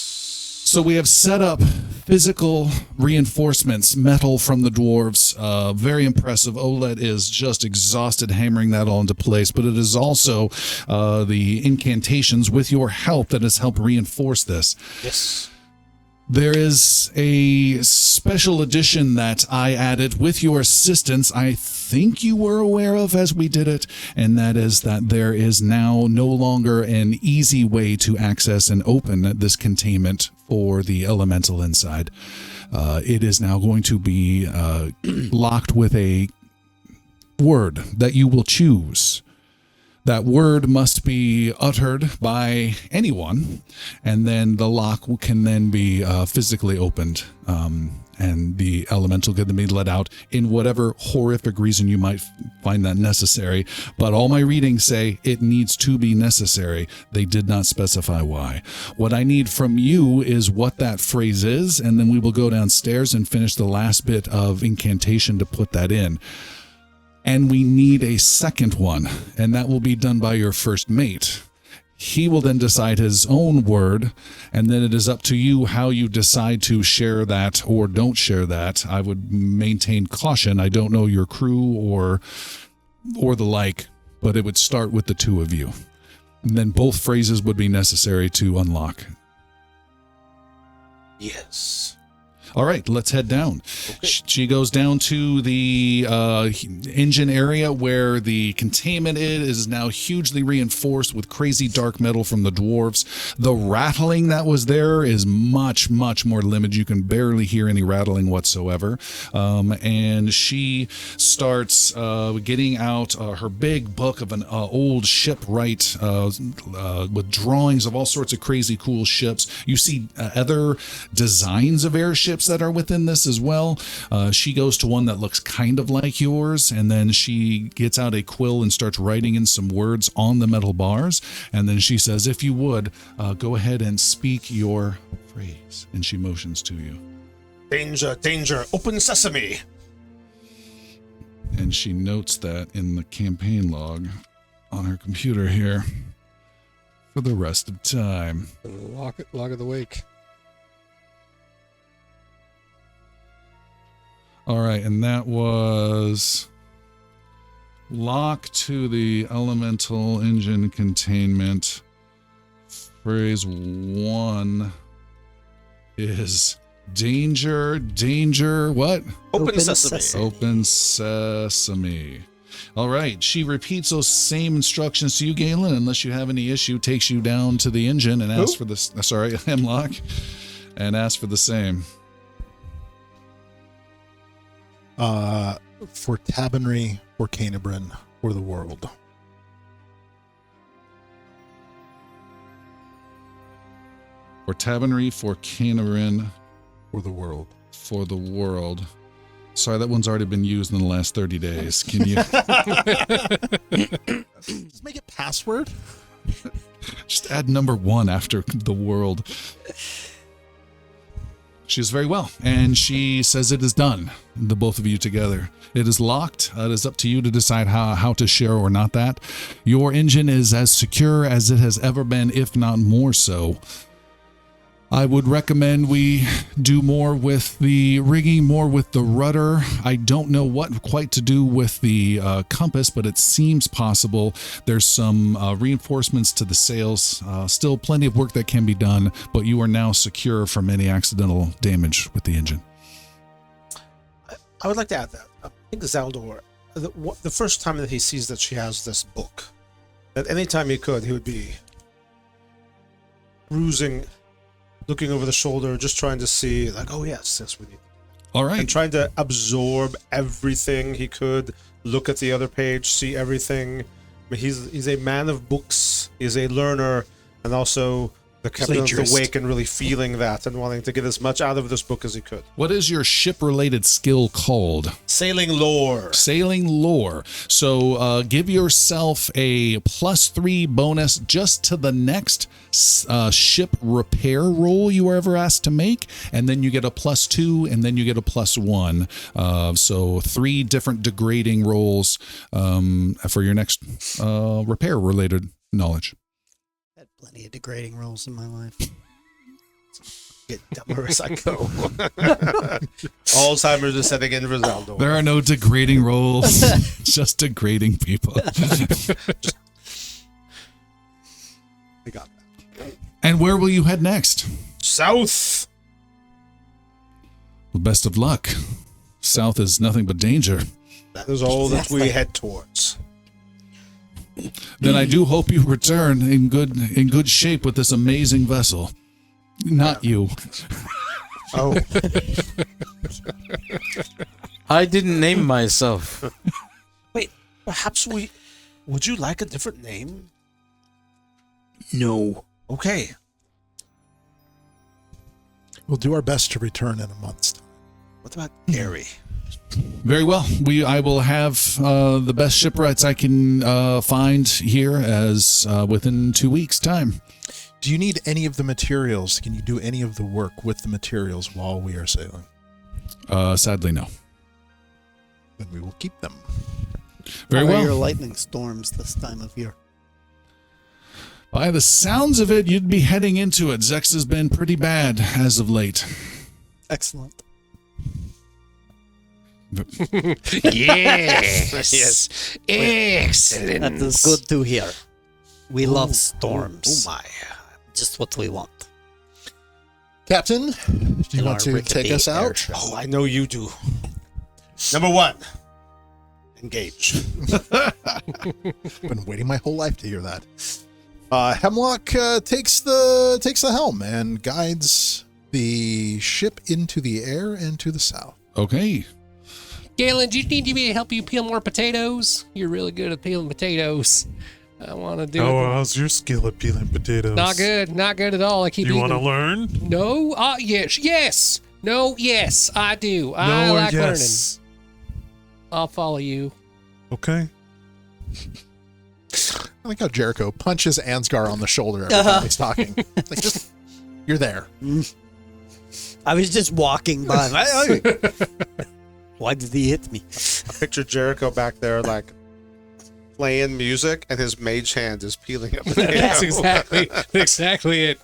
So we have set up physical reinforcements, metal from the dwarves. Very impressive. Olet is just exhausted hammering that all into place, but it is also the incantations with your help that has helped reinforce this. Yes. There is a special edition that I added with your assistance, I think you were aware of as we did it, and that is that there is now no longer an easy way to access and open this containment for the elemental inside. It is now going to be locked with a word that you will choose. That word must be uttered by anyone, and then the lock can then be physically opened, and the elemental can then be let out in whatever horrific reason you might find that necessary. But all my readings say it needs to be necessary. They did not specify why. What I need from you is what that phrase is, and then we will go downstairs and finish the last bit of incantation to put that in. And we need a second one, and that will be done by your first mate. He will then decide his own word, and then it is up to you how you decide to share that or don't share that. I would maintain caution. I don't know your crew or the like, but it would start with the two of you. And then both phrases would be necessary to unlock. Yes. All right, let's head down. Okay. She goes down to the engine area where the containment is now hugely reinforced with crazy dark metal from the dwarves. The rattling that was there is much, much more limited. You can barely hear any rattling whatsoever. And she starts getting out her big book of an old shipwright with drawings of all sorts of crazy cool ships. You see other designs of airships that are within this as well. She goes to one that looks kind of like yours, and then she gets out a quill and starts writing in some words on the metal bars, and then she says, if you would, go ahead and speak your phrase, and she motions to you. Danger, danger, open sesame. And she notes that in the campaign log on her computer here for the rest of time. Log of the wake. All right, and that was lock to the elemental engine containment. Phrase 1 is danger, danger, what? Open sesame. Open sesame. All right, she repeats those same instructions to you, Galen, unless you have any issue, takes you down to the engine and asks for this, Hemlock, and asks for the same. For Tabernary, for Canabrin, for the world. For Tabernary, for Canarin, For the world. for the world. Sorry, that one's already been used in the last 30 days. Can you Just make it password. just add number 1 after the world? She is very well, and she says it is done, the both of you together. It is locked. It is up to you to decide how to share or not that. Your engine is as secure as it has ever been, if not more so. I would recommend we do more with the rigging, more with the rudder. I don't know what quite to do with the compass, but it seems possible. There's some reinforcements to the sails. Still plenty of work that can be done, but you are now secure from any accidental damage with the engine. I would like to add that. I think Zaldor, the first time that he sees that she has this book, that anytime he could, he would be cruising, looking over the shoulder, just trying to see, like, oh yes, we need. All right. And trying to absorb everything he could, look at the other page, see everything. I mean, he's a man of books, he's a learner, and also the captain of the wake, and really feeling that and wanting to get as much out of this book as he could. What is your ship-related skill called? Sailing lore. Sailing lore. So give yourself a +3 bonus just to the next ship repair roll you were ever asked to make, and then you get a +2, and then you get a +1. So 3 different degrading rolls for your next repair-related knowledge. Had plenty of degrading rolls in my life. Get dumber as I go. Alzheimer's is setting in for Zaldor. There are no degrading rolls, just degrading people. I got that. And where will you head next? South. Well, best of luck. South is nothing but danger. That is all that we head towards. Then I do hope you return in good shape with this amazing vessel. Not you. Oh. I didn't name myself. Wait, perhaps would you like a different name? No. Okay. We'll do our best to return in a month's time. What about Gary? Very well. I will have the best shipwrights I can find here as within 2 weeks' time. Do you need any of the materials? Can you do any of the work with the materials while we are sailing? Sadly, no. Then we will keep them. Very How are well. your lightning storms this time of year? By the sounds of it, you'd be heading into it. Xecsa's been pretty bad as of late. Excellent. Yes. Excellent. That is good to hear. We love storms. Oh my. Just what we want. Captain, do you In want our to rickety take us out? airship. Oh, I know you do. Number 1. Engage. Been waiting my whole life to hear that. Hemlock takes the helm and guides the ship into the air and to the south. Okay. Galen, do you need me to help you peel more potatoes? You're really good at peeling potatoes. I want to do Oh, it. how's your skill at peeling potatoes? Not good. Not good at all. I keep You eating want to learn? No. Yes. No. Yes. I do. I No or like yes? learning. I'll follow you. Okay. I like how Jericho punches Ansgar on the shoulder every time he's talking. Like, just, you're there. I was just walking by. Why did he hit me? I picture Jericho back there, like, playing music, and his mage hand is peeling up. That's exactly it.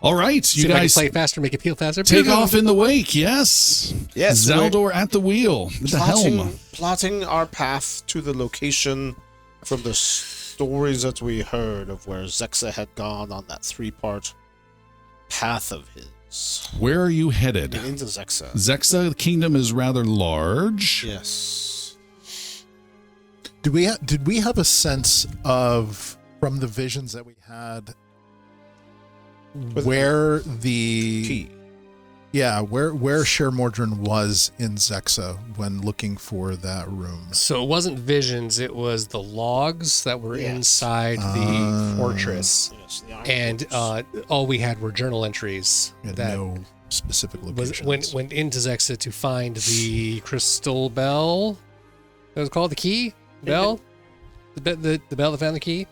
All right, See you if I can guys play faster, make it peel faster. take off in the wake. Yes. Yes, Zaldor at the wheel. With the helm. Plotting our path to the location from the stories that we heard of where Xecsa had gone on that 3-part path of his. Where are you headed? Into Xecsa. Xecsa kingdom is rather large. Yes. Did we have a sense of, from the visions that we had, where the Key. Yeah, where Sher Mordrin was in Xecsa when looking for that room. So it wasn't visions, it was the logs that were inside the fortress. Yes, the iron And fortress. all we had were journal entries And that no specific was locations. went into Xecsa to find the crystal bell. That was called the key? Bell? The bell that found the key?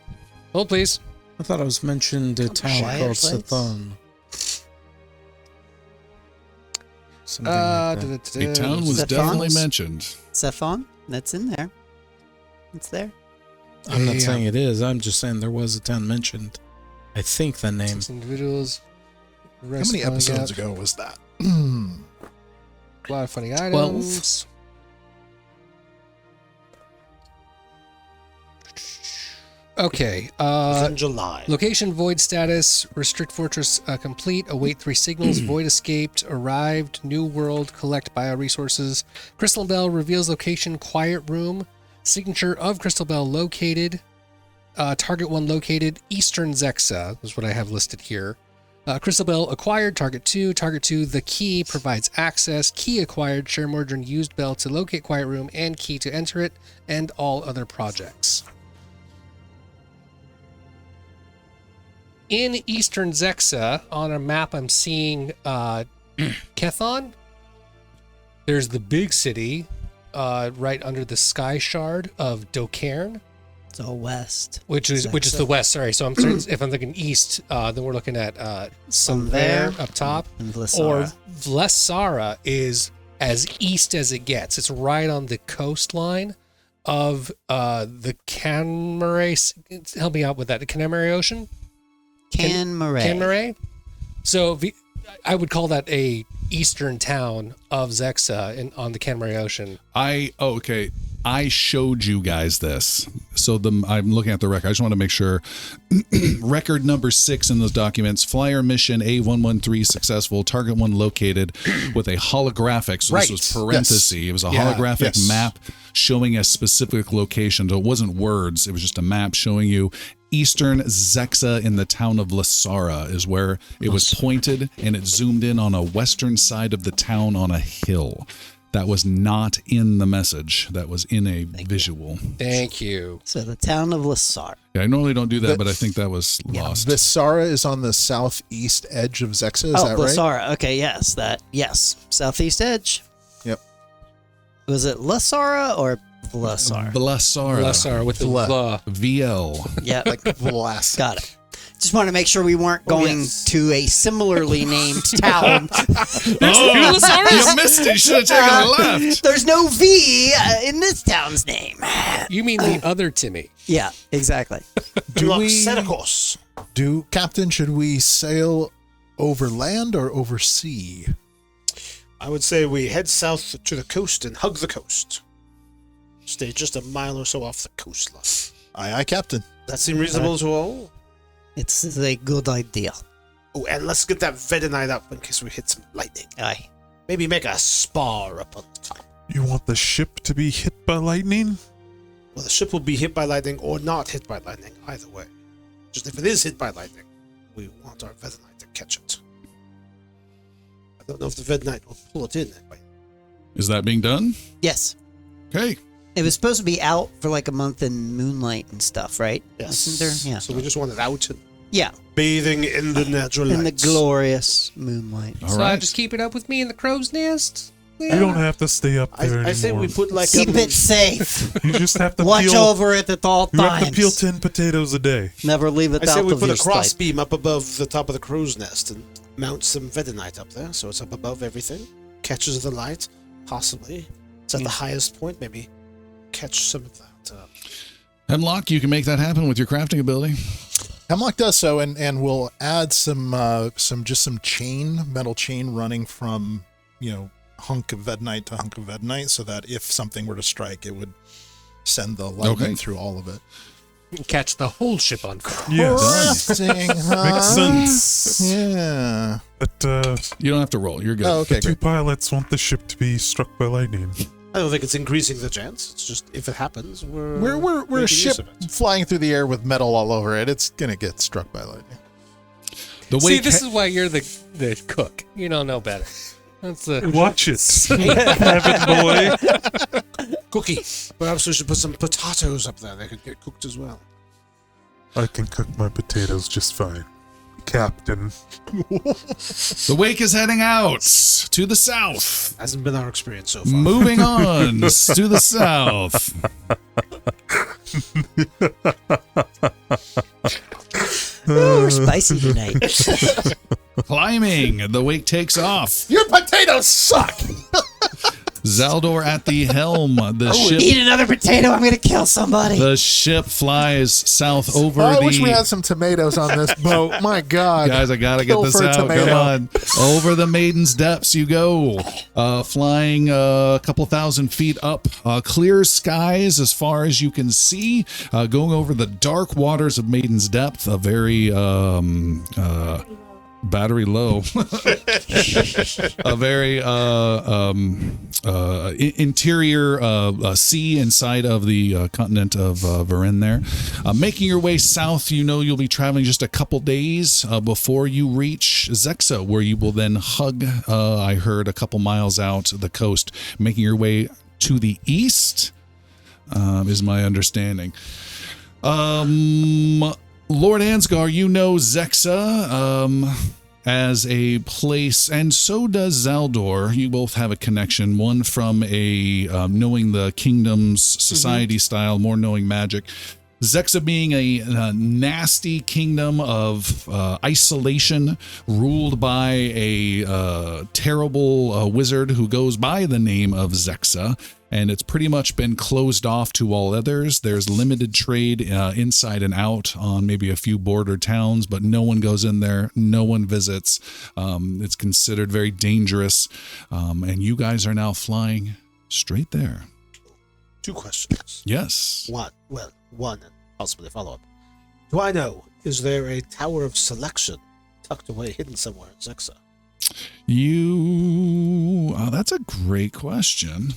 Hold, please. I thought I was mentioned a town Shire called sites? Sathon. Something like that. The town was Zephon? definitely mentioned. Zephon? That's in there. It's there. I'm not saying it is. I'm just saying there was a town mentioned. I think the name. 6 individuals. How many episodes ago was that? A lot of funny items. 12. Okay. in July. Location void status. Restrict fortress complete. Await 3 signals. Void escaped. Arrived. New world. Collect bioresources. Crystal Bell reveals location. Quiet room. Signature of Crystal Bell located. Target 1 located. Eastern Xecsa is what I have listed here. Crystal Bell acquired. Target 2. Target 2. The key provides access. Key acquired. Share merger and used bell to locate quiet room and key to enter it and all other projects. In Eastern Xecsa, on a map I'm seeing Kethon. There's the big city right under the sky shard of Docairn. It's all west. Which is the west. Sorry, so if I'm thinking east, then we're looking at Somvair up top, And or Vlissara. Vlissara is as east as it gets. It's right on the coastline of the Canmarais. Help me out with that. The Canmarais Ocean. Canmarais. So I would call that a eastern town of Xecsa on the Canmarais Ocean. Okay. I showed you guys this. So I'm looking at the record. I just want to make sure. Record number 6 in those documents. Flyer mission A113 successful. Target 1 located with a holographic. So Right. this was parenthesis. Yes. It was a Yeah. holographic Yes. map showing a specific location. So it wasn't words. It was just a map showing you Eastern Xecsa in the town of Vlissara is where it was pointed, and it zoomed in on a western side of the town on a hill. That was not in the message. That was in a visual. Thank you. So the town of Vlissara. Yeah, I normally don't do that, but I think that was lost. Vlissara is on the southeast edge of Xecsa, is that right? Vlissara. Okay, yes. Southeast edge. Yep. Was it Vlissara or Vlissara? Vlissara with the Vla. VL. Yeah, Like Vlas. got it. Just want to make sure we weren't going to a similarly named town. You missed it. You should have taken a left. There's no V in this town's name. You mean the other Timmy? Yeah, exactly. Captain, should we sail over land or over sea? I would say we head south to the coast and hug the coast. Stay just a mile or so off the coastline. Aye, Captain. That seem reasonable to all? It's a good idea. Oh, and let's get that Vedonite up in case we hit some lightning. Aye. Maybe make a spar up on the top. You want the ship to be hit by lightning? Well, the ship will be hit by lightning or not hit by lightning, either way. Just if it is hit by lightning, we want our Vedonite to catch it. I don't know if the Vedonite will pull it in. Is that being done? Yes. Okay. It was supposed to be out for like a month in moonlight and stuff, right? Yes. Isn't there? Yeah. So we just want it out and Yeah. bathing in the natural In the lights. glorious moonlight. All So right. I just keep it up with me in the crow's nest? You don't have to stay up there I say anymore. we put like Keep it safe. You just have to Watch peel. over it at all You have to peel times. 10 potatoes a day. Never leave it I say out we of put your a cross sight. beam up above the top of the crow's nest and mount some Vedonite up there, so it's up above everything. Catches the light, possibly. It's at the highest point, maybe catch some of that. Hemlock, you can make that happen with your crafting ability. Hemlock does so, and we'll add some metal chain running from, hunk of Vedonite to hunk of Vedonite, so that if something were to strike, it would send the lightning through all of it. Catch the whole ship on fire. Yes. Interesting, huh? Makes sense. Yeah. But You don't have to roll. You're good. Oh, okay, the two great. pilots want the ship to be struck by lightning. I don't think it's increasing the chance. It's just if it happens, we're We're a making use ship of it. flying through the air with metal all over it. It's gonna get struck by lightning. The See, wake this is why you're the cook. You don't know better. That's the Watch it, cabin boy. Cookie. Perhaps we should put some potatoes up there. They could get cooked as well. I can cook my potatoes just fine. Captain. The wake is heading out to the south. Hasn't been our experience so far. Moving on to the south. Ooh, we're spicy tonight. Climbing, the wake takes off. Your potatoes suck. Zaldor at the helm. The ship. Eat another potato. I'm gonna kill somebody. The ship flies south over I the. wish we had some tomatoes on this boat. My God. Guys, I gotta get Kill this for a out. tomato. Come on. Over the Maiden's Depths you go. Flying a couple thousand feet up. Clear skies as far as you can see. Going over the dark waters of Maiden's Depth. A very battery low. A very interior sea inside of the continent of Varin there. Making your way south, you know you'll be traveling just a couple days before you reach Xecsa, where you will then hug, I heard, a couple miles out the coast. Making your way to the east is my understanding. Lord Ansgar, you know Xecsa as a place, and so does Zaldor. You both have a connection, one from a knowing the kingdom's society style, more knowing magic. Xecsa being a nasty kingdom of isolation, ruled by a terrible wizard who goes by the name of Xecsa, and it's pretty much been closed off to all others. There's limited trade inside and out on maybe a few border towns, but no one goes in there, no one visits. It's considered very dangerous, and you guys are now flying straight there. 2 questions. Yes. One, and possibly a follow-up. Do I know, is there a tower of selection tucked away, hidden somewhere in Xecsa? That's a great question.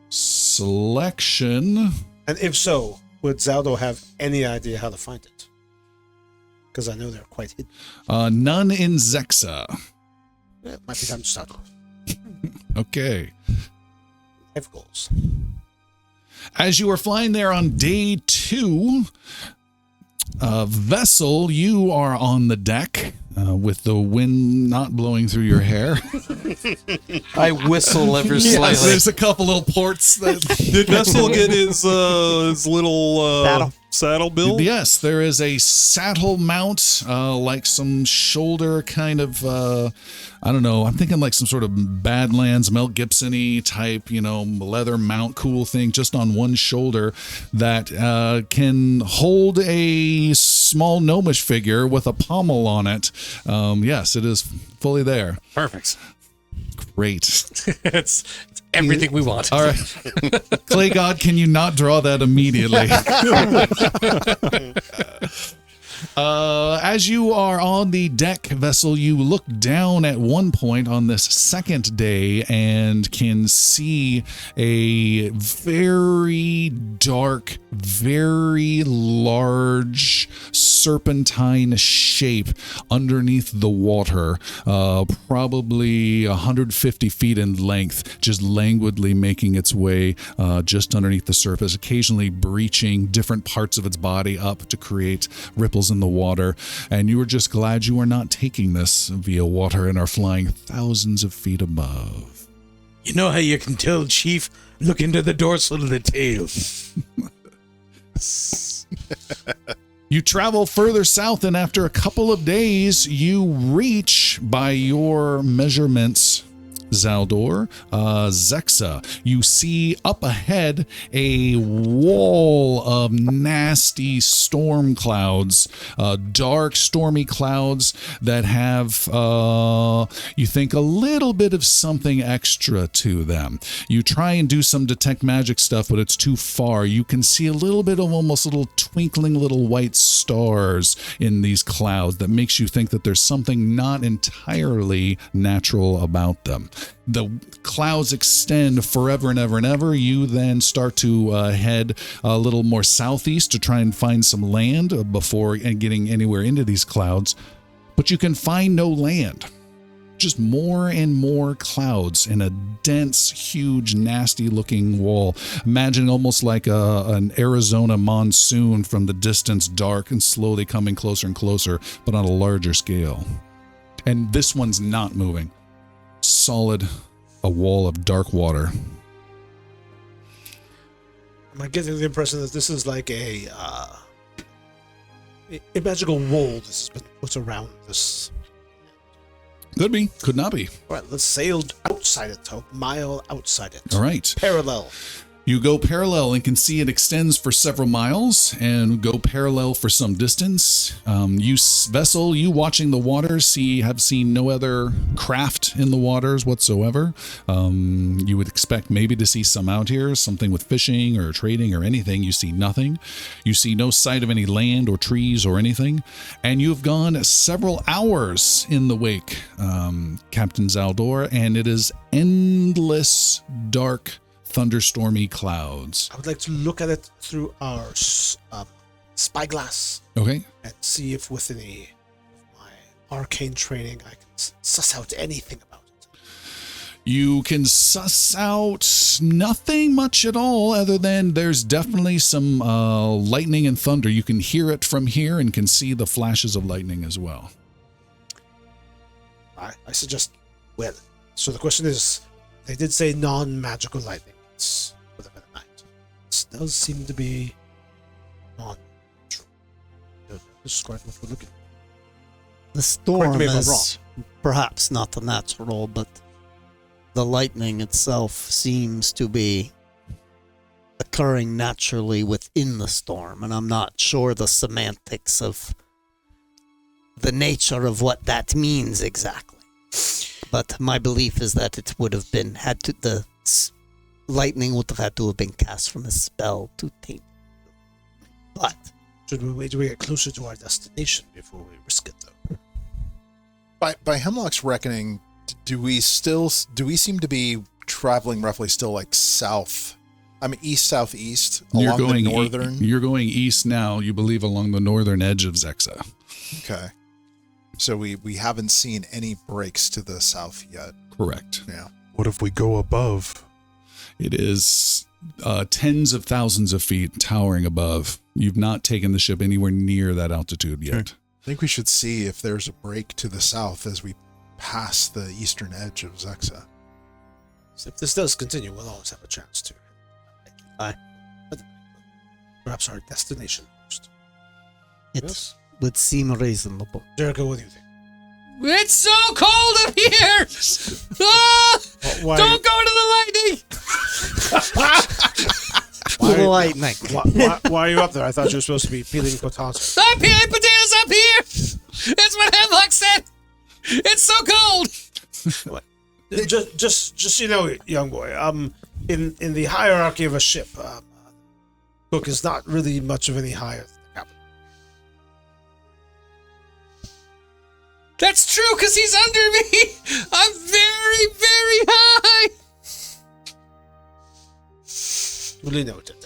Selection. And if so, would Zaldor have any idea how to find it? Because I know they're quite hidden. None in Xecsa. Yeah, might be time to start. Okay. I have goals. As you are flying there on day 2, vessel, you are on the deck with the wind not blowing through your hair. I whistle ever Yes, slightly. there's a couple little ports. That Did Vessel get his little saddle build? Yes, there is a saddle mount, like some shoulder kind of, I don't know, I'm thinking like some sort of Badlands, Mel Gibson-y type, leather mount cool thing just on one shoulder that can hold a small gnomish figure with a pommel on it. Yes, it is fully there. Perfect. Great. It's everything we want. All right. Clay God, can you not draw that immediately? As you are on the deck vessel, you look down at one point on this second day and can see a very dark, very large serpentine shape underneath the water, probably 150 feet in length, just languidly making its way just underneath the surface, occasionally breaching different parts of its body up to create ripples in the water. And you are just glad you are not taking this via water and are flying thousands of feet above. You know how you can tell, Chief? Look into the dorsal of the tail. You travel further south, and after a couple of days, you reach, by your measurements, Zaldor, Xecsa. You see up ahead a wall of nasty storm clouds, dark stormy clouds that have, you think, a little bit of something extra to them. You try and do some detect magic stuff, but it's too far. You can see a little bit of almost little twinkling little white stars in these clouds that makes you think that there's something not entirely natural about them. The clouds extend forever and ever and ever. You then start to head a little more southeast to try and find some land before getting anywhere into these clouds. But you can find no land. Just more and more clouds in a dense, huge, nasty-looking wall. Imagine almost like an Arizona monsoon from the distance, dark and slowly coming closer and closer, but on a larger scale. And this one's not moving. Solid, a wall of dark water. Am I getting the impression that this is like a magical wall this has been put around this? Could be, could not be. All right, let's sail outside it, a mile outside it. All right. Parallel. You go parallel and can see it extends for several miles and go parallel for some distance. You watching the waters, have seen no other craft in the waters whatsoever. You would expect maybe to see some out here, something with fishing or trading or anything. You see nothing. You see no sight of any land or trees or anything. And you've gone several hours in the wake, Captain Zaldor, and it is endless dark thunderstormy clouds. I would like to look at it through our spyglass. Okay. And see if with any of my arcane training I can suss out anything about it. You can suss out nothing much at all other than there's definitely some lightning and thunder. You can hear it from here and can see the flashes of lightning as well. I suggest, well, so the question is, they did say non-magical lightning. It's for the night. This does seem to be non-true. Describe what we're looking at. The storm me if I'm is perhaps not the natural, but the lightning itself seems to be occurring naturally within the storm, and I'm not sure the semantics of the nature of what that means exactly. But my belief is that it would have been the lightning would have had to have been cast from a spell to taint. But should we wait till we get closer to our destination before we risk it, though? By Hemlock's reckoning, do we seem to be traveling roughly still like south? I mean, east southeast along the northern. You're going east now. You believe along the northern edge of Xecsa. Okay. So we haven't seen any breaks to the south yet. Correct. Yeah. What if we go above? It is tens of thousands of feet towering above. You've not taken the ship anywhere near that altitude yet. Okay. I think we should see if there's a break to the south as we pass the eastern edge of Xecsa. So if this does continue, we'll always have a chance to. But perhaps our destination first. it would seem reasonable. Jericho, what do you think? It's so cold up here! Ah! Don't go to the lightning! Lightning. Why are you up there? I thought you were supposed to be peeling potatoes. I'm peeling potatoes up here! That's what Hemlock said! It's so cold! Just young boy. In the hierarchy of a ship, cook is not really much of any higher than the captain. That's true, because he's under me! I'm very, very high! Really noted.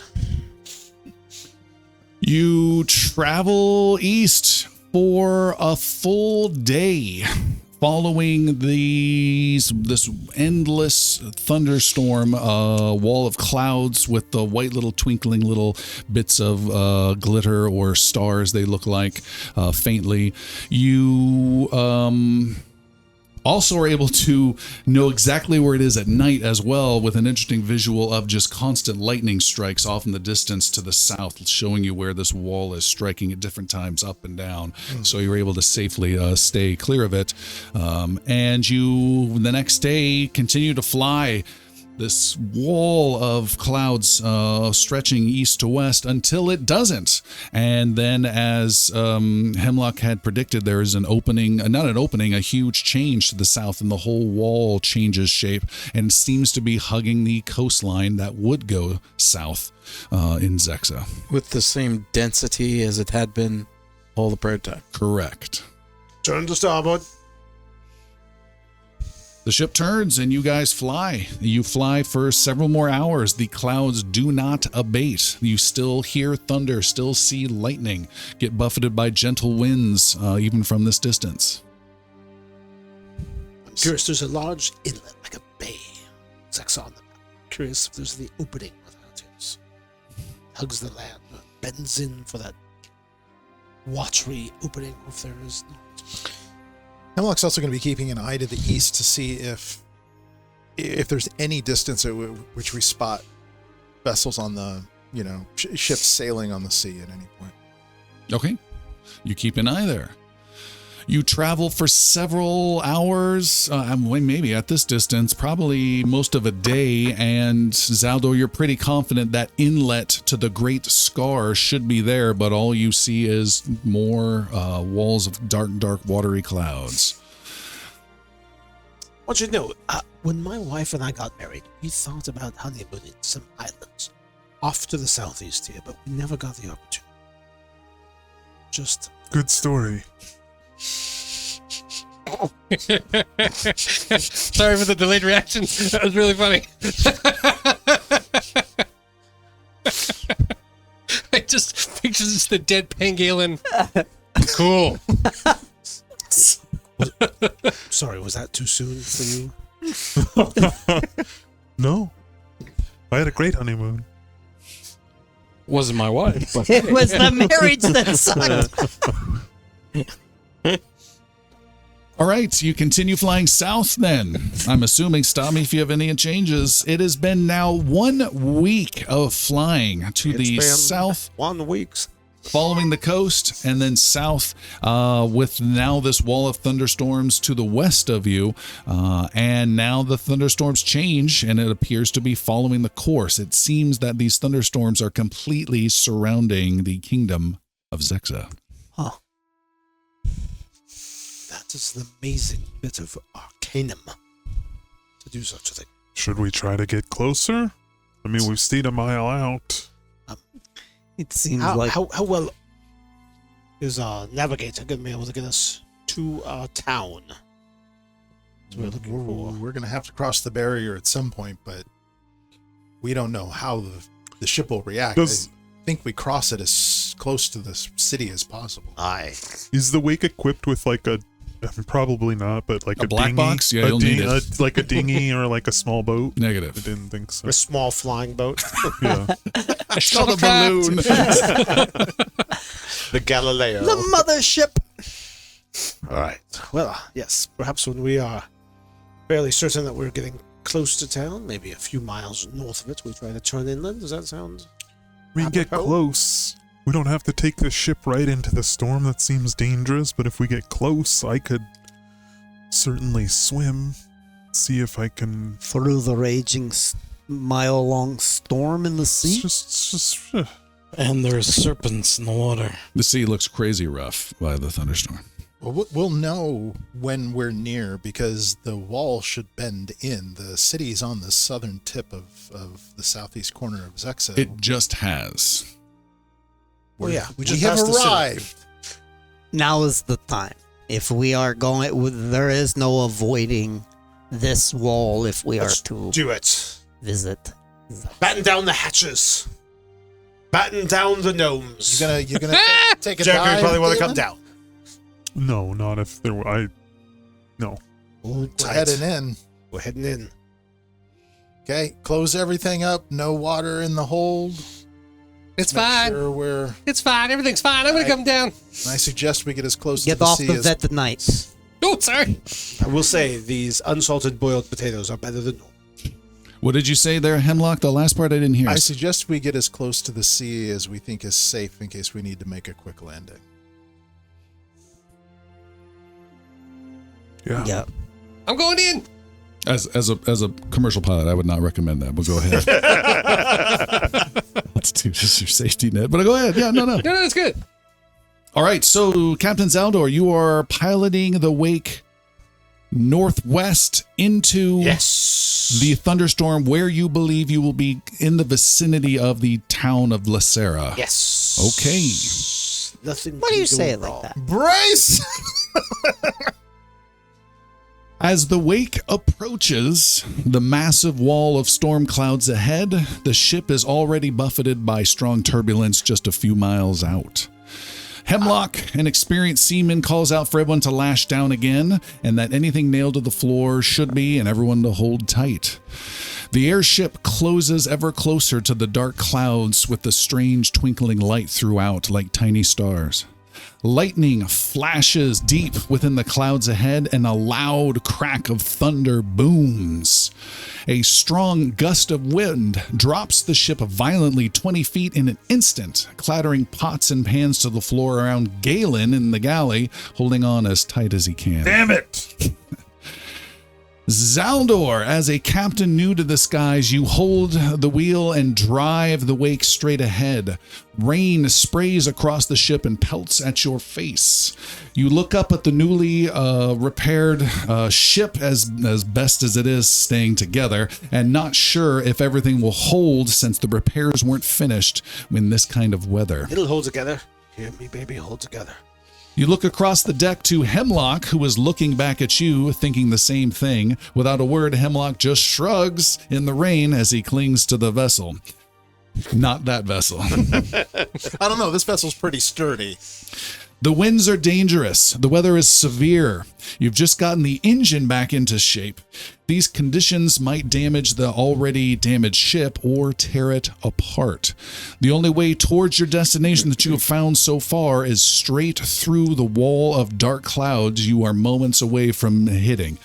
You travel east for a full day, following this endless thunderstorm wall of clouds with the white little twinkling little bits of glitter or stars they look like faintly. You also are able to know exactly where it is at night as well, with an interesting visual of just constant lightning strikes off in the distance to the south, showing you where this wall is striking at different times up and down. So you're able to safely stay clear of it. And you, the next day, continue to fly this wall of clouds stretching east to west until it doesn't. And then, as Hemlock had predicted, there is an opening, a huge change to the south, and the whole wall changes shape and seems to be hugging the coastline that would go south in Xecsa. With the same density as it had been all the prior time. Correct. Turn to starboard. The ship turns and you guys fly. You fly for several more hours. The clouds do not abate. You still hear thunder, still see lightning, get buffeted by gentle winds, even from this distance. I'm curious, there's a large inlet, like a bay. Xecsa on the map. Curious if there's the opening where that is. Hugs the land, bends in for that watery opening, or if there is not. Hemlock's also going to be keeping an eye to the east to see if there's any distance at which we spot vessels on the, ships sailing on the sea at any point. Okay. You keep an eye there. You travel for several hours, maybe at this distance, probably most of a day. And Zaldor, you're pretty confident that inlet to the Great Scar should be there, but all you see is more walls of dark, watery clouds. Want you to know, when my wife and I got married, we thought about honeymooning some islands off to the southeast here, but we never got the opportunity. Just Good story. Sorry for the delayed reaction. That was really funny. I just picture just the dead Pangolin. Cool. sorry, was that too soon for you? No. I had a great honeymoon. Wasn't my wife. But It was the marriage that sucked. All right, you continue flying south then. I'm assuming, stop me if you have any changes. It has been now 1 week of flying to the south. 1 week. Following the coast, and then south with now this wall of thunderstorms to the west of you. And now the thunderstorms change, and it appears to be following the course. It seems that these thunderstorms are completely surrounding the kingdom of Xecsa. Huh. That is an amazing bit of arcanum to do such a thing. Should we try to get closer? I mean, we've stayed a mile out. It seems How well is Navigator going to be able to get us to our town? That's what we're looking for. We're going to have to cross the barrier at some point, but we don't know how the ship will react. I think we cross it as close to the city as possible. Aye. Is the wake equipped with like a... Probably not, but like A black dinghy? box? Yeah, you'll need it. Like a dinghy or like a small boat? Negative. I didn't think so. A small flying boat. Yeah. I saw the balloon. The Galileo. the mothership. All right. Well, yes. Perhaps when we are fairly certain that we're getting close to town, maybe a few miles north of it, we try to turn inland. Does that sound? We can get apropos? close. We don't have to take the ship right into the storm. That seems dangerous, but if we get close, I could certainly swim. See if I can... Through the raging mile-long storm in the sea? Just And there's serpents in the water. The sea looks crazy rough by the thunderstorm. Well, we'll know when we're near because the wall should bend in. The city's on the southern tip of the southeast corner of Xecsa. It just has. Oh yeah, we just have passed the city. arrived. Now is the time. If we are going, there is no avoiding this wall if we Let's are to do it. visit. Batten down the hatches. Batten down the gnomes. You're gonna take a Jack, you dive. probably want to come David? down. no, not if there were... No. We're heading in. We're heading in. Okay, close everything up. No water in the hold. It's Make fine. Sure It's fine. Everything's fine. I'm going to come down. I suggest we get as close Get to the off sea the as vet tonight. Oh, sorry. I will say these unsalted boiled potatoes are better than normal. What did you say there, Hemlock? The last part I didn't hear. I suggest we get as close to the sea as we think is safe in case we need to make a quick landing. Yeah. Yeah. I'm going in. As a commercial pilot, I would not recommend that, but go ahead. Let's do just your safety net. But go ahead. Yeah, no. No, it's good. All right, so Captain Zaldor, you are piloting the wake northwest into the thunderstorm where you believe you will be in the vicinity of the town of Lacera. Yes. Okay. Nothing. Why do you can say go it like wrong. that? Brace! As the wake approaches the massive wall of storm clouds ahead, the ship is already buffeted by strong turbulence just a few miles out. Hemlock, an experienced seaman, calls out for everyone to lash down again, and that anything nailed to the floor should be, and everyone to hold tight. The airship closes ever closer to the dark clouds with the strange twinkling light throughout like tiny stars. Lightning flashes deep within the clouds ahead, and a loud crack of thunder booms. A strong gust of wind drops the ship violently 20 feet in an instant, clattering pots and pans to the floor around Galen in the galley, holding on as tight as he can. Damn it! Zaldor, as a captain new to the skies, you hold the wheel and drive the wake straight ahead. Rain sprays across the ship and pelts at your face. You look up at the newly repaired ship as best as it is staying together, and not sure if everything will hold since the repairs weren't finished in this kind of weather. It'll hold together. Hear me, baby, hold together. You look across the deck to Hemlock, who is looking back at you, thinking the same thing. Without a word, Hemlock just shrugs in the rain as he clings to the vessel. Not that vessel. I don't know. This vessel's pretty sturdy. The winds are dangerous. The weather is severe. You've just gotten the engine back into shape. These conditions might damage the already damaged ship or tear it apart. The only way towards your destination that you have found so far is straight through the wall of dark clouds you are moments away from hitting.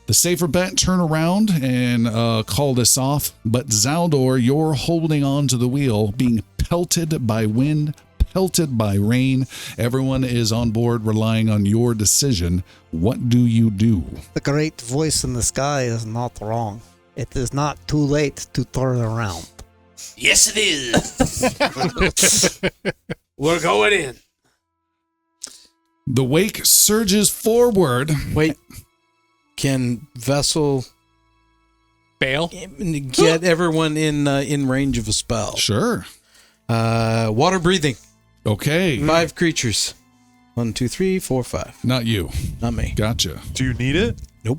The safer bet, turn around and call this off, but Zaldor, you're holding on to the wheel, being pelted by wind, pelted by rain. Everyone is on board relying on your decision. What do you do? The great voice in the sky is not wrong. It is not too late to turn around. Yes, it is. We're going in. The wake surges forward. Wait, can vessel Bail? get everyone in range of a spell? Sure. Water breathing. Okay. 5 creatures. 1, 2, 3, 4, 5. Not you. Not me. Gotcha. Do you need it? Nope.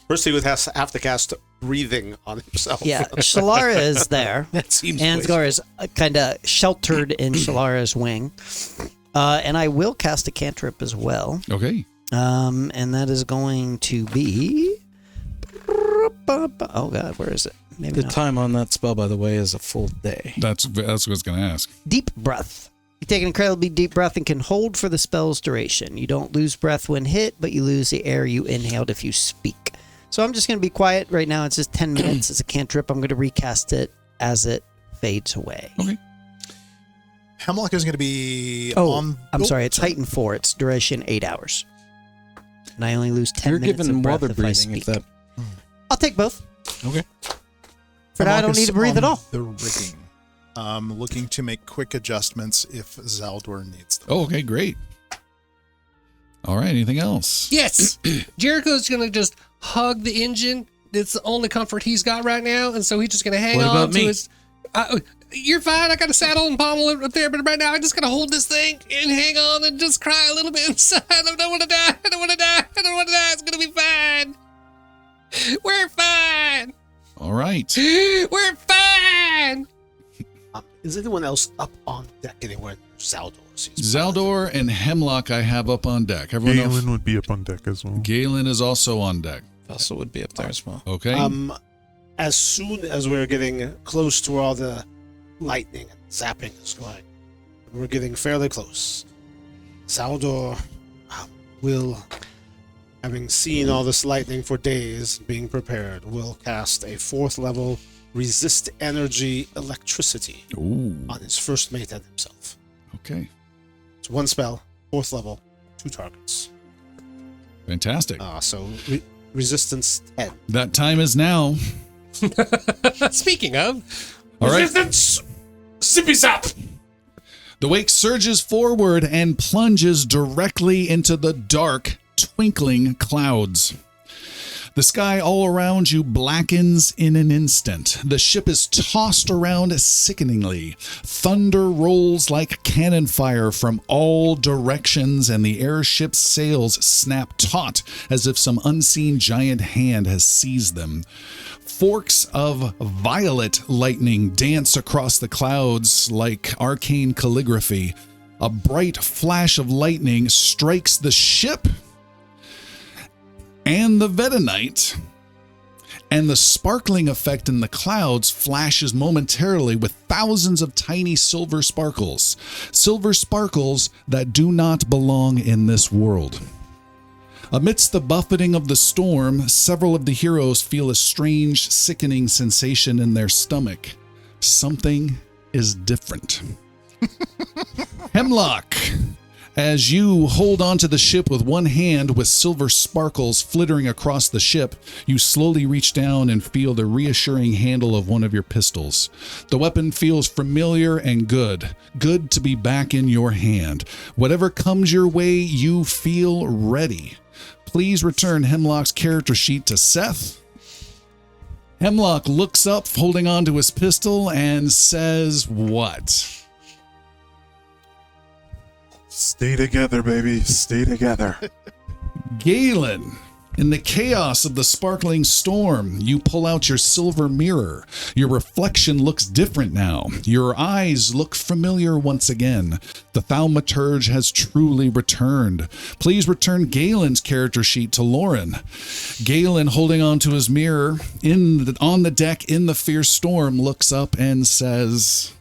First, he would have to cast breathing on himself. Yeah, Shalara is there. That seems Ansgar is kind of sheltered in Shalara's wing. And I will cast a cantrip as well. Okay. And that is going to be... Oh, God, where is it? Maybe The not. time on that spell, by the way, is a full day. That's what I was going to ask. Deep breath. You take an incredibly deep breath and can hold for the spell's duration. You don't lose breath when hit, but you lose the air you inhaled if you speak. So I'm just going to be quiet right now. It's just 10 minutes. It's a cantrip. I'm going to recast it as it fades away. Okay. Hemlock is going to be Oh, on... I'm sorry. It's heightened 4. It's duration 8 hours. And I only lose 10 You're minutes given of breath water if I breathing speak. if that. I'll take both. Okay. For now, I don't Hemlock need is to breathe at on all. The rigging. Looking to make quick adjustments if Zaldor needs them. Oh, okay, great. All right, anything else? Yes. Jericho's going to just hug the engine. It's the only comfort he's got right now. And so he's just going to hang What on about to me? his... you're fine. I got a saddle and pommel up there. But right now, I just got to hold this thing and hang on and just cry a little bit inside. I don't want to die. I don't want to die. I don't want to die. It's going to be fine. We're fine. All right. We're fine. Is anyone else up on deck anywhere? Zaldor. Zaldor and Hemlock I have up on deck. Everyone else? Galen would be up on deck as well. Galen is also on deck. Vessel would be up there as well. Okay. As soon as we're getting close to where all the lightning and zapping is going, we're getting fairly close. Zaldor will, having seen all this lightning for days, being prepared, will cast a 4th level resist energy electricity Ooh. on his first mate and himself. Okay. It's 1 spell, 4th level, 2 targets. Fantastic. So resistance 10. That time is now. Speaking of, All right. Resistance! Sippy zap! The wake surges forward and plunges directly into the dark, twinkling clouds. The sky all around you blackens in an instant. The ship is tossed around sickeningly. Thunder rolls like cannon fire from all directions, and the airship's sails snap taut as if some unseen giant hand has seized them. Forks of violet lightning dance across the clouds like arcane calligraphy. A bright flash of lightning strikes the ship and the Vetonite, and the sparkling effect in the clouds flashes momentarily with thousands of tiny silver sparkles that do not belong in this world. Amidst the buffeting of the storm, several of the heroes feel a strange, sickening sensation in their stomach. Something is different. Hemlock, as you hold onto the ship with one hand with silver sparkles flittering across the ship, you slowly reach down and feel the reassuring handle of one of your pistols. The weapon feels familiar and good. Good to be back in your hand. Whatever comes your way, you feel ready. Please return Hemlock's character sheet to Seth. Hemlock looks up, holding onto his pistol, and says what? Stay together, baby. Stay together. Galen, in the chaos of the sparkling storm, you pull out your silver mirror. Your reflection looks different now. Your eyes look familiar once again. The thaumaturge has truly returned. Please return Galen's character sheet to Lauren. Galen, holding onto his mirror, on the deck in the fierce storm, looks up and says,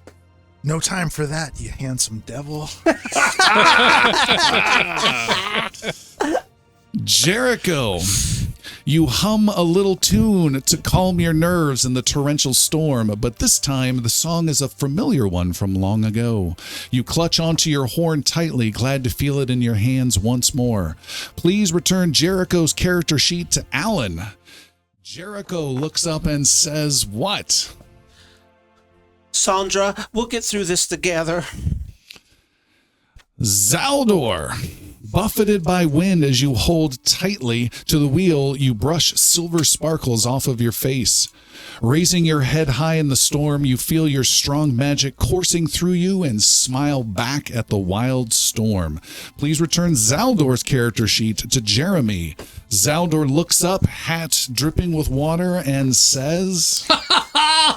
No time for that, you handsome devil. Jericho, you hum a little tune to calm your nerves in the torrential storm, but this time the song is a familiar one from long ago. You clutch onto your horn tightly, glad to feel it in your hands once more. Please return Jericho's character sheet to Alan. Jericho looks up and says, what? Sandra, we'll get through this together. Zaldor, buffeted by wind as you hold tightly to the wheel, you brush silver sparkles off of your face. Raising your head high in the storm, you feel your strong magic coursing through you and smile back at the wild storm. Please return Zaldor's character sheet to Jeremy. Zaldor looks up, hat dripping with water, and says,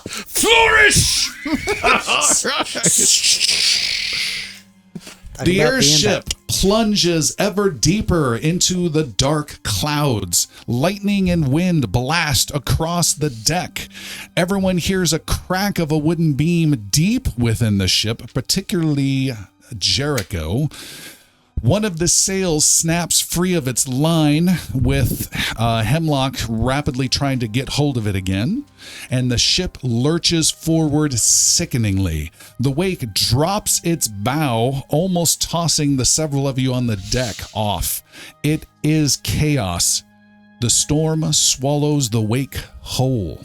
Flourish! The airship plunges ever deeper into the dark clouds. Lightning and wind blast across the deck. Everyone hears a crack of a wooden beam deep within the ship, particularly Jericho. One of the sails snaps free of its line, with Hemlock rapidly trying to get hold of it again, and the ship lurches forward sickeningly. The wake drops its bow, almost tossing the several of you on the deck off. It is chaos. The storm swallows the wake whole.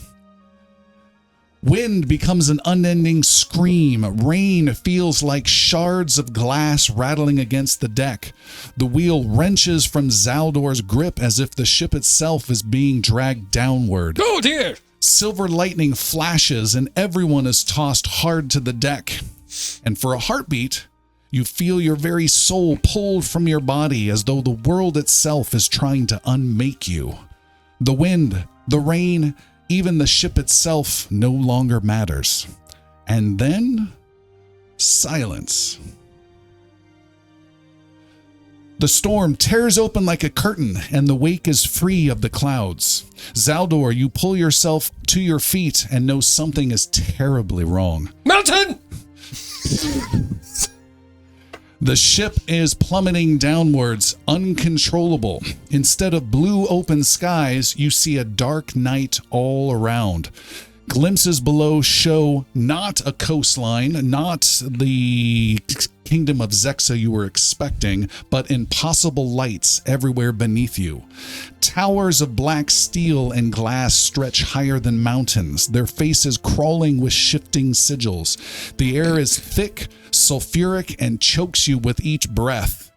Wind becomes an unending scream. Rain feels like shards of glass rattling against the deck. The wheel wrenches from Zaldor's grip as if the ship itself is being dragged downward. Oh dear! Silver lightning flashes and everyone is tossed hard to the deck. And for a heartbeat, you feel your very soul pulled from your body as though the world itself is trying to unmake you. The wind, the rain, even the ship itself no longer matters. And then, silence. The storm tears open like a curtain, and the wake is free of the clouds. Zaldor, you pull yourself to your feet and know something is terribly wrong. Mountain! The ship is plummeting downwards, uncontrollable. Instead of blue open skies, you see a dark night all around. Glimpses below show not a coastline, not the kingdom of Xecsa you were expecting, but impossible lights everywhere beneath you. Towers of black steel and glass stretch higher than mountains, their faces crawling with shifting sigils. The air is thick, sulfuric, and chokes you with each breath.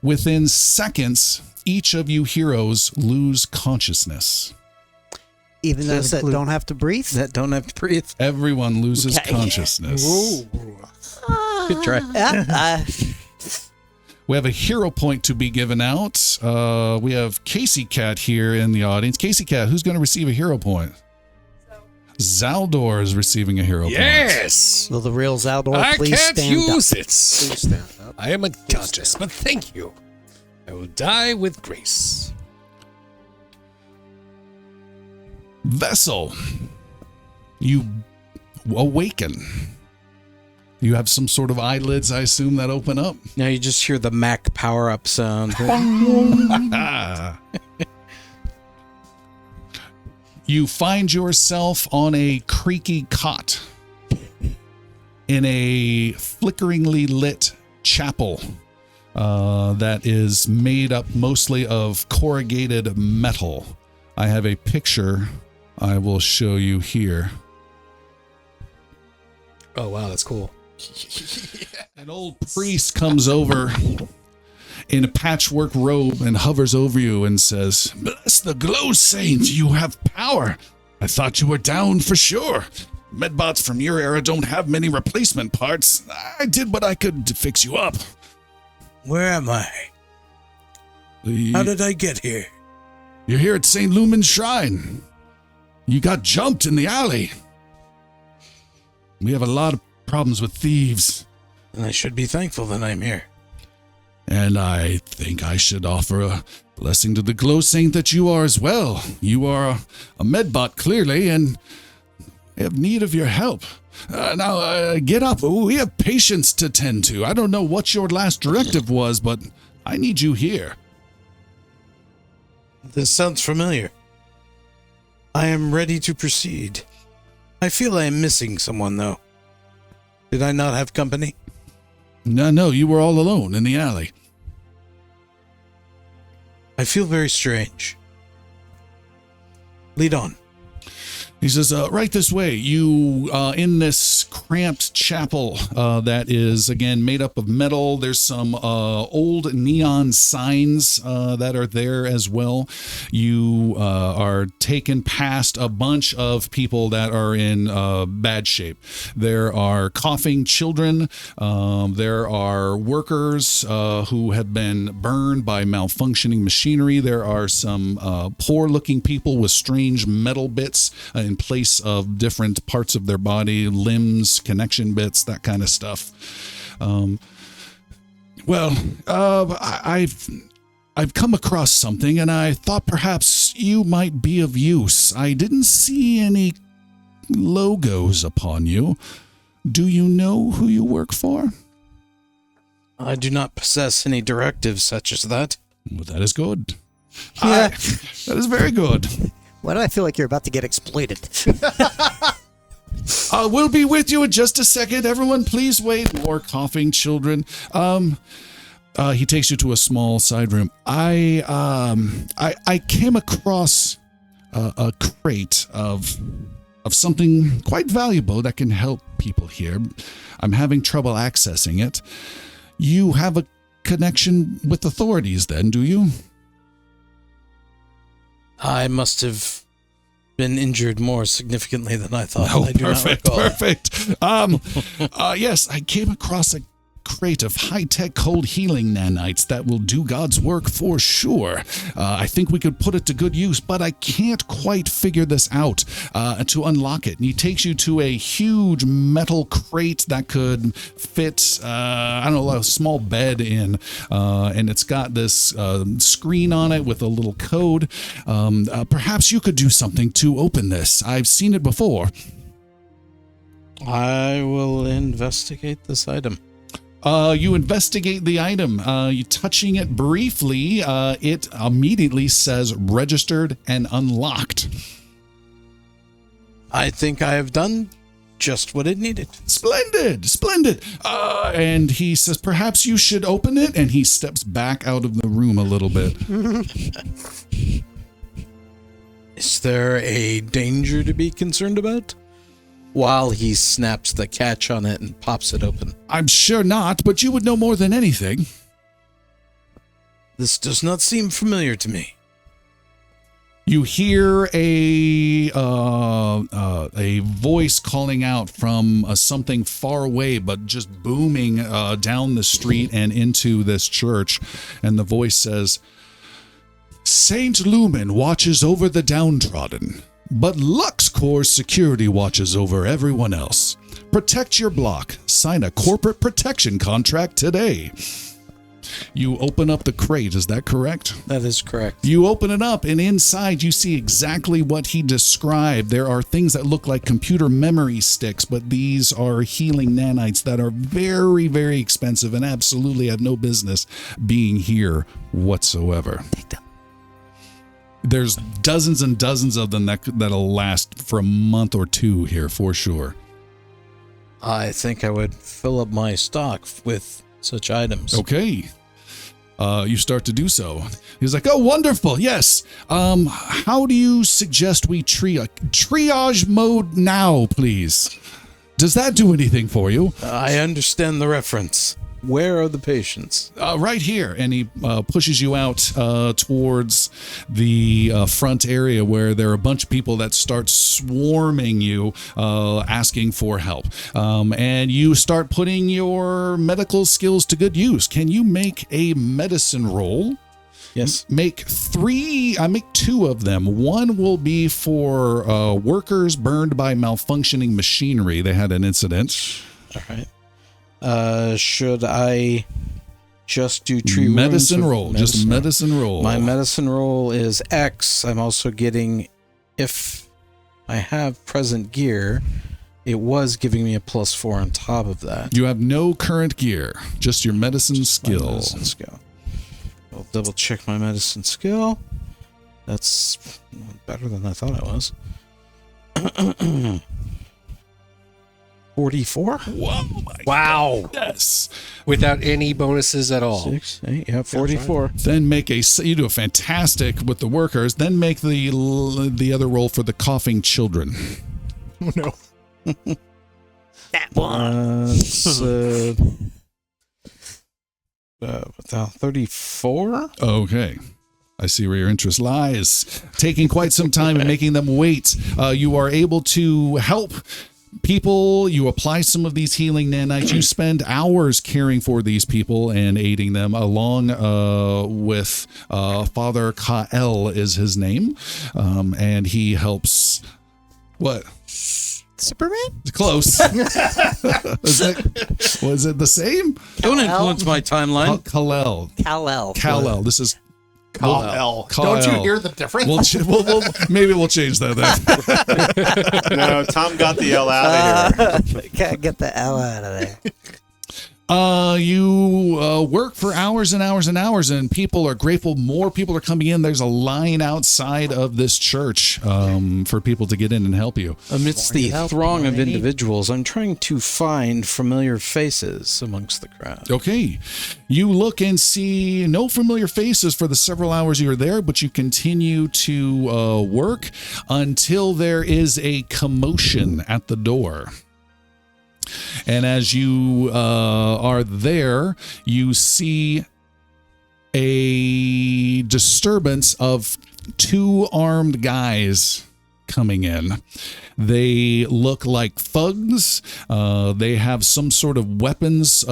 Within seconds, each of you heroes lose consciousness. Even those that don't have to breathe? That don't have to breathe. Everyone loses consciousness. Good try. We have a hero point to be given out. We have Casey Cat here in the audience. Casey Cat, who's going to receive a hero point? Zaldor is receiving a hero point. Yes! Will the real Zaldor I please can't stand use up? it. Please stand up. I am unconscious, but thank you. I will die with grace. Vessel, you awaken. You have some sort of eyelids, I assume, that open up. Now you just hear the Mac power-up sound. You find yourself on a creaky cot in a flickeringly lit chapel that is made up mostly of corrugated metal. I have a picture I will show you here. Oh, wow, that's cool. An old priest comes over in a patchwork robe and hovers over you and says, "Bless the glow saint, you have power. I thought you were down for sure. Medbots from your era don't have many replacement parts. I did what I could to fix you up." Where am I? How did I get here? You're here at St. Lumen's Shrine. You got jumped in the alley. We have a lot of problems with thieves. And I should be thankful that I'm here. And I think I should offer a blessing to the glow saint that you are as well. You are a medbot, clearly, and have need of your help. Now, get up. We have patients to tend to. I don't know what your last directive was, but I need you here. This sounds familiar. I am ready to proceed. I feel I am missing someone, though. Did I not have company? No, you were all alone in the alley. I feel very strange. Lead on. He says, right this way. You, in this cramped chapel that is, again, made up of metal. There's some old neon signs that are there as well. You are taken past a bunch of people that are in bad shape. There are coughing children. There are workers who have been burned by malfunctioning machinery. There are some poor-looking people with strange metal bits in place of different parts of their body, limbs, connection bits, that kind of stuff. I've come across something, and I thought perhaps you might be of use. I didn't see any logos upon you. Do you know who you work for? I do not possess any directives such as that. Well, that is good. Yeah. That is very good. Why do I feel like you're about to get exploited? We'll be with you in just a second. Everyone, please wait. More coughing children. He takes you to a small side room. I came across a crate of something quite valuable that can help people here. I'm having trouble accessing it. You have a connection with authorities then, do you? I must have been injured more significantly than I thought. Oh, I do perfect, not recall. perfect. Yes, I came across a crate of high-tech cold healing nanites that will do God's work for sure. I think we could put it to good use, but I can't quite figure this out to unlock it. And he takes you to a huge metal crate that could fit, a small bed in, and it's got this screen on it with a little code. Perhaps you could do something to open this. I've seen it before. I will investigate this item. You investigate the item. You touching it briefly, it immediately says registered and unlocked. I think I have done just what it needed. Splendid. And he says, perhaps you should open it, and he steps back out of the room a little bit. Is there a danger to be concerned about? While he snaps the catch on it and pops it open. I'm sure not, but you would know more than anything. This does not seem familiar to me. You hear a voice calling out from something far away, but just booming down the street and into this church. And the voice says, Saint Lumen watches over the downtrodden, but LuxCor's security watches over everyone else. Protect your block. Sign a corporate protection contract today. You open up the crate, is that correct? That is correct. You open it up, and inside you see exactly what he described. There are things that look like computer memory sticks, but these are healing nanites that are very, very expensive and absolutely had no business being here whatsoever. Take them. There's dozens and dozens of them that'll last for a month or two here for sure. I think I would fill up my stock with such items. Okay. You start to do so. He's like, oh, wonderful. Yes. How do you suggest we triage mode now, please? Does that do anything for you? I understand the reference. Where are the patients? Right here. And he pushes you out towards the front area where there are a bunch of people that start swarming you, asking for help. And you start putting your medical skills to good use. Can you make a medicine roll? Yes. Make two of them. One will be for workers burned by malfunctioning machinery. They had an incident. All right. Should I just do tree medicine roll? Just medicine roll. My medicine roll is X. I'm also getting, if I have present gear, it was giving me a +4 on top of that. You have no current gear, just your medicine skill. My medicine skill. I'll double check my medicine skill. That's better than I thought it was. 44? Whoa, Wow. yes. Without any bonuses at all. 6, 8, yeah, 44. Then make you do a fantastic with the workers. Then make the other roll for the coughing children. Oh no. That one. It's, 34? Okay. I see where your interest lies. Taking quite some time and making them wait. You are able to help people. You apply some of these healing nanites. You spend hours caring for these people and aiding them, along with Father Kael is his name, and he helps. What? Superman? Close. Was it the same? Don't influence my timeline. Kal-El. Kal-El. Kal-El. This is Kal-El. Kal-El. Don't you hear the difference? Maybe we'll change that then. No, Tom got the L out of here. Gotta get the L out of there. You work for hours and hours and hours, and people are grateful. More people are coming in. There's a line outside of this church for people to get in and help you. Amidst the throng of individuals, I'm trying to find familiar faces amongst the crowd. Okay. You look and see no familiar faces for the several hours you're there, but you continue to work until there is a commotion at the door. And as you are there, you see a disturbance of two armed guys coming in. They look like thugs. They have some sort of weapons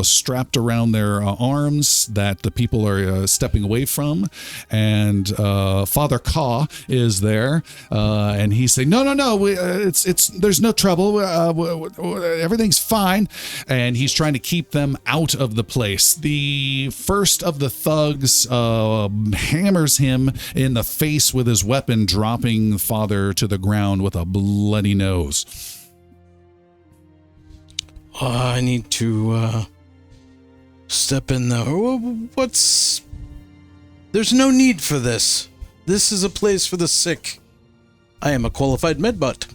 strapped around their arms that the people are stepping away from. And Father Ka is there, and he's saying, "No, there's no trouble. Everything's fine." And he's trying to keep them out of the place. The first of the thugs hammers him in the face with his weapon, dropping Father to the ground with a bloody nose. I need to step in there. There's no need for this. This is a place for the sick. I am a qualified medbutt.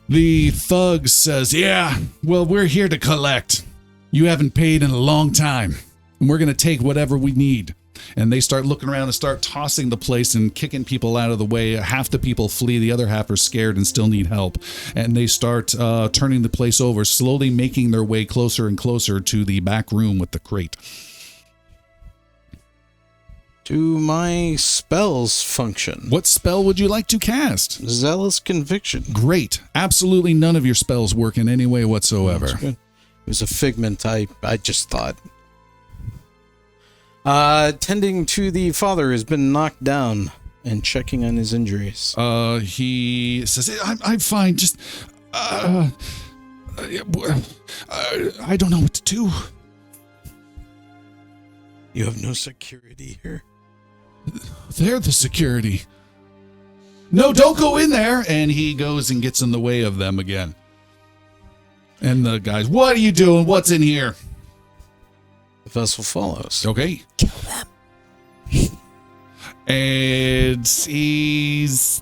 The thug says, "Yeah, well, we're here to collect. You haven't paid in a long time, and we're going to take whatever we need." And they start looking around and start tossing the place and kicking people out of the way. Half the people flee, the other half are scared and still need help. And they start turning the place over, slowly making their way closer and closer to the back room with the crate. Do my spells function? What spell would you like to cast? Zealous Conviction. Great. Absolutely none of your spells work in any way whatsoever. That's good. It was a figment, I just thought. Tending to the father has been knocked down and checking on his injuries. He says, I'm fine. Just, I don't know what to do. You have no security here. They're the security. No, don't go in there. And he goes and gets in the way of them again. And the guys, what are you doing? What's in here? The vessel follows. Okay. Kill them. And he's...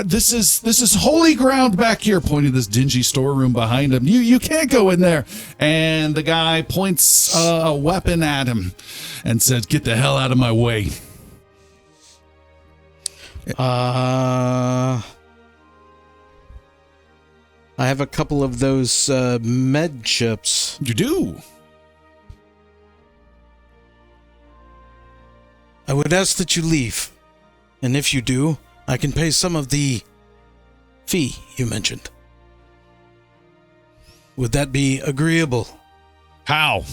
this is holy ground back here, pointing this dingy storeroom behind him. You can't go in there. And the guy points a weapon at him and says, get the hell out of my way. I have a couple of those med chips. You do? I would ask that you leave. And if you do, I can pay some of the fee you mentioned. Would that be agreeable? How?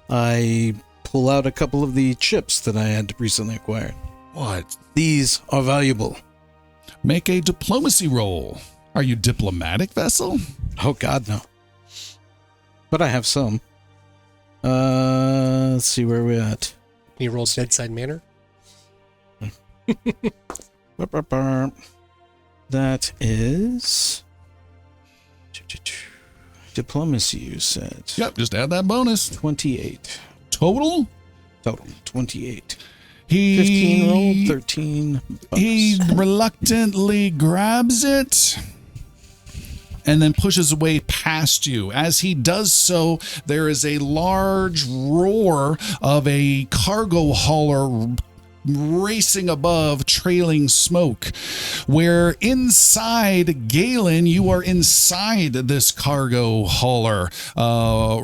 I pull out a couple of the chips that I had recently acquired. What? These are valuable. Make a diplomacy roll. Are you diplomatic, Vessel? Oh, God, no. But I have some. Let's see where we're at. You rolled bedside manner? That is... Diplomacy, you said. Yep, just add that bonus. 28. Total? Total, 28. He 15 roll, 13 bucks. He reluctantly grabs it and then pushes away past you. As he does so, there is a large roar of a cargo hauler racing above, trailing smoke, where inside Galen, you are inside this cargo hauler,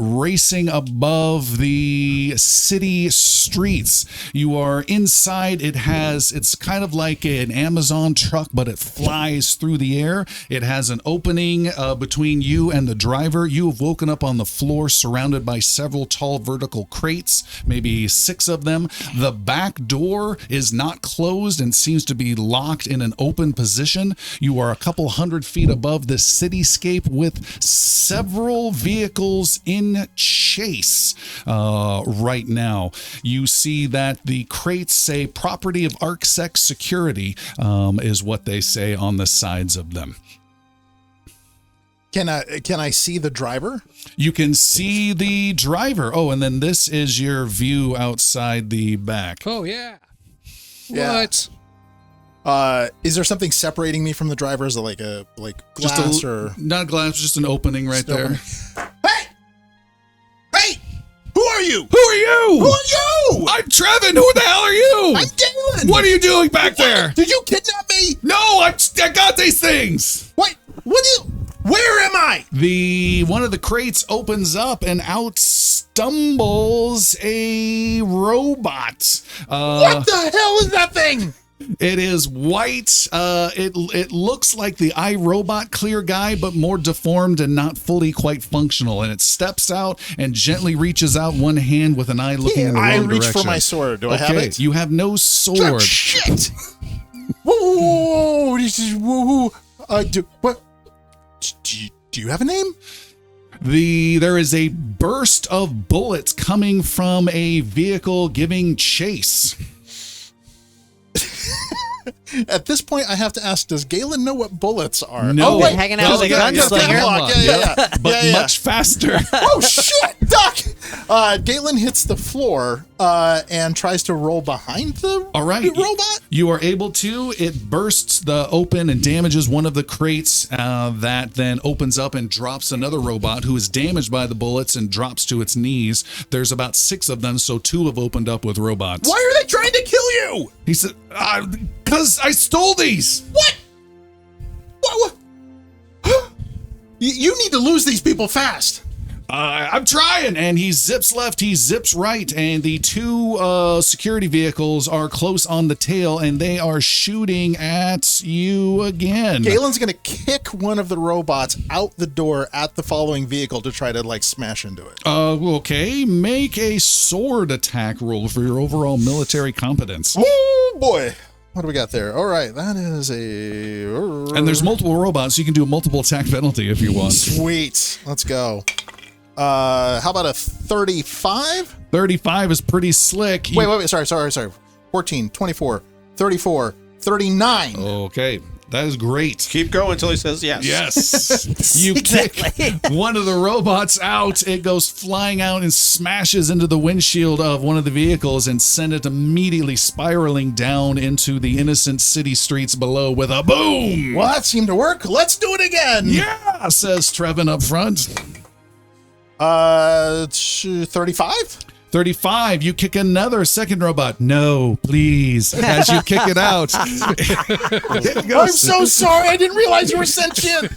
racing above the city streets. You are inside. It's kind of like an Amazon truck, but it flies through the air. It has an opening between you and the driver. You have woken up on the floor surrounded by several tall vertical crates, maybe 6 of them. The back door is not closed and seems to be locked in an open position. You are a couple hundred feet above the cityscape with several vehicles in chase right now. You see that the crates say property of Xecsa security is what they say on the sides of them. Can I see the driver? You can see the driver. Oh, and then this is your view outside the back. Oh, yeah. Yeah. What? Is there something separating me from the driver? Is it like glass Just or not glass, just an opening right there. Hey! Who are you? Who are you? Who are you? I'm Trevin. Who the hell are you? I'm Galen. What are you doing back there? Did you kidnap me? No, I got these things. What? Where am I? One of the crates opens up and out stumbles a robot. What the hell is that thing? It is white. It looks like the iRobot clear guy, but more deformed and not fully quite functional. And it steps out and gently reaches out one hand with an eye looking in the wrong direction. I reach for my sword. Do I have it? You have no sword. Shit! Whoa! This is whoa! What? Do you have a name? There is a burst of bullets coming from a vehicle giving chase. At this point, I have to ask, does Galen know what bullets are? No. Been hanging out with a gunslinger. Yeah. But much faster. Oh, shit! Duck! Galen hits the floor and tries to roll behind the robot. You are able to. It bursts the open and damages one of the crates that then opens up and drops another robot who is damaged by the bullets and drops to its knees. There's about 6 of them, so 2 have opened up with robots. Why are they trying to kill you? He said, because I stole these. What? What? You need to lose these people fast. I'm trying, and he zips left, he zips right, and the 2 security vehicles are close on the tail, and they are shooting at you again. Galen's gonna kick one of the robots out the door at the following vehicle to try to smash into it. Okay, make a sword attack roll for your overall military competence. Oh boy. What do we got there? All right, that is a... And there's multiple robots, so you can do a multiple attack penalty if you want. Sweet. Let's go. How about a 35? 35 is pretty slick. Wait. Sorry. 14, 24, 34, 39. Okay. That is great. Keep going until he says yes. Yes. You kick one of the robots out. It goes flying out and smashes into the windshield of one of the vehicles and send it immediately spiraling down into the innocent city streets below with a boom. Well, that seemed to work. Let's do it again. Yeah, says Trevin up front. 35? 35, you kick another second robot. No, please. As you kick it out. I'm so sorry. I didn't realize you were sentient.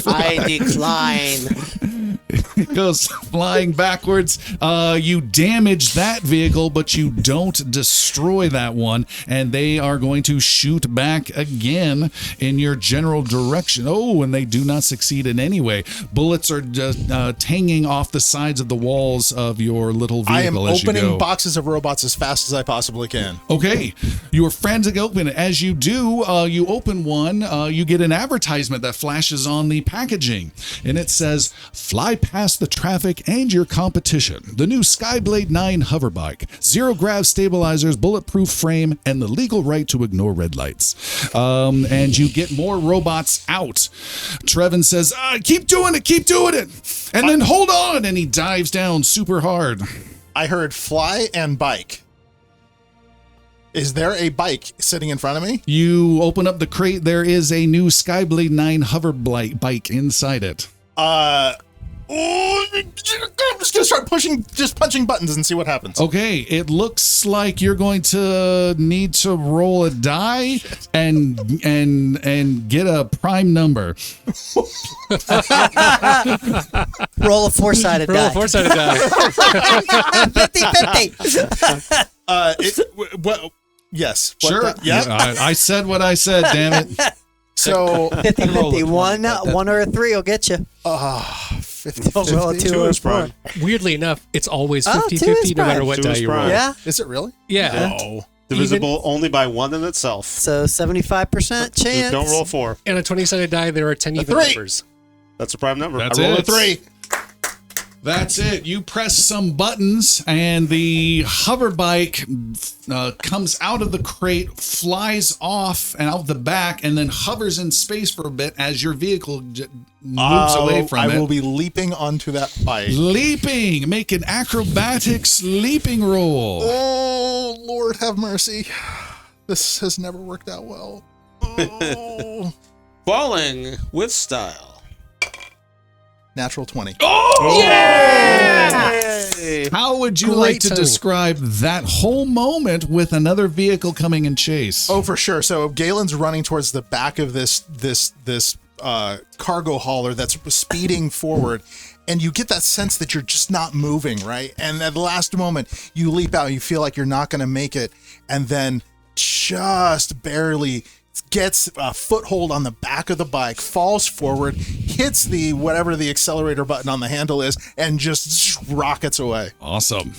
I decline. It goes flying backwards. You damage that vehicle, but you don't destroy that one. And they are going to shoot back again in your general direction. Oh, and they do not succeed in any way. Bullets are just hanging off the sides of the walls of your little vehicle. I am as you opening go. boxes of robots as fast as I possibly can. Okay, you are frantic open. As you do, you open one, you get an advertisement that flashes on the packaging, and it says, "Fly past the traffic and your competition. The new Skyblade 9 hoverbike, zero grav stabilizers, bulletproof frame, and the legal right to ignore red lights." And you get more robots out. Trevin says, "Keep doing it, and then hold on," and he dives down super hard. I heard fly and bike. Is there a bike sitting in front of me? You open up the crate. There is a new Skyblade 9 hover bike inside it. I'm just gonna start punching buttons and see what happens. Okay, it looks like you're going to need to roll a die and get a prime number. Roll a four-sided die. Roll a four-sided die. 50-50. Well, yes. Sure. Yeah. I said what I said. Damn it. So 50-50. One or a three will get you. 50. Don't roll a two or a four. Weirdly enough, it's always Oh, 50-50 two is no matter prime. what Two die is you roll. prime. Yeah. Is it really? Yeah. No. Divisible only by one in itself. So 75% chance. Just don't roll 4. And a 20-sided die, there are 10 even three. numbers. That's a prime number. That's I roll a it. 3. That's it. You press some buttons, and the hover bike comes out of the crate, flies off and out the back, and then hovers in space for a bit as your vehicle moves away from it. I will be leaping onto that bike. Leaping. Make an acrobatics leaping roll. Oh, Lord have mercy. This has never worked out well. Oh. Falling with style. Natural 20. Oh! Yay! How would you Great like to timing. describe that whole moment with another vehicle coming in chase? Oh, for sure. So Galen's running towards the back of this cargo hauler that's speeding forward, and you get that sense that you're just not moving, right? And at the last moment, you leap out. You feel like you're not going to make it, and then just barely gets a foothold on the back of the bike, falls forward, hits the whatever the accelerator button on the handle is, and just rockets away. Awesome.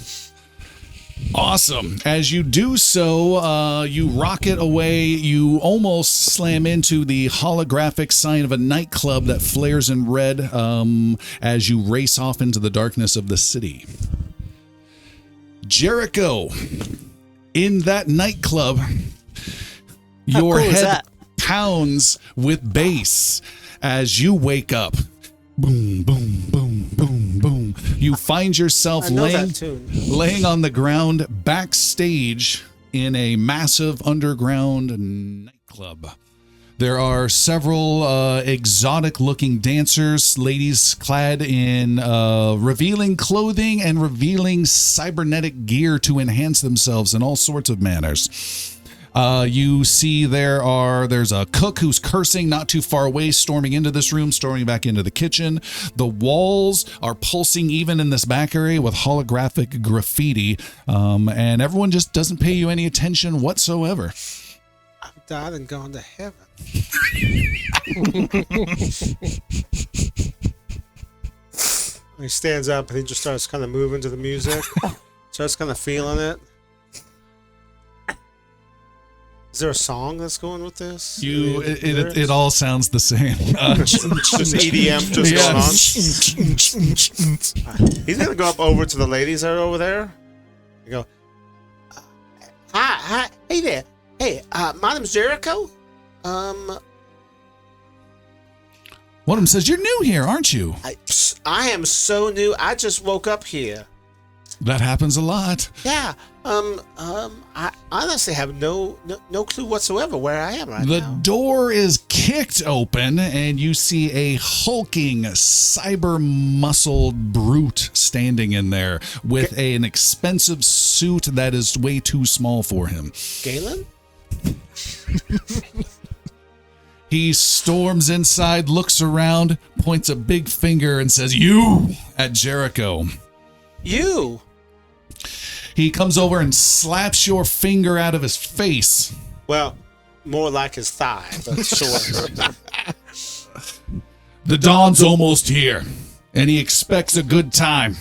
As you do so, you rocket away. You almost slam into the holographic sign of a nightclub that flares in red as you race off into the darkness of the city. Jericho, in that nightclub, your cool is head that? pounds with bass as you wake up. Boom, boom, boom, boom, boom. You find yourself laying on the ground backstage in a massive underground nightclub. There are several exotic-looking dancers, ladies clad in revealing clothing and revealing cybernetic gear to enhance themselves in all sorts of manners. You see there's a cook who's cursing not too far away, storming into this room, storming back into the kitchen. The walls are pulsing even in this back area with holographic graffiti, and everyone just doesn't pay you any attention whatsoever. I've died and gone to heaven. He stands up and he just starts kind of moving to the music, starts kind of feeling it. Is there a song that's going with this? It all sounds the same. Just EDM just going on. He's gonna go up over to the ladies that are over there. And go, hi, hey there, hey, my name's Jericho. One of them says, "You're new here, aren't you?" I am so new. I just woke up here. That happens a lot. Yeah. I honestly have no clue whatsoever where I am right The now. door is kicked open, and you see a hulking, cyber-muscled brute standing in there with an expensive suit that is way too small for him. Galen? He storms inside, looks around, points a big finger, and says, "You!" at Jericho. You? He comes over and slaps your finger out of his face. Well, more like his thigh, but sure. The dawn's almost here, and he expects a good time.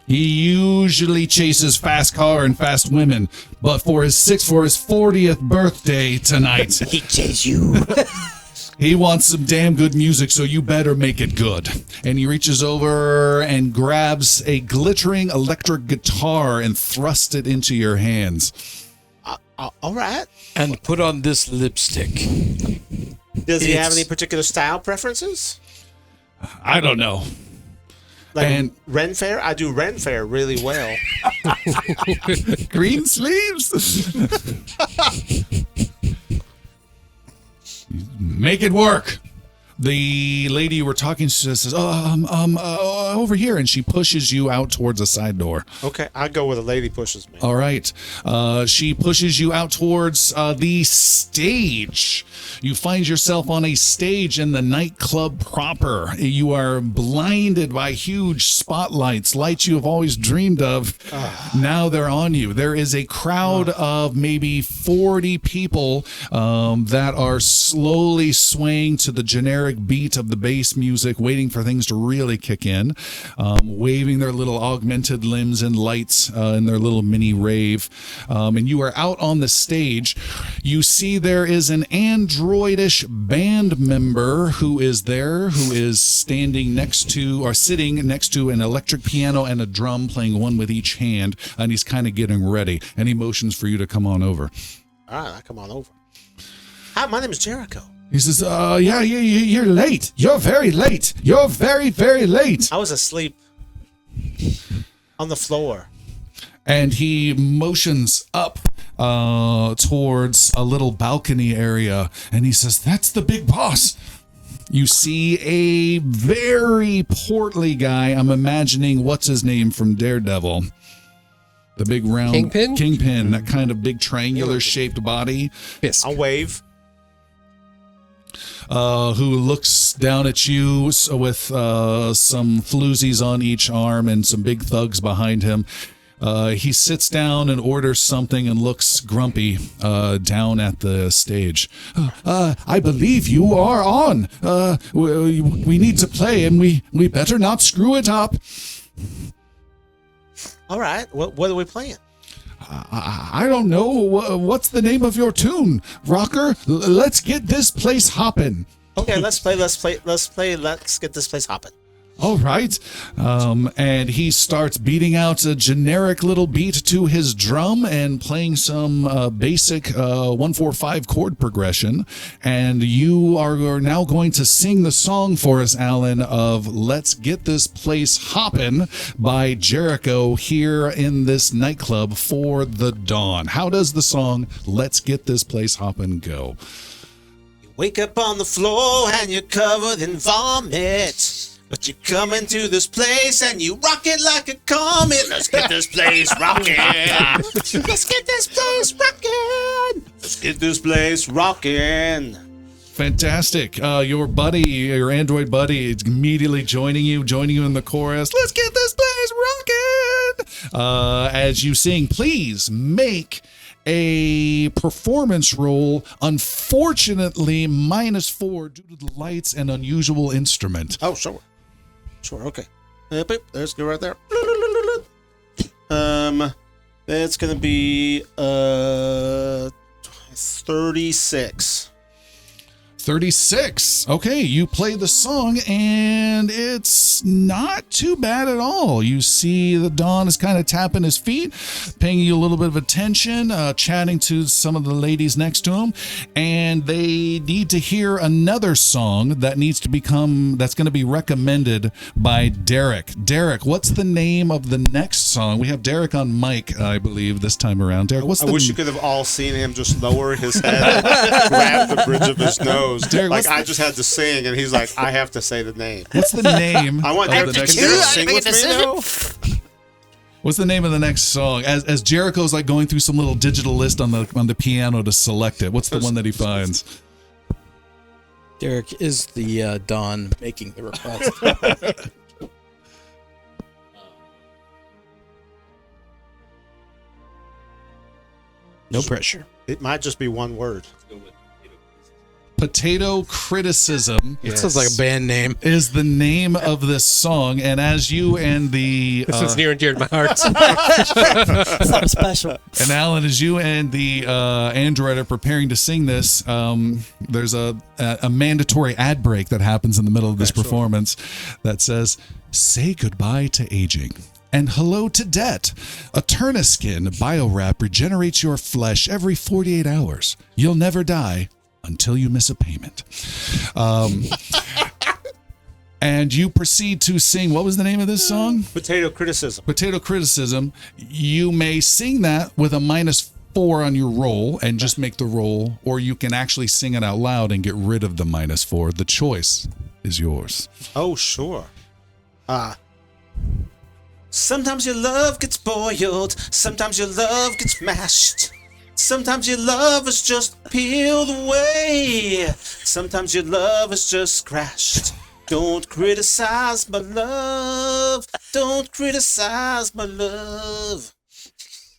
He usually chases fast car and fast women, but for his 40th birthday tonight, He chased you. he wants some damn good music, so you better make it good. And he reaches over and grabs a glittering electric guitar and thrusts it into your hands. All right. And put on this lipstick. Does he have any particular style preferences? I don't know. Like And- Ren Fair? I do Ren Fair really well. Green sleeves? Make it work. The lady you were talking to says, over here, and she pushes you out towards a side door. Okay, I go where the lady pushes me. All right. She pushes you out towards the stage. You find yourself on a stage in the nightclub proper. You are blinded by huge spotlights, lights you have always dreamed of. Now they're on you. There is a crowd of maybe 40 people that are slowly swaying to the generic beat of the bass music, waiting for things to really kick in, waving their little augmented limbs and lights in their little mini rave. And you are out on the stage. You see there is an androidish band member who is there, who is standing next to, or sitting next to, an electric piano and a drum, playing one with each hand, and he's kind of getting ready. And he motions for you to come on over. All right, I come on over. Hi, my name is Jericho. He says, yeah, you're late. You're very late. You're very, very late. I was asleep on the floor. And he motions up towards a little balcony area, and he says, "That's the big boss." You see a very portly guy. I'm imagining, what's his name from Daredevil? The big round Kingpin, that kind of big triangular shaped body. Fisk. I'll wave. Who looks down at you with some floozies on each arm and some big thugs behind him. He sits down and orders something and looks grumpy down at the stage. I believe you are on. We need to play, and we better not screw it up. All right, what are we playing? I don't know. What's the name of your tune, rocker? Let's get this place hoppin'. Okay, let's play. Let's get this place hopping. All right. And he starts beating out a generic little beat to his drum and playing some basic 1-4-5 chord progression. And you are now going to sing the song for us, Alan, of "Let's Get This Place Hoppin' by Jericho here in this nightclub for the dawn. How does the song "Let's Get This Place Hoppin' go? You wake up on the floor and you're covered in vomit. But you come into this place and you rock it like a comet. Let's get this place rocking. Let's get this place rocking. Let's get this place rocking. Fantastic. Your android buddy is immediately joining you in the chorus. Let's get this place rocking. As you sing, please make a performance roll. Unfortunately, -4 due to the lights and unusual instrument. Oh, sure. Sure, okay. There's go right there. That's gonna be 36. 36. Okay, you play the song and it's not too bad at all. You see the Don is kind of tapping his feet, paying you a little bit of attention, chatting to some of the ladies next to him, and they need to hear another song that's going to be recommended by Derek. Derek, what's the name of the next song? We have Derek on mic, I believe, this time around. Derek, I wish you could have all seen him just lower his head, grab the bridge of his nose. Derek, like I just had to sing, and he's like, I have to say the name. What's the name? I want of Derek the next to song? sing with me now. What's the name of the next song? As Jericho's like going through some little digital list on the piano to select it. What's the one that he finds? Derek is the Don making the request. No pressure. It might just be one word. Potato Criticism. It sounds like a band name. Is the name of this song, and as you and the This is near and dear to my heart. Something special. and Alan, as you and the android are preparing to sing this, there's a mandatory ad break that happens in the middle of this performance that says, "Say goodbye to aging. And hello to debt. Eterniskin BioWrap regenerates your flesh every 48 hours. You'll never die until you miss a payment." And you proceed to sing. What was the name of this song? Potato Criticism. Potato Criticism. You may sing that with a -4 on your roll and just make the roll, or you can actually sing it out loud and get rid of the -4. The choice is yours. Oh, sure. Sometimes your love gets boiled. Sometimes your love gets mashed. Sometimes your love is just peeled away. Sometimes your love is just crashed. Don't criticize my love. Don't criticize my love.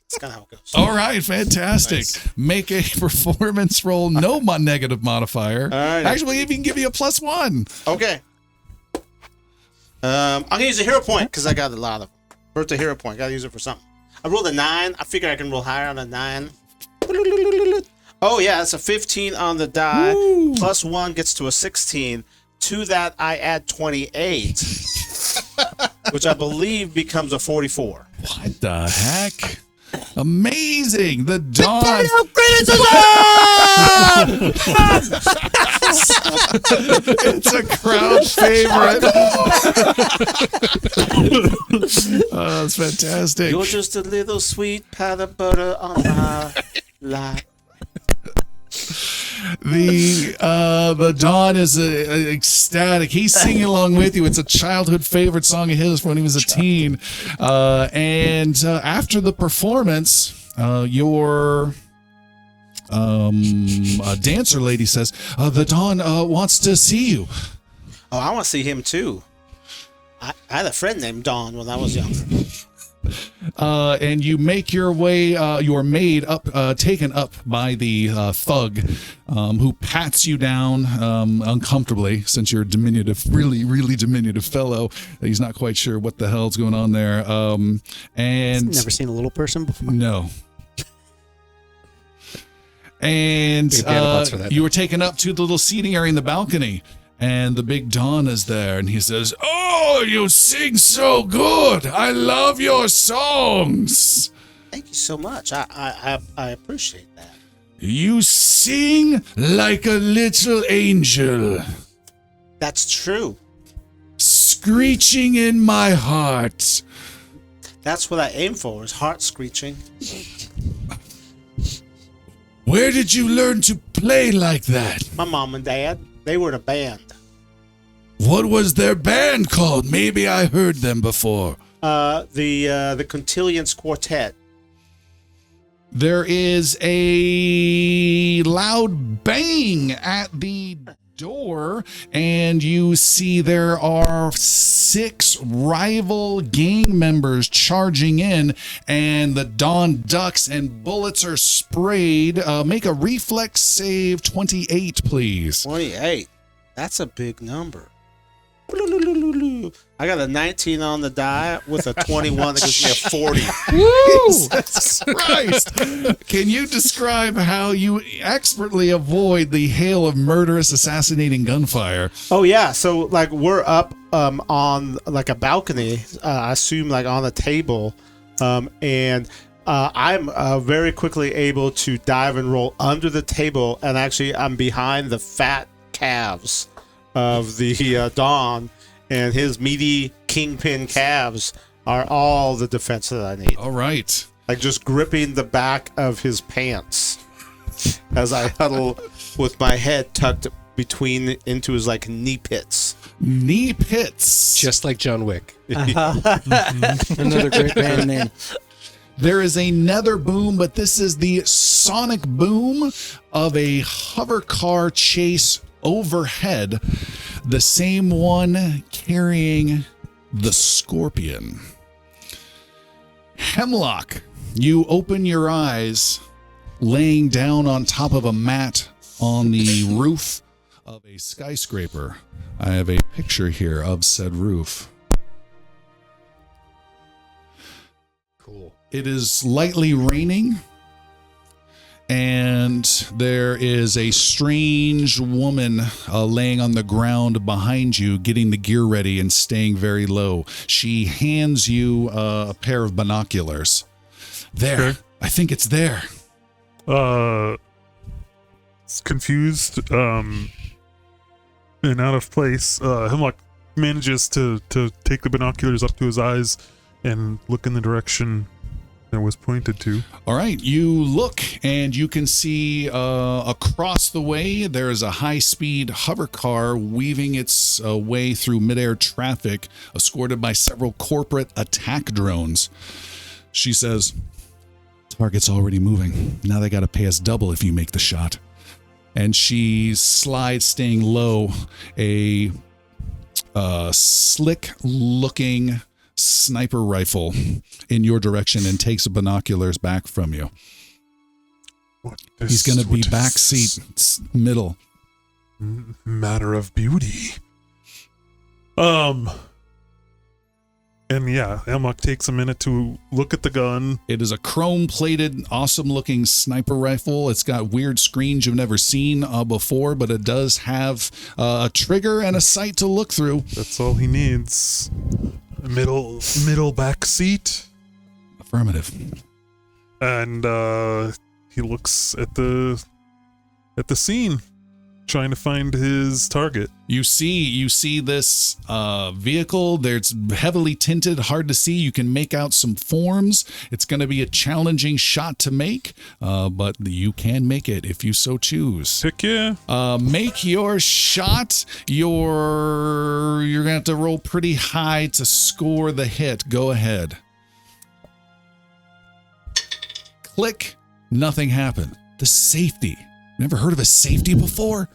That's kind of how it goes. All right, fantastic. Nice. Make a performance roll, no negative modifier. All right. Actually, even give you a +1. Okay. I'm going to use a hero point because I got a lot of them. Birthday hero point. Got to use it for something. I rolled a 9. I figure I can roll higher on a 9. Oh, yeah, that's a 15 on the die. Ooh. +1 gets to a 16. To that, I add 28, which I believe becomes a 44. What the heck? Amazing. The Dawn. It's a crowd favorite. Oh, that's fantastic. You're just a little sweet pat of butter on my lap. The Dawn is ecstatic. He's singing along with you. It's a childhood favorite song of his when he was a teen. And after the performance, your dancer lady says, "The Dawn wants to see you." Oh, I want to see him too. I had a friend named Dawn when I was younger. And you make your way, your maid taken up by the thug, who pats you down uncomfortably, since you're a diminutive, really diminutive fellow. He's not quite sure what the hell's going on there. And Never seen a little person before. no. And you were taken up to the little seating area in the balcony. And the big Don is there, and he says, "Oh, you sing so good! I love your songs. Thank you so much. I appreciate that. You sing like a little angel, That's true. screeching in my heart." That's what I aim for, is heart screeching. Where did you learn to play like that? My mom and dad, they were in a band. What was their band called? Maybe I heard them before. The Quintillions Quartet. There is a loud bang at the door, and you see there are 6 rival gang members charging in, and the Dawn ducks and bullets are sprayed. Make a reflex save 28, please. 28. That's a big number. 2. I got a 19 on the die with a 21 that gives me a 40. Jesus Christ. Can you describe how you expertly avoid the hail of murderous, assassinating gunfire? Oh yeah, so like we're up on like a balcony, I assume like on a table, and I'm very quickly able to dive and roll under the table, and actually I'm behind the fat calves of the Dawn, and his meaty kingpin calves are all the defense that I need. All right. Like just gripping the back of his pants as I huddle with my head tucked between into his like knee pits. Knee pits. Just like John Wick. Another great band name. There is a nether boom, but this is the sonic boom of a hover car chase overhead. The same one carrying the Scorpion. Hemlock, you open your eyes, laying down on top of a mat on the roof of a skyscraper. I have a picture here of said roof. Cool. It is lightly raining, and there is a strange woman laying on the ground behind you, getting the gear ready and staying very low. She hands you a pair of binoculars. There. Okay. I think it's there. It's confused, and out of place. Hemlock manages to take the binoculars up to his eyes and look in the direction that was pointed to. All right, you look and you can see across the way there is a high-speed hover car weaving its way through midair traffic, escorted by several corporate attack drones. She says, "Target's already moving. Now they got to pay us double if you make the shot." And she slides, staying low, a slick-looking sniper rifle in your direction and takes the binoculars back from you. He's going to be backseat middle. Matter of beauty. And yeah, Hemlock takes a minute to look at the gun. It is a chrome-plated, awesome-looking sniper rifle. It's got weird screens you've never seen before, but it does have a trigger and a sight to look through. That's all he needs. Middle back seat. Affirmative. And he looks at the scene, trying to find his target. You see this vehicle. It's heavily tinted, hard to see. You can make out some forms. It's going to be a challenging shot to make, but you can make it if you so choose. Heck yeah. Make your shot. You're going to have to roll pretty high to score the hit. Go ahead. Click. Nothing happened. The safety. Never heard of a safety before?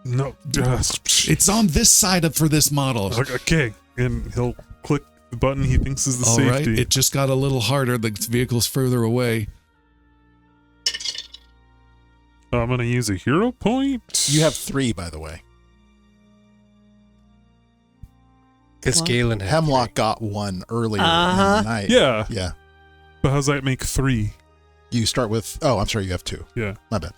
No. It's on this side for this model. Okay. And he'll click the button he thinks is the All safety. right. It just got a little harder. The vehicle's further away. I'm going to use a hero point. You have 3, by the way. Because Galen had Hemlock got 1 earlier in the night. Yeah. Yeah. But how's that make 3? You start with... Oh, I'm sorry, you have 2. Yeah. My bad.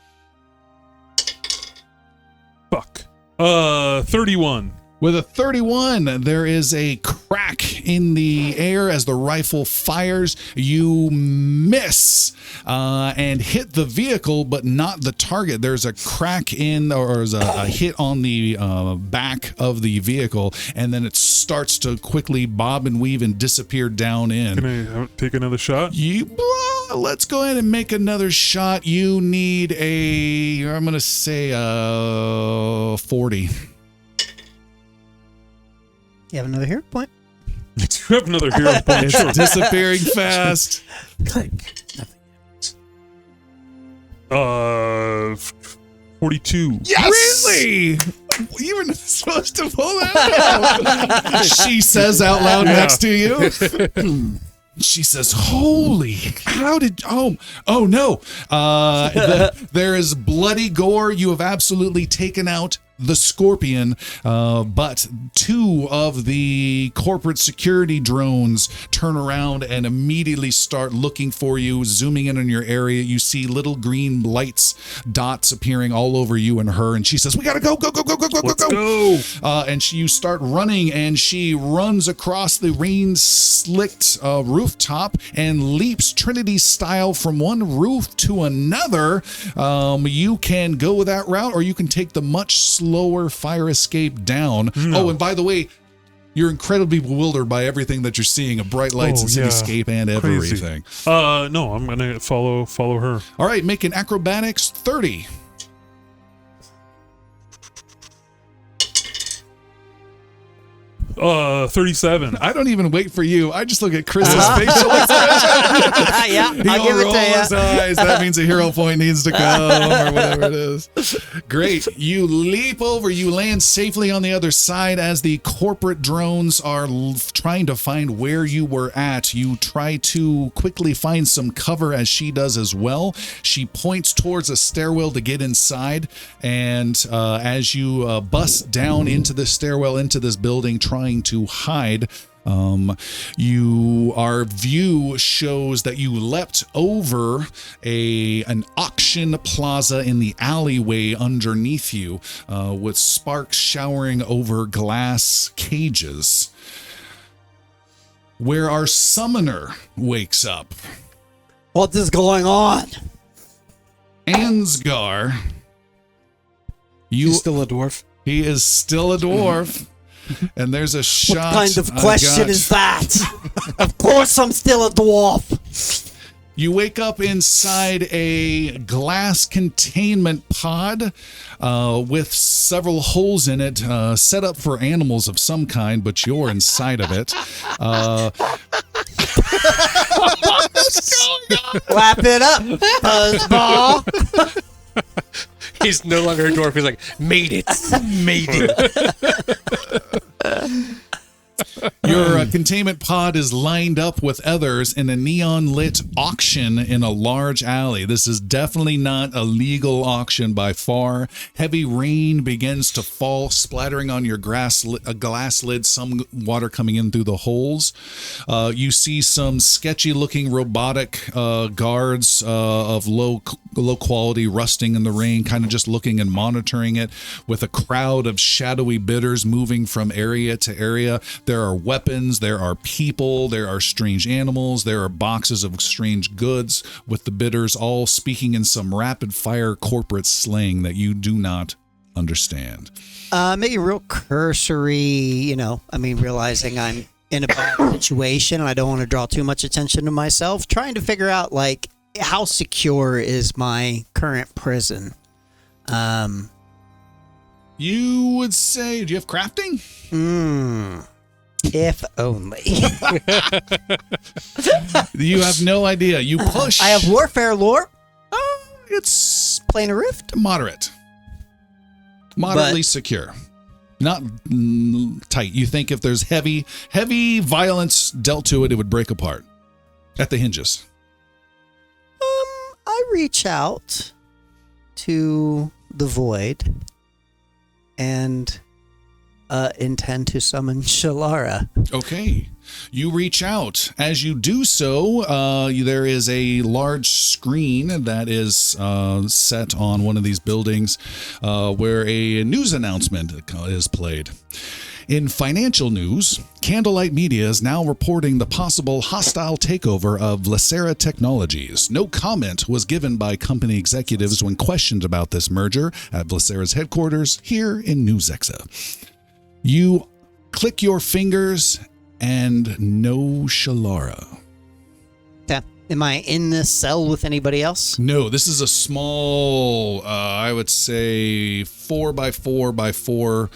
Fuck. 31. With a 31, there is a crack in the air as the rifle fires. You miss and hit the vehicle, but not the target. There's a crack in, or there's a hit on the back of the vehicle, and then it starts to quickly bob and weave and disappear down in. Can I take another shot? Let's go ahead and make another shot. You need I'm going to say 40. You have another hero point? You do have another hero point. It's disappearing fast. Click. Nothing. 42. Yes! Really? You were not supposed to pull that out. She says out loud next to you. She says, "Holy, how did, oh no. There is bloody gore. You have absolutely taken out the Scorpion, but two of the corporate security drones turn around and immediately start looking for you, zooming in on your area. You see little green lights, dots appearing all over you and her, and she says, "We gotta go, go, go, go, go, go, Let's go!" go. And you start running, and she runs across the rain-slicked rooftop and leaps Trinity style from one roof to another. You can go that route, or you can take the much slower fire escape down. No. Oh, and by the way, you're incredibly bewildered by everything that you're seeing, of bright lights and cityscape and Crazy. everything. No, I'm gonna follow her. All right, make an acrobatics 30. 37. I don't even wait for you. I just look at Chris's facial expression. Yeah, He'll I'll give it roll to his you. eyes. That means a hero point needs to come, or whatever it is. Great. You leap over. You land safely on the other side as the corporate drones are trying to find where you were at. You try to quickly find some cover, as she does as well. She points towards a stairwell to get inside, and as you bust down into the stairwell, into this building, trying to hide, our view shows that you leapt over an auction plaza in the alleyway underneath you, with sparks showering over glass cages, where our summoner wakes up. What is going on? Ansgar, He's still a dwarf. he is still a dwarf. And there's a shot. What kind of question is that? Of course I'm still a dwarf. You wake up inside a glass containment pod with several holes in it, set up for animals of some kind, but you're inside of it. What's going on? Wrap it up, buzzball. He's no longer a dwarf. He's like, made it. Made it. Your containment pod is lined up with others in a neon lit auction in a large alley. This is definitely not a legal auction by far. Heavy rain begins to fall, splattering on your glass lid, some water coming in through the holes. You see some sketchy looking robotic guards of low quality rusting in the rain, kind of just looking and monitoring it, with a crowd of shadowy bidders moving from area to area. There are weapons, there are people, there are strange animals, there are boxes of strange goods, with the bidders all speaking in some rapid fire corporate slang that you do not understand. Maybe real cursory, realizing I'm in a bad situation and I don't want to draw too much attention to myself, trying to figure out, like, how secure is my current prison? You would say, do you have crafting? If only. You have no idea. You push. I have warfare lore. It's Planar Rift. moderately secure. Not tight. You think if there's heavy violence dealt to it, it would break apart at the hinges. I reach out to the void and intend to summon Shalara. Okay. You reach out. As you do so, there is a large screen that is set on one of these buildings where a news announcement is played. In financial news, Candlelight Media is now reporting the possible hostile takeover of Xecsa Technologies. No comment was given by company executives when questioned about this merger at Xecsa's headquarters here in New Xecsa. You click your fingers and no Shalara. Yeah. Am I in this cell with anybody else? No, this is a small, I would say 4x4x4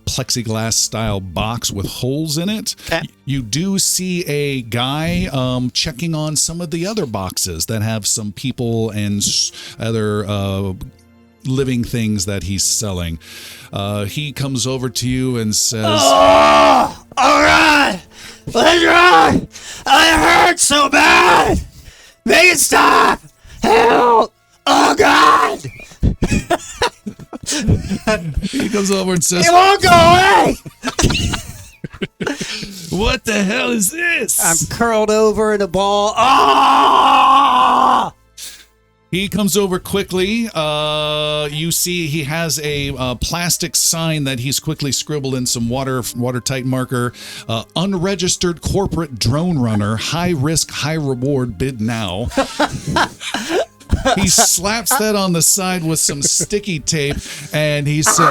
plexiglass style box with holes in it. Okay. You do see a guy checking on some of the other boxes that have some people and other living things that he's selling. He comes over to you and says, "Oh, all right, let's run! I hurt so bad! Make it stop! Help! Oh, God!" He comes over and says, It won't go away. "What the hell is this?" I'm curled over in a ball. Ah! He comes over quickly. You see he has a plastic sign that he's quickly scribbled in some watertight marker. Unregistered corporate drone runner, high risk, high reward, bid now. He slaps that on the side with some sticky tape, and he said,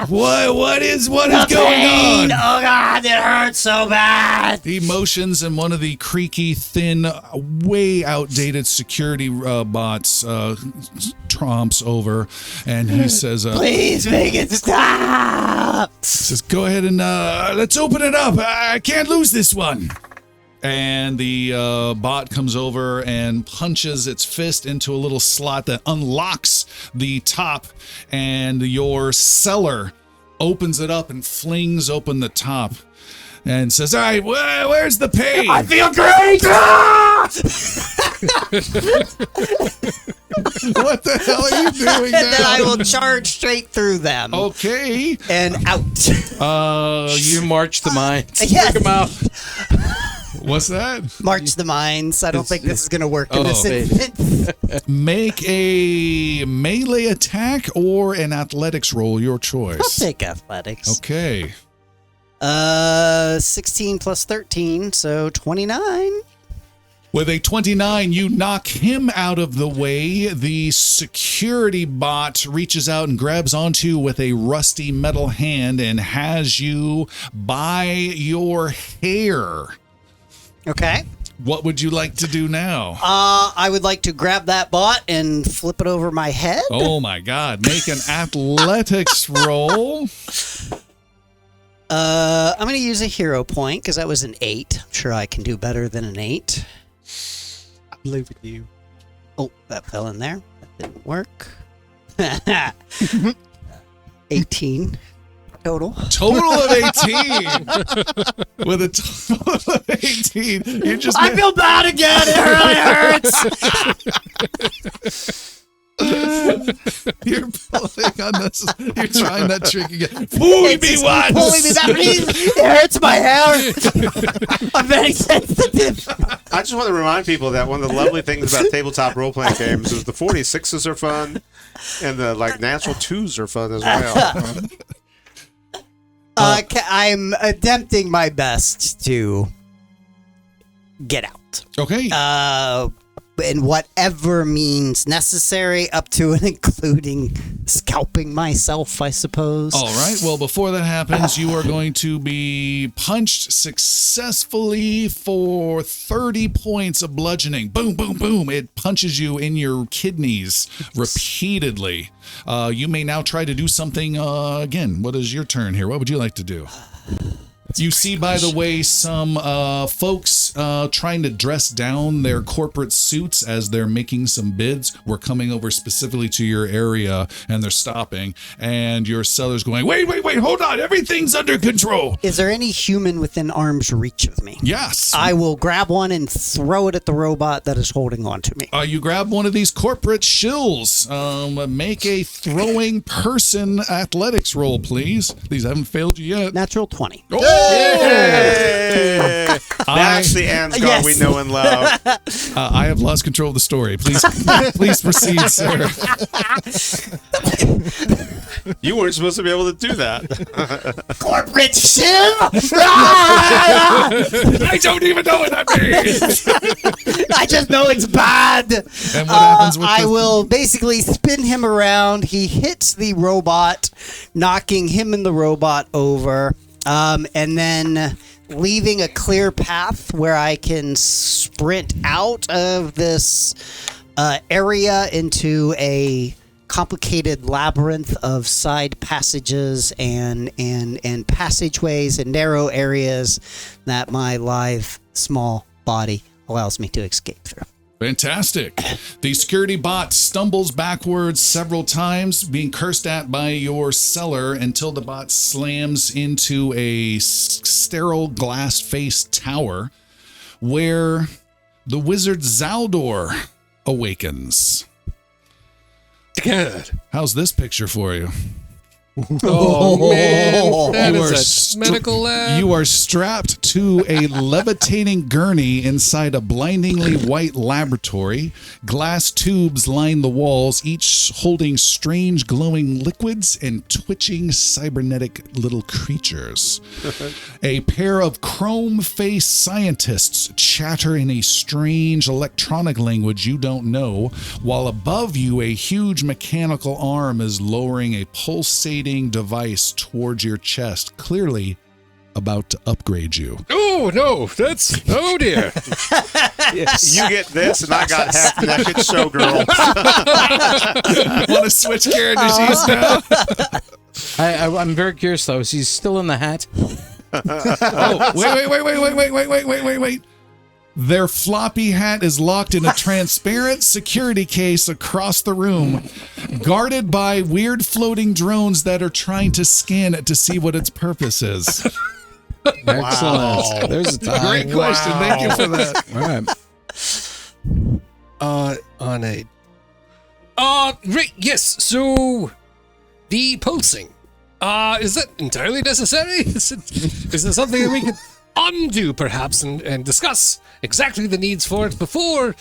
"What is going on?" Oh God, it hurts so bad. He motions, and one of the creaky, thin, way outdated security bots tromps over, and he says, Please make it stop. says, "Go ahead and let's open it up. I can't lose this one." And the bot comes over and punches its fist into a little slot that unlocks the top, and your cellar opens it up and flings open the top and says, "All right, where's the pay?" I feel great. What the hell are you doing And then I now? will charge straight through them Okay. and out. You march the mines. Yes. Take 'em out. What's that? March the mines. I don't think this is going to work in this Oh. instance. Make a melee attack or an athletics roll, your I'll choice. take athletics. Okay. 16 plus 13, so 29. With a 29, you knock him out of the way. The security bot reaches out and grabs onto you with a rusty metal hand and has you by your hair. Okay. What would you like to do now? I would like to grab that bot and flip it over my head. Oh my God. Make an athletics roll. I'm going to use a hero point because that was an 8. I'm sure I can do better than an 8. I believe in you. Oh, that fell in there. That didn't work. 18 total. Total of 18. With a total of 18, you just I feel bad again. It really hurts. You're pulling on this. You're trying that trick again. Fool me once. Pulling me back. It hurts my hair. I'm very sensitive. I just want to remind people that one of the lovely things about tabletop role-playing games is the 46s are fun, and the natural 2s are fun as well. I'm attempting my best to get out. Okay. In whatever means necessary, up to and including scalping myself, I suppose. All right. Well, before that happens, you are going to be punched successfully for 30 points of bludgeoning. Boom, boom, boom. It punches you in your kidneys repeatedly. You may now try to do something again. What is your turn here? What would you like to do? You see, by the way, some folks trying to dress down their corporate suits as they're making some bids. We're coming over specifically to your area, and they're stopping. And your seller's going, wait, hold on. Everything's under control. Is there any human within arm's reach of me? Yes. I will grab one and throw it at the robot that is holding on to me. You grab one of these corporate shills. Make a throwing person athletics roll, please. These haven't failed you yet. Natural 20. Oh! That's the Ansgar we know and love. I have lost control of the story. Please proceed, sir. You weren't supposed to be able to do that. Corporate shill! I don't even know what that means. I just know it's bad. And what happens with I will basically spin him around. He hits the robot, knocking him and the robot over. And then leaving a clear path where I can sprint out of this area into a complicated labyrinth of side passages and passageways and narrow areas that my live small body allows me to escape through. Fantastic. The security bot stumbles backwards several times, being cursed at by your seller until the bot slams into a sterile glass-faced tower where the wizard Zaldor awakens. Good. How's this picture for you? Oh, man. That You is are a medical lab. You are strapped to a levitating gurney inside a blindingly white laboratory. Glass tubes line the walls, each holding strange glowing liquids and twitching cybernetic little creatures. A pair of chrome-faced scientists chatter in a strange electronic language you don't know, while above you a huge mechanical arm is lowering a pulsating device towards your chest, clearly about to upgrade you. Oh, no. That's... Oh, dear. Yes. You get this, and I got half-naked showgirl. Want to switch characters now? I'm very curious though. Is he still in the hat? Oh, wait. Their floppy hat is locked in a transparent security case across the room, guarded by weird floating drones that are trying to scan it to see what its purpose is. Excellent. There's a tie. Great question. Thank you for that. All right. On a... right, yes, so... The pulsing. Is that entirely necessary? Is there something that we could undo, perhaps, and discuss exactly the needs for it before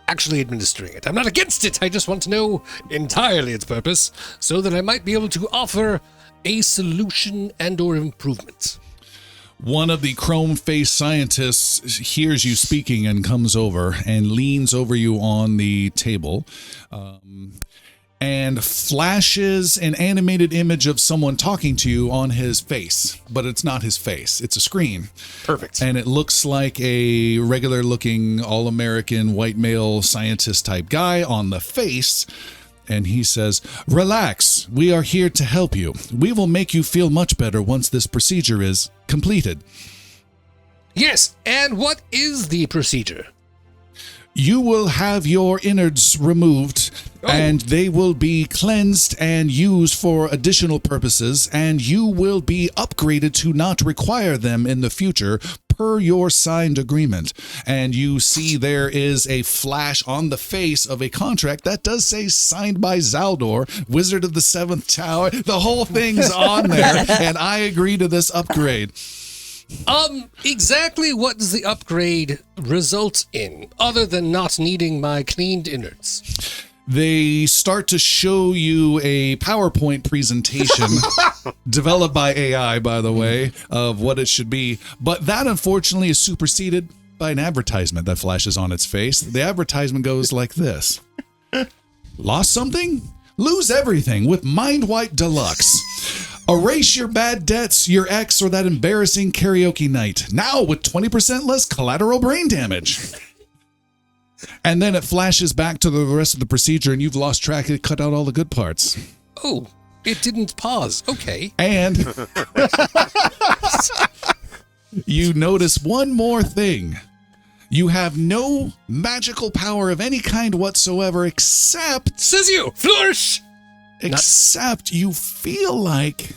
actually administering it? I'm not against it. I just want to know entirely its purpose so that I might be able to offer a solution and or improvement. One of the chrome-faced scientists hears you speaking and comes over and leans over you on the table and flashes an animated image of someone talking to you on his face, but it's not his face. It's a screen. Perfect. And it looks like a regular-looking, all-American, white male scientist-type guy on the face. And he says, "Relax, we are here to help you. We will make you feel much better once this procedure is completed." Yes, and what is the procedure? You will have your innards removed, and they will be cleansed and used for additional purposes, and you will be upgraded to not require them in the future per your signed agreement. And you see there is a flash on the face of a contract that does say signed by Zaldor, Wizard of the Seventh Tower. The whole thing's on there, and I agree to this upgrade. Exactly what does the upgrade result in, other than not needing my cleaned innards? They start to show you a PowerPoint presentation developed by AI, by the way, of what it should be. But that, unfortunately, is superseded by an advertisement that flashes on its face. The advertisement goes like this. Lost something? Lose everything with Mind Wipe Deluxe. Erase your bad debts, your ex, or that embarrassing karaoke night. Now with 20% less collateral brain damage. And then it flashes back to the rest of the procedure, and you've lost track. It cut out all the good parts. Oh, it didn't pause. Okay. And you notice one more thing. You have no magical power of any kind whatsoever except... Says you! Flourish! Except you feel like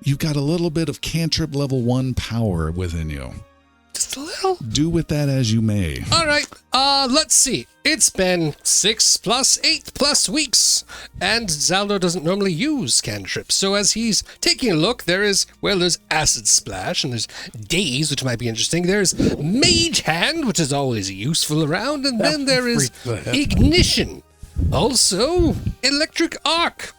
you've got a little bit of cantrip level 1 power within you. Just a little? Do with that as you may. All right, let's see. It's been 6 plus 8 plus weeks, and Zaldor doesn't normally use cantrips. So as he's taking a look, there's Acid Splash, and there's Daze, which might be interesting. There's Mage Hand, which is always useful around, and then there is Ignition. Also, Electric Arc.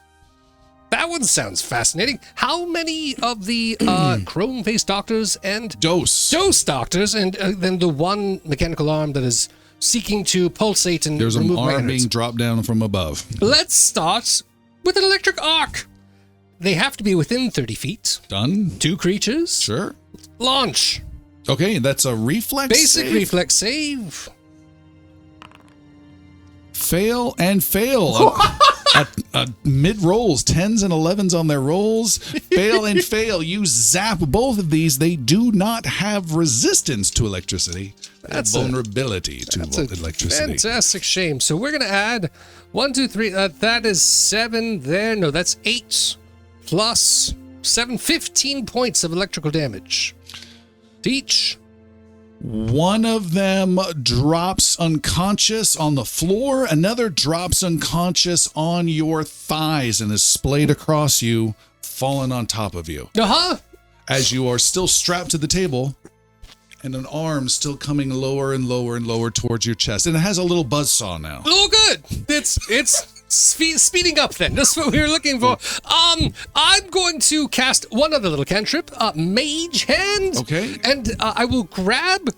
That one sounds fascinating. How many of the chrome-faced doctors and dose doctors, and then the one mechanical arm that is seeking to pulsate and There's an remove my arm innards? being dropped down from above. Let's start with an electric arc. They have to be within 30 feet. Done. 2 creatures. Sure. Launch. Okay, that's a reflex Basic save. reflex save. Fail and fail. Mid rolls, 10s and 11s on their rolls. Fail and fail. You zap both of these. They do not have resistance to electricity. That's vulnerability to electricity. Fantastic shame. So we're going to add 1, 2, 3. That is 7 there. No, that's 8 plus 7, 15 points of electrical damage. To each. One of them drops unconscious on the floor. Another drops unconscious on your thighs and is splayed across you, falling on top of you. Uh-huh. As you are still strapped to the table and an arm still coming lower and lower and lower towards your chest. And it has a little buzzsaw now. Oh, good. It's speeding up then. That's what we were looking for. I'm going to cast one other little cantrip, Mage Hand. Okay. And I will grab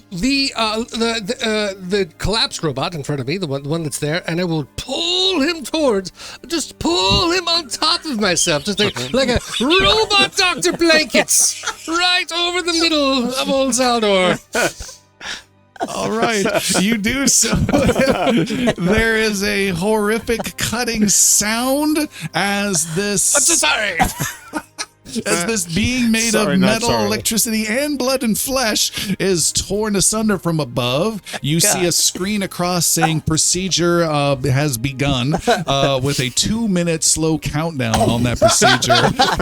the collapsed robot in front of me, the one that's there, and I will pull him just pull him on top of myself, just like a robot Dr. Blankets, right over the middle of old Zaldor. All right, you do so. There is a horrific cutting sound as this. I'm so sorry. As this being made of metal, electricity, and blood and flesh is torn asunder from above, you see a screen across saying procedure has begun with a 2-minute slow countdown on that procedure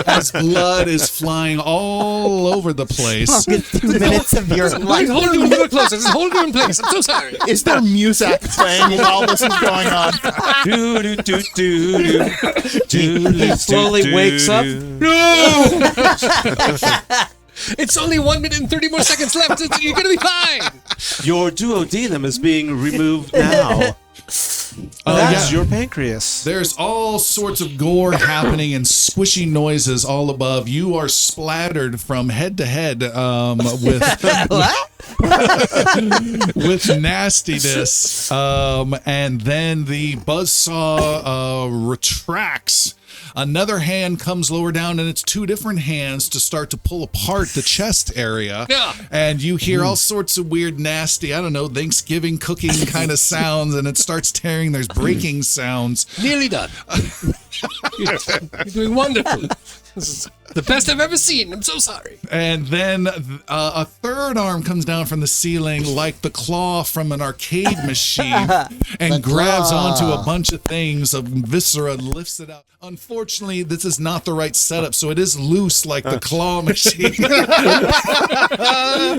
as blood is flying all over the place. 2 minutes of your life. Hold you a little closer. Just hold you in place. I'm so sorry. Is there music playing while this is going on? He slowly wakes up. No! It's only 1 minute and 30 more seconds left. You're gonna be fine. Your duodenum is being removed now. That's your pancreas. There's all sorts of gore happening and squishy noises all above. You are splattered from head to head with nastiness. And then the buzzsaw retracts. Another hand comes lower down, and it's 2 different hands to start to pull apart the chest area. Yeah. And you hear all sorts of weird, nasty, I don't know, Thanksgiving cooking kind of sounds, and it starts tearing. There's breaking sounds. Nearly done. You're doing wonderful. This is the best I've ever seen. I'm so sorry. And then a third arm comes down from the ceiling like the claw from an arcade machine and grabs onto a bunch of things of viscera and lifts it out. Unfortunately, this is not the right setup, so it is loose like the claw machine.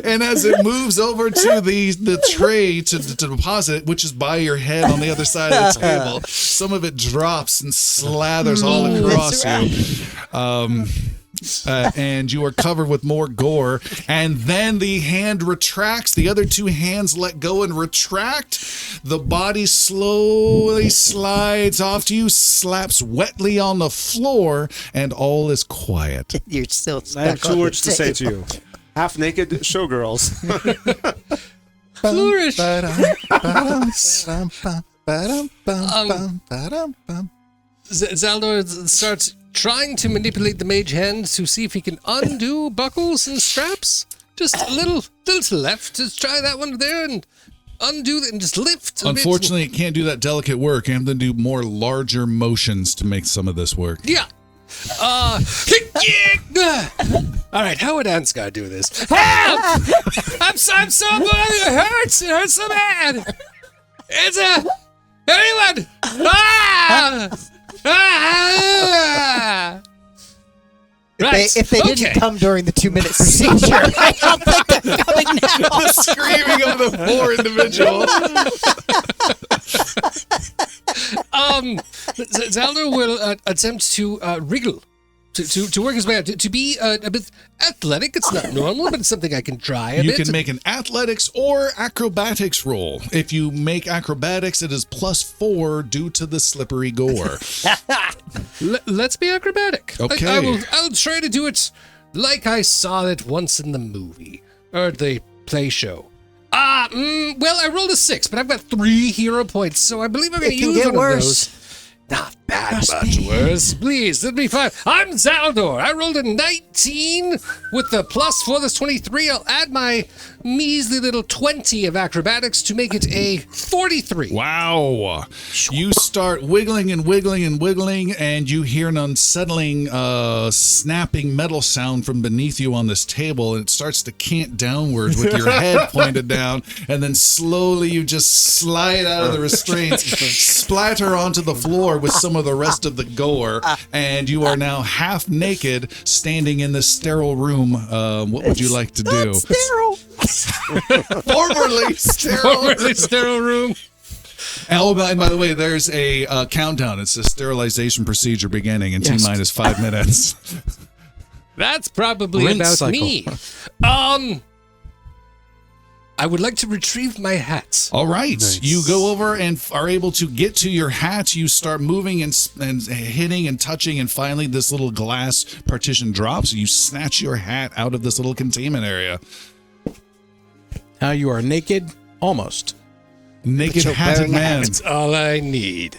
And as it moves over to the tray to deposit it, which is by your head on the other side of the table, some of it drops and slathers all across you. And you are covered with more gore. And then the hand retracts. The other 2 hands let go and retract. The body slowly slides off to you, slaps wetly on the floor, and all is quiet. You're still I have stuck 2 on words the to say to table. you. Half-naked showgirls. Flourish. Zaldor starts trying to manipulate the mage hand to see if he can undo buckles and straps. Just a little to the left. Just try that one there and undo it and just lift. Unfortunately, it can't do that delicate work. You have to do more larger motions to make some of this work. Yeah. All right, how would Ansgar do this? Help! I'm so it hurts. It hurts so bad. It's anyone. Right. If they didn't come during the 2-minute procedure, I don't think they're coming now. Screaming of the 4 individuals. Zaldor will attempt to wriggle. To work his way out, to be a bit athletic. It's not normal, but it's something I can try a bit. You can make an athletics or acrobatics roll. If you make acrobatics, it is +4 due to the slippery gore. Let's be acrobatic. Okay. I'll try to do it like I saw it once in the movie or the play show. Well, I rolled a 6, but I've got 3 hero points, so I believe I'm going to use one of those. Not that much worse. Please, let me find. I'm Zaldor. I rolled a 19 with the +4. That's 23. I'll add my measly little 20 of acrobatics to make it a 43. Wow. You start wiggling and wiggling and wiggling, and you hear an unsettling, snapping metal sound from beneath you on this table, and it starts to cant downwards with your head pointed down, and then slowly you just slide out of the restraints, splatter onto the floor with some of of the rest of the gore, and you are now half naked, standing in the sterile room. What would you like to do? Sterile. Formerly sterile. Formerly sterile room. Oh, and by the way, there's a countdown. It's a sterilization procedure beginning in T-minus 5 minutes. That's probably Rinse about cycle. me. I would like to retrieve my hat. All right. Nice. You go over and are able to get to your hat. You start moving and hitting and touching, and finally this little glass partition drops. You snatch your hat out of this little containment area. Now you are naked, almost. Naked hatted man. That's all I need.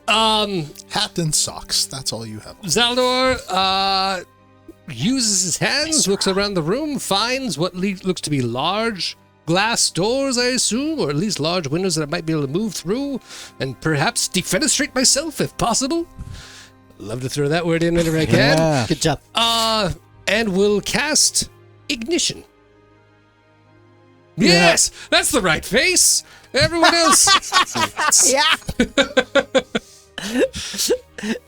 Hat and socks. That's all you have. Zaldor uses his hands, looks around the room, finds what looks to be large glass doors, I assume, or at least large windows that I might be able to move through, and perhaps defenestrate myself if possible. Love to throw that word in whenever I can. Yeah. Good job. And will cast ignition. Yes, that's the right face. Everyone else.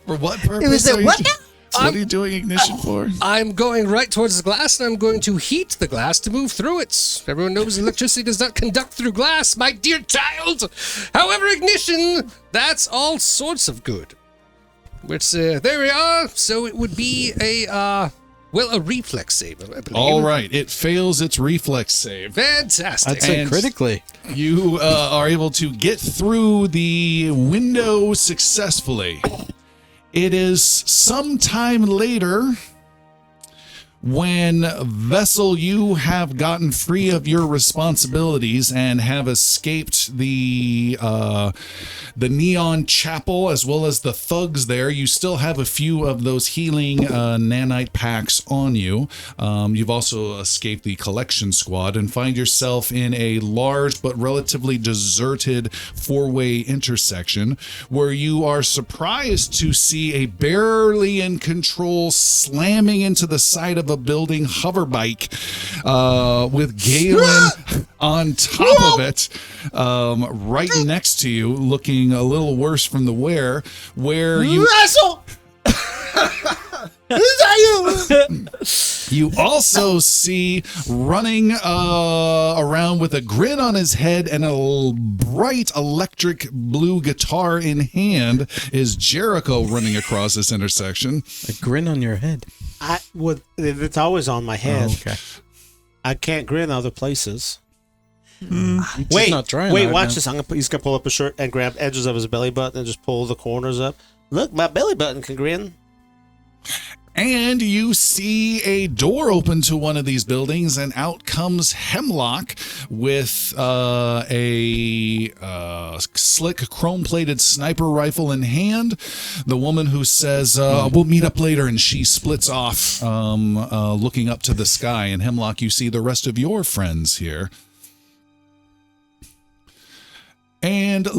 For what purpose? It was a what now? What are you doing ignition for? I'm going right towards the glass, and I'm going to heat the glass to move through it. Everyone knows electricity does not conduct through glass, my dear child. However, ignition, that's all sorts of good. Which, there we are. So it would be a reflex save, I believe. All right. It fails its reflex save. Fantastic. I'd say And- critically. You are able to get through the window successfully. It is sometime later when, Vessel, you have gotten free of your responsibilities and have escaped the neon chapel as well as the thugs there. You still have a few of those healing nanite packs on you. You've also escaped the collection squad and find yourself in a large but relatively deserted four-way intersection where you are surprised to see a barely in control slamming into the side of a building hover bike with Galen on top of it, right next to you, looking a little worse from the wear, where you you also see running around with a grin on his head and a bright electric blue guitar in hand is Jericho running across this intersection. A grin on your head. It's always on my head. Oh, okay. I can't grin other places. Just not trying wait, hard watch now. this. He's gonna pull up his shirt and grab edges of his belly button and just pull the corners up. Look, my belly button can grin. And you see a door open to one of these buildings, and out comes Hemlock with a slick chrome-plated sniper rifle in hand. The woman who says, we'll meet up later, and she splits off, looking up to the sky. And Hemlock, you see the rest of your friends here. And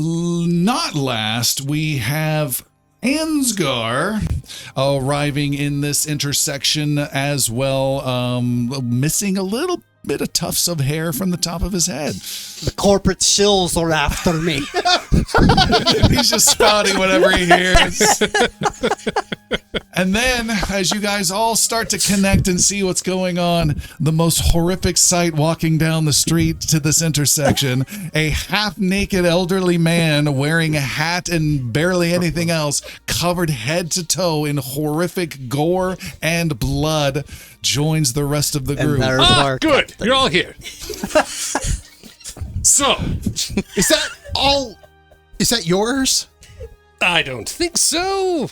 not last, we have Ansgar arriving in this intersection as well, missing a little bit of tufts of hair from the top of his head. The corporate shills are after me. He's just spouting whatever he hears. And then, as you guys all start to connect and see what's going on, the most horrific sight walking down the street to this intersection, a half-naked elderly man wearing a hat and barely anything else, covered head to toe in horrific gore and blood, joins the rest of the group. Good. You're all here. So, Is that all? Is that yours? I don't think so.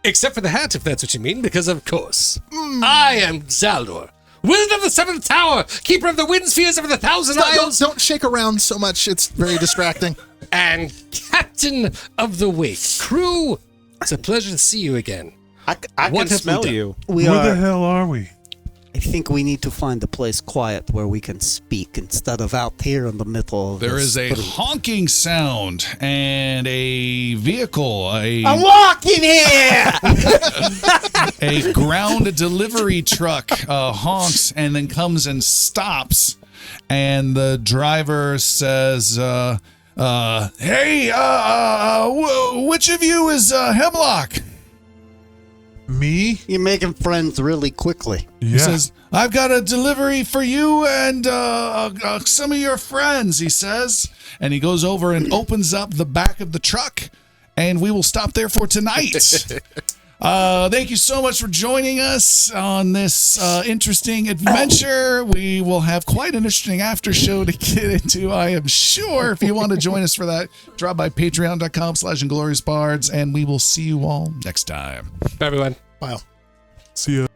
Except for the hat, if that's what you mean, because of course. I am Zaldor, Wizard of the Seventh Tower, Keeper of the Wind Spheres of the Thousand Isles, Don't shake around so much. It's very distracting. and Captain of the Wake. Crew, it's a pleasure to see you again. I What can have we smell done? you. We Where the are. hell are we? I think we need to find a place quiet where we can speak instead of out here in the middle of There this is a street. honking sound and a vehicle, I'm walking here. a ground delivery truck honks and then comes and stops. And the driver says, Hey, which of you is Hemlock? Me? You're making friends really quickly. He says, I've got a delivery for you and some of your friends, he says. And he goes over and opens up the back of the truck, and we will stop there for tonight. Thank you so much for joining us on this interesting adventure. We will have quite an interesting after show to get into, I am sure. If you want to join us for that, drop by patreon.com/ingloriousbards, and we will see you all next time. Bye, everyone. Wow. See ya.